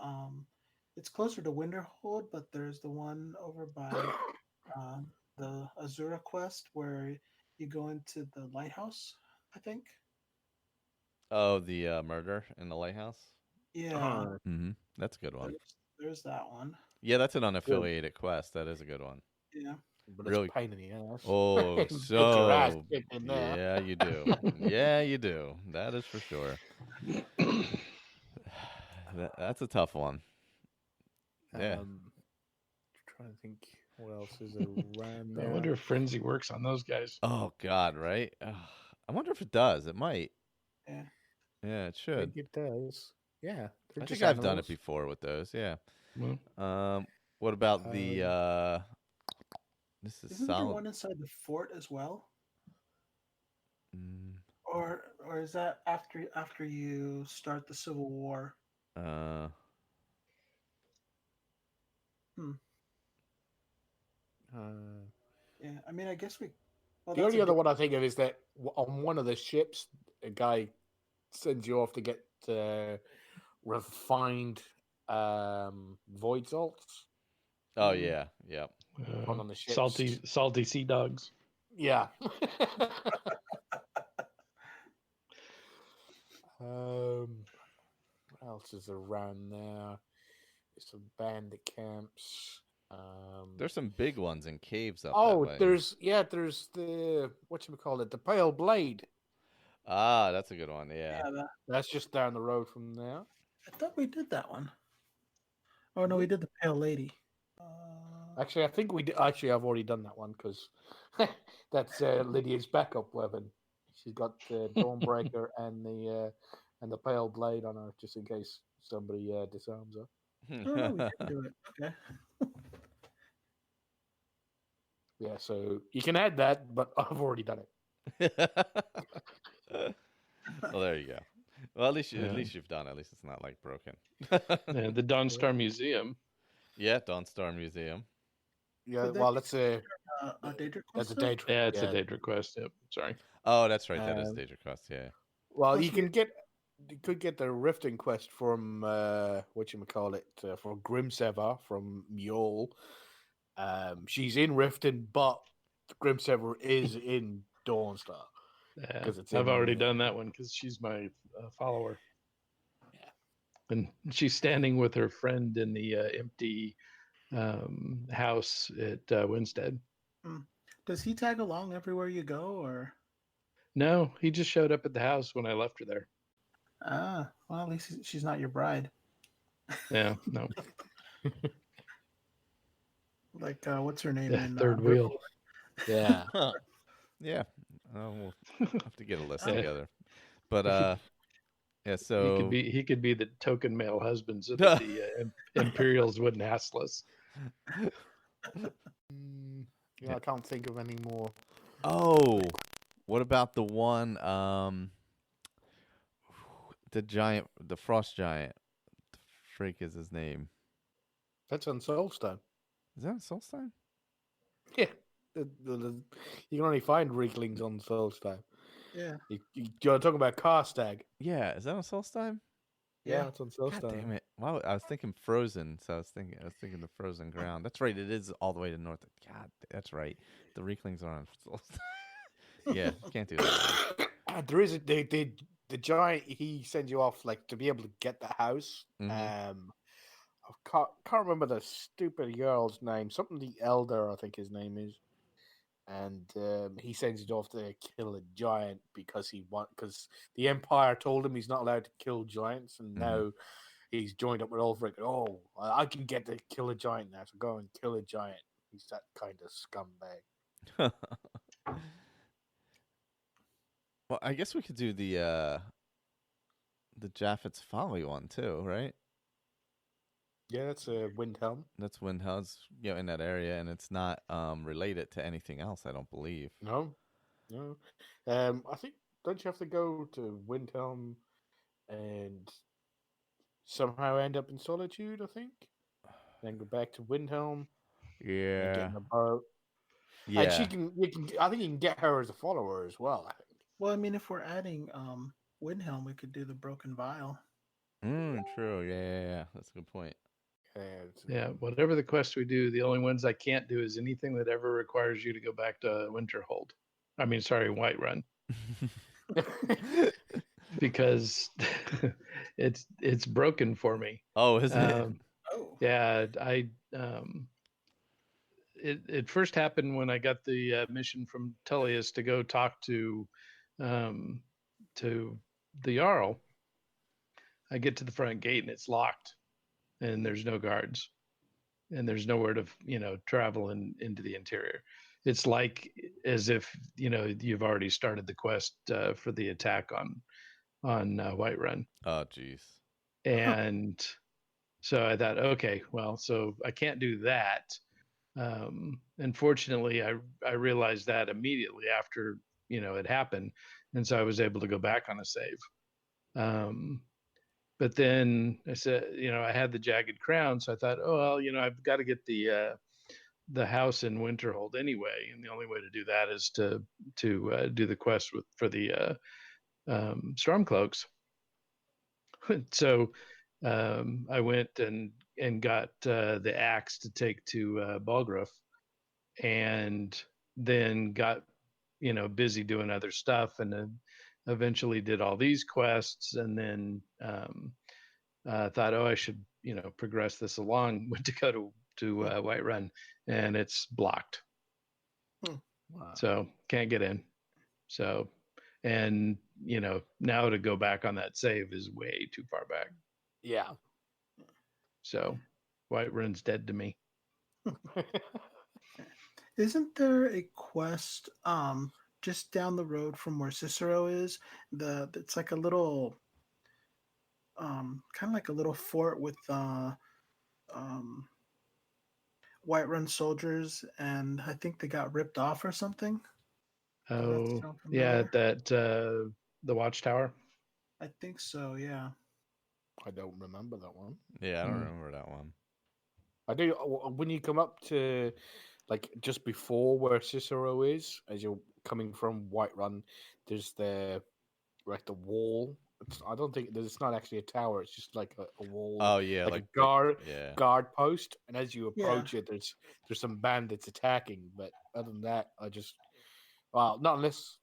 it's closer to Winterhold, but there's the one over by the Azura quest where you go into the lighthouse, I think. Oh, the murder in the lighthouse? Yeah. Mm-hmm. That's a good one. There's that one. Yeah, that's an unaffiliated quest. That is a good one. Yeah. But it's a pain in the ass. Oh, Get your ass so kicked in there. yeah, you do. Yeah, you do. That is for sure. That's a tough one. Yeah. Trying to think what else is around there. I wonder if Frenzy works on those guys. Oh God, right? I wonder if it does. It might. Yeah. Yeah, it I should. think it does. Yeah. I think I've done it before with those. Yeah. Well, what about the? This is Isn't solid. there one inside the fort as well? Mm. Or is that after you start the Civil War? Yeah, I mean, I guess we. Well, the only other one I think of is that on one of the ships, a guy sends you off to get refined void salts. Oh yeah, yeah. On the ships. salty sea dogs. Yeah. What else is around there? There's some bandit camps. There's some big ones in caves up Oh, that way. there's the whatchamacallit, the Pale Blade. Ah, that's a good one. Yeah. That's just down the road from there. I thought we did that one. Oh no, we did the Pale Lady. Actually, I think we did. Actually, I've already done that one because that's Lydia's backup weapon. She's got the Dawnbreaker and the Pale Blade on her, just in case somebody disarms her. Oh, no, we did do it. Okay. Yeah, so you can add that, but I've already done it. Well, there you go. Well, at least you've done it. At least it's not like broken. Yeah, the Dawnstar Museum. Yeah, Dawnstar Museum. Yeah, well, that's a Daedric that's a quest. Daedric. Yeah, it's a Daedric quest. Yep. Sorry. Oh, that's right. That is Daedric Quest. Yeah. Well, you could get the Rifting quest from whatchamacallit, for Grimsever from Mjol. She's in Riften, but the Grim Server is in Dawnstar. Yeah, 'Cause it's I've in, already done that one because she's my follower. Yeah. And she's standing with her friend in the empty house at Winstead. Does he tag along everywhere you go, or? No, he just showed up at the house when I left her there. Well, at least she's not your bride. Yeah, no. Like, what's her name Yeah, in third wheel. Yeah. Yeah, we'll have to get a list Yeah. together. But yeah, He so could be the token male husband so that the Imperials wouldn't hassle us. I can't think of any more. Oh, what about the one the frost giant? The freak is his name? That's on Soulstone. Is that Solstein? Yeah. You can only find Wriglings on Soulstone. Yeah. You're talking about Karstag. Yeah, is that on Solstein? Yeah, it's on God Soulstone. damn it! Wow, I was thinking Frozen, so I was thinking the Frozen Ground. That's right, it is all the way to north. God, that's right. The Reeklings are on Solstein. Yeah, can't do that. There is the giant. He sends you off like to be able to get the house. Mhm. I can't remember the stupid girl's name. Something the Elder, I think his name is. And he sends you off to kill a giant because the Empire told him he's not allowed to kill giants, and now he's joined up with Ulfric. Oh, I can get to kill a giant now, so go and kill a giant. He's that kind of scumbag. Well, I guess we could do the Japhet's Folly one too, right? Yeah, that's a Windhelm. That's Windhelm's, in that area, and it's not related to anything else, I don't believe. No. I think don't you have to go to Windhelm and somehow end up in Solitude? I think, then go back to Windhelm and get in a boat. And Yeah. I think you can get her as a follower as well. I think. Well, I mean, if we're adding Windhelm, we could do the Broken Vial. True. Yeah. That's a good point. Yeah, whatever the quest we do, the only ones I can't do is anything that ever requires you to go back to Winterhold. I mean, sorry, Whiterun. Because it's broken for me. Oh, is it? Yeah, it first happened when I got the mission from Tullius to go talk to the Jarl. I get to the front gate and it's locked, and there's no guards, and there's nowhere to travel into the interior. It's like as if you've already started the quest for the attack on Whiterun. Oh, jeez. And so I thought, okay, well, so I can't do that. Unfortunately, I realized that immediately after it happened, and so I was able to go back on a save. But then I said, I had the Jagged Crown, so I thought, oh well, I've got to get the house in Winterhold anyway, and the only way to do that is to do the quest for the Stormcloaks. So I went and got the axe to take to Balgruuf, and then got busy doing other stuff, and then eventually did all these quests, and then thought, oh, I should progress this along. Went to go to Whiterun, and it's blocked. Wow. So can't get in. So, and now to go back on that save is way too far back. Yeah. So Whiterun's dead to me. Isn't there a quest just down the road from where Cicero is? It's like a little kind of like a little fort with Whiterun soldiers, and I think they got ripped off or something. Oh, yeah, that the Watchtower. I think so. Yeah. I don't remember that one. Yeah, I don't remember that one. I do. When you come up to like just before where Cicero is, as you're coming from Whiterun, there's the wall I don't think it's not actually a tower. It's just like a wall. Oh yeah, like a the- guard post, and as you Yeah. approach it, there's some bandits attacking. But other than that, not unless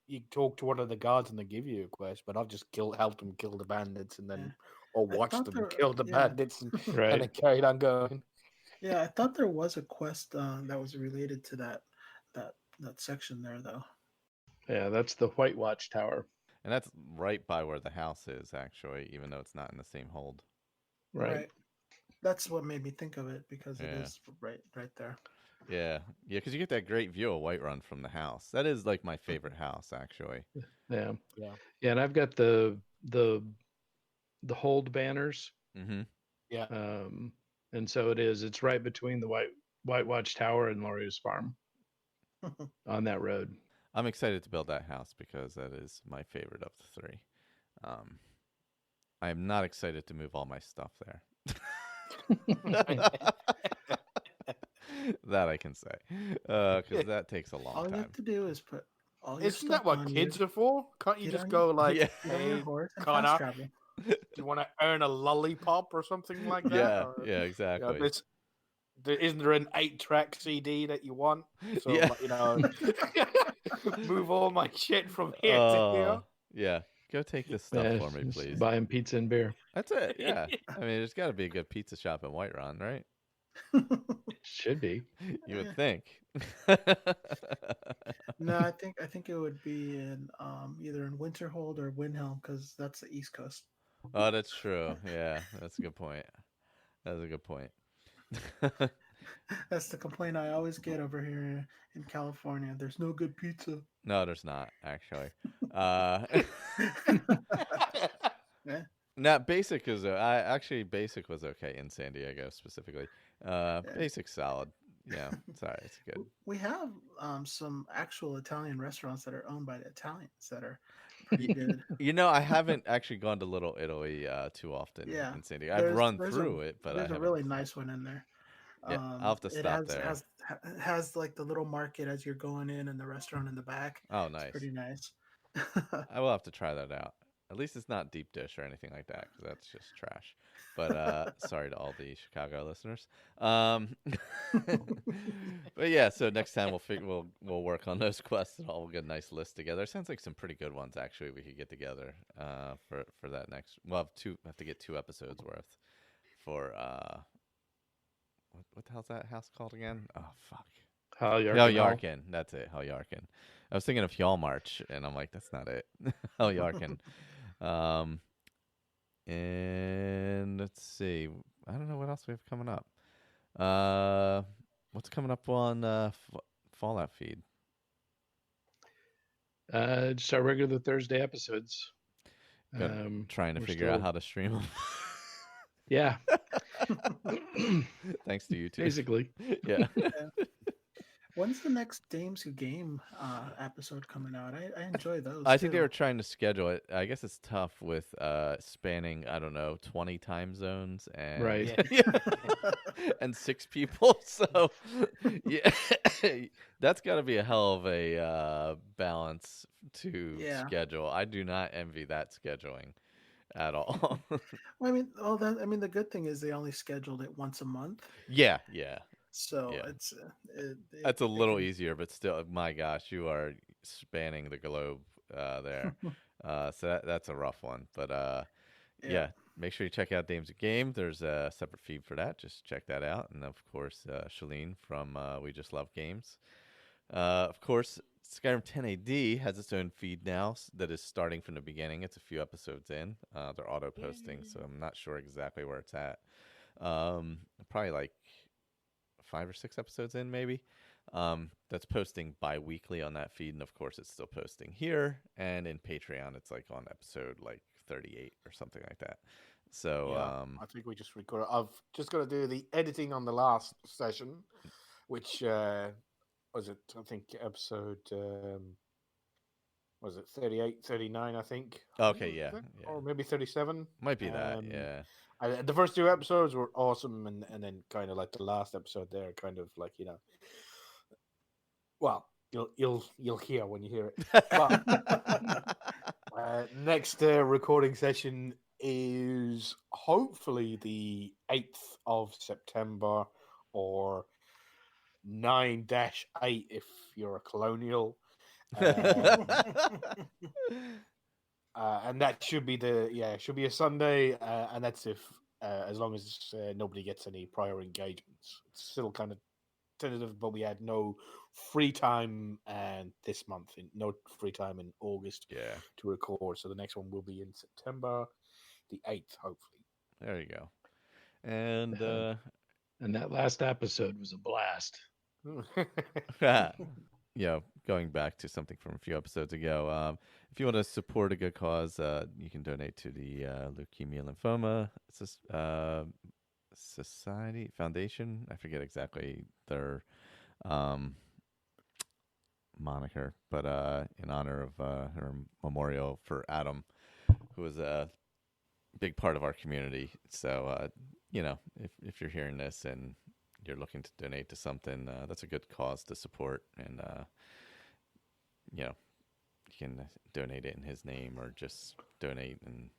you talk to one of the guards and they give you a quest. But I've just helped them kill the bandits, and then or I watched thought them there- kill the yeah. bandits, and Right. then carried on going. Yeah, I thought there was a quest that was related to that section there, though. Yeah, that's the White Watch Tower. and that's right by where the house is, actually, even though it's not in the same hold. Right. That's what made me think of it because it Yeah. is right there. Yeah, because you get that great view of Whiterun from the house. That is like my favorite house, actually. Yeah. Yeah. Yeah, and I've got the hold banners. Mm-hmm. Yeah. And so it's right between the White Watch Tower and Laurie's farm on that road. I'm excited to build that house because that is my favorite of the three. I am not excited to move all my stuff there. That I can say, because that takes a long All you time. have to do is put all your Isn't that stuff what on kids you, are for? Can't you Get just on go your- like, Yeah. get on your hey, horse and Connor, fast travel. do you want to earn a lollipop or something like that? Yeah, Or, yeah, exactly. Isn't there an 8-track CD that you want? So, Yeah. move all my shit from here to here. Yeah, go take this stuff Yeah, for me, just please. Buying pizza and beer. That's it. Yeah, I mean, there's got to be a good pizza shop in Whiterun, right? Should be. You would think. No, I think it would be in either in Winterhold or Windhelm because that's the East Coast. Oh, that's true. Yeah, that's a good point. That's a good point. That's the complaint I always get over here in California. There's no good pizza. No, there's not actually. Yeah. Not basic is basic was okay in San Diego specifically. Basic solid. Yeah, sorry, it's good. We have some actual Italian restaurants that are owned by the Italians that are pretty good. You know, I haven't actually gone to Little Italy too often Yeah. in San Diego. I've run There's through it, but I there's a haven't. really nice one in there. Yeah, I'll have to stop there. Has like the little market as you're going in and the restaurant in the back. Oh, It's nice. pretty nice. I will have to try that out. At least it's not deep dish or anything like that, because that's just trash. But sorry to all the Chicago listeners. But yeah, so next time we'll work on those quests and all. We'll get a nice list together. Sounds like some pretty good ones actually. We could get together for that next. We'll have to get 2 episodes worth for what the hell's that house called again? Oh fuck. Yarkin. That's it. Yarkin. I was thinking of Hjalmarch, and I'm like, that's not it. Yarkin. And let's see. I don't know what else we have coming up. What's coming up on Fallout feed? Just our regular Thursday episodes. Trying to we're figure out still- how to stream them. Yeah, Thanks to you too. basically. Yeah. When's the next Dames Who Game episode coming out? I enjoy those. I think they too. were trying to schedule it. I guess it's tough with spanning, I don't know, 20 time zones and Right. and 6 people. So yeah, that's got to be a hell of a balance to schedule. I do not envy that scheduling at all. Well, the good thing is they only scheduled it once a month, Yeah. so Yeah. it's That's a little easier, but still, my gosh, you are spanning the globe there. So that's a rough one. But yeah, make sure you check out Dames of Game. There's a separate feed for that. Just check that out. And of course, Shalene from We Just Love Games. Of course, Skyrim 10 AD has its own feed now that is starting from the beginning. It's a few episodes in. They're auto posting, so I'm not sure exactly where it's at. Probably like 5 or 6 episodes in, maybe. That's posting bi-weekly on that feed, and of course it's still posting here, and in Patreon it's like on episode like 38 or something like that. So I think we just recorded. I've just got to do the editing on the last session, which was it, I think episode was it 38, 39, I think. Okay, yeah. Or maybe 37. Might be that, yeah. The first 2 episodes were awesome, and then kind of like the last episode there, kind of like, well, you'll hear when you hear it. But, Next recording session is hopefully the 8th of September or 9-8 if you're a colonial. And that should be should be a Sunday, and that's if as long as nobody gets any prior engagements. It's still kind of tentative, but we had no free time and this month, no free time in August to record. So the next one will be in September, the 8th, hopefully. There you go. And that last episode was a blast. Going back to something from a few episodes ago, if you want to support a good cause, you can donate to the Leukemia Lymphoma Society Foundation. I forget exactly their moniker, but in honor of her memorial for Adam, who was a big part of our community. So, if you're hearing this and you're looking to donate to something, that's a good cause to support. And, you can donate it in his name or just donate in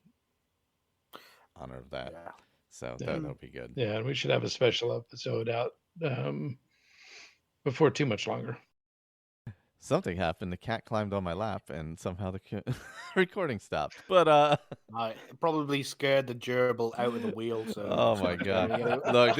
honor of that. Yeah. So that'll be good. Yeah, and we should have a special episode out before too much longer. Something happened. The cat climbed on my lap, and somehow the recording stopped. But I probably scared the gerbil out of the wheel. So. Oh my god! Look,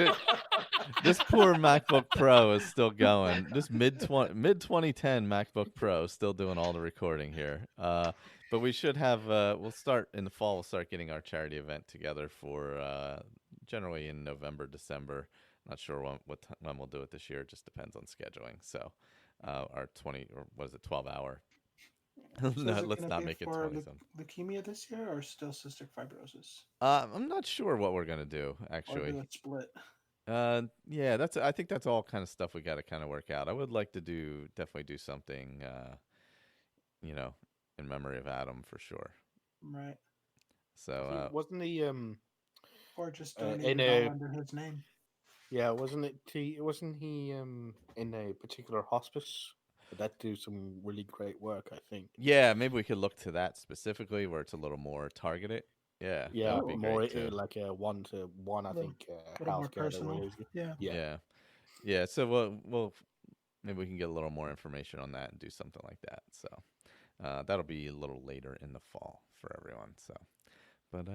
this poor MacBook Pro is still going. This mid 2010 MacBook Pro is still doing all the recording here. But we should have. We'll start in the fall. We'll start getting our charity event together for generally in November, December. Not sure when we'll do it this year. It just depends on scheduling. So. Our 12-hour. So No, let's not make it 20. Leukemia this year, or still cystic fibrosis? I'm not sure what we're gonna do actually. Or do it split. Yeah, I think that's all kind of stuff we got to kind of work out. I would like to definitely do something, in memory of Adam for sure. Right. So wasn't he or just donate under his name? Yeah, wasn't he in a particular hospice? But that do some really great work, I think. Yeah, maybe we could look to that specifically, where it's a little more targeted. Yeah, yeah, more like a 1-to-1, I think. More personal. Yeah. So we'll maybe we can get a little more information on that and do something like that. So that'll be a little later in the fall for everyone. So, but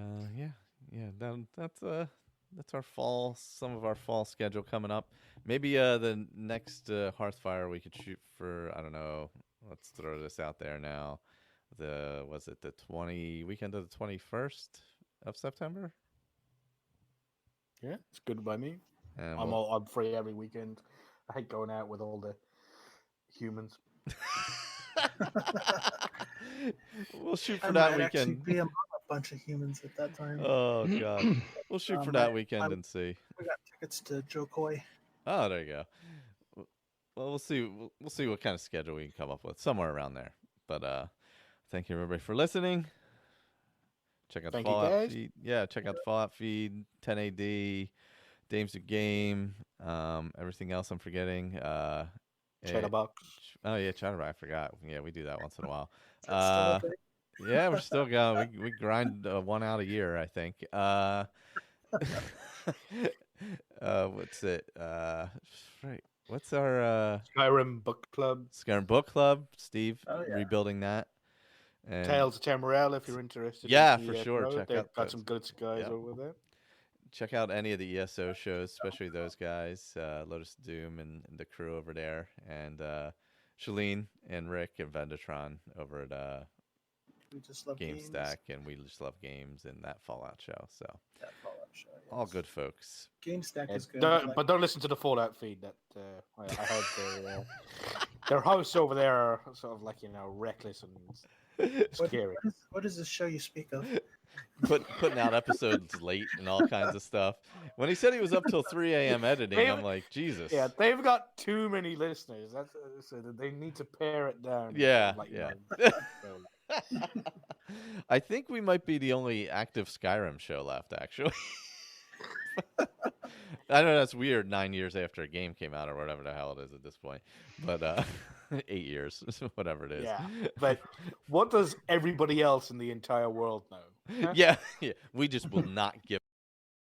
that's our fall. Some of our fall schedule coming up. Maybe the next Hearthfire we could shoot for. I don't know. Let's throw this out there now. Was it the weekend of the 21st of September? Yeah, it's good by me. I'm free every weekend. I hate going out with all the humans. We'll shoot for that weekend. Be a bunch of humans at that time. Oh god, we'll shoot for that weekend and see. We got tickets to Joe Coy. Oh, there you go. Well, we'll see. We'll see what kind of schedule we can come up with somewhere around there. But thank you everybody for listening. Check out the Fallout feed. Yeah, check out the Fallout feed. 10AD, Dames of Game, everything else I'm forgetting. Chatterbox. Oh yeah, Chatterbox. I forgot. Yeah, we do that once in a while. Yeah, we're still going. We grind one out a year, I think. What's it? Right. What's our Skyrim Book Club? Skyrim Book Club. Steve rebuilding that. And Tales of Tamriel, if you're interested. Yeah, for sure. They've got some good guys over there. Check out any of the ESO shows, especially those guys, Lotus Doom and the crew over there, and Shalene and Rick and Vendatron over at we just love GameStack, and we just love games and that Fallout show. So that Fallout show, yes. All good folks. GameStack is good. But don't listen to the Fallout feed. That I heard their hosts over there are sort of like reckless and scary. What is this show you speak of? Putting out episodes late and all kinds of stuff. When he said he was up till 3 a.m. editing, I'm like, Jesus. Yeah, they've got too many listeners. So they need to pare it down. Yeah, I think we might be the only active Skyrim show left, actually. I know that's weird. 9 years after a game came out, or whatever the hell it is at this point, but 8 years, whatever it is. Yeah, but what does everybody else in the entire world know? Yeah, we just will not give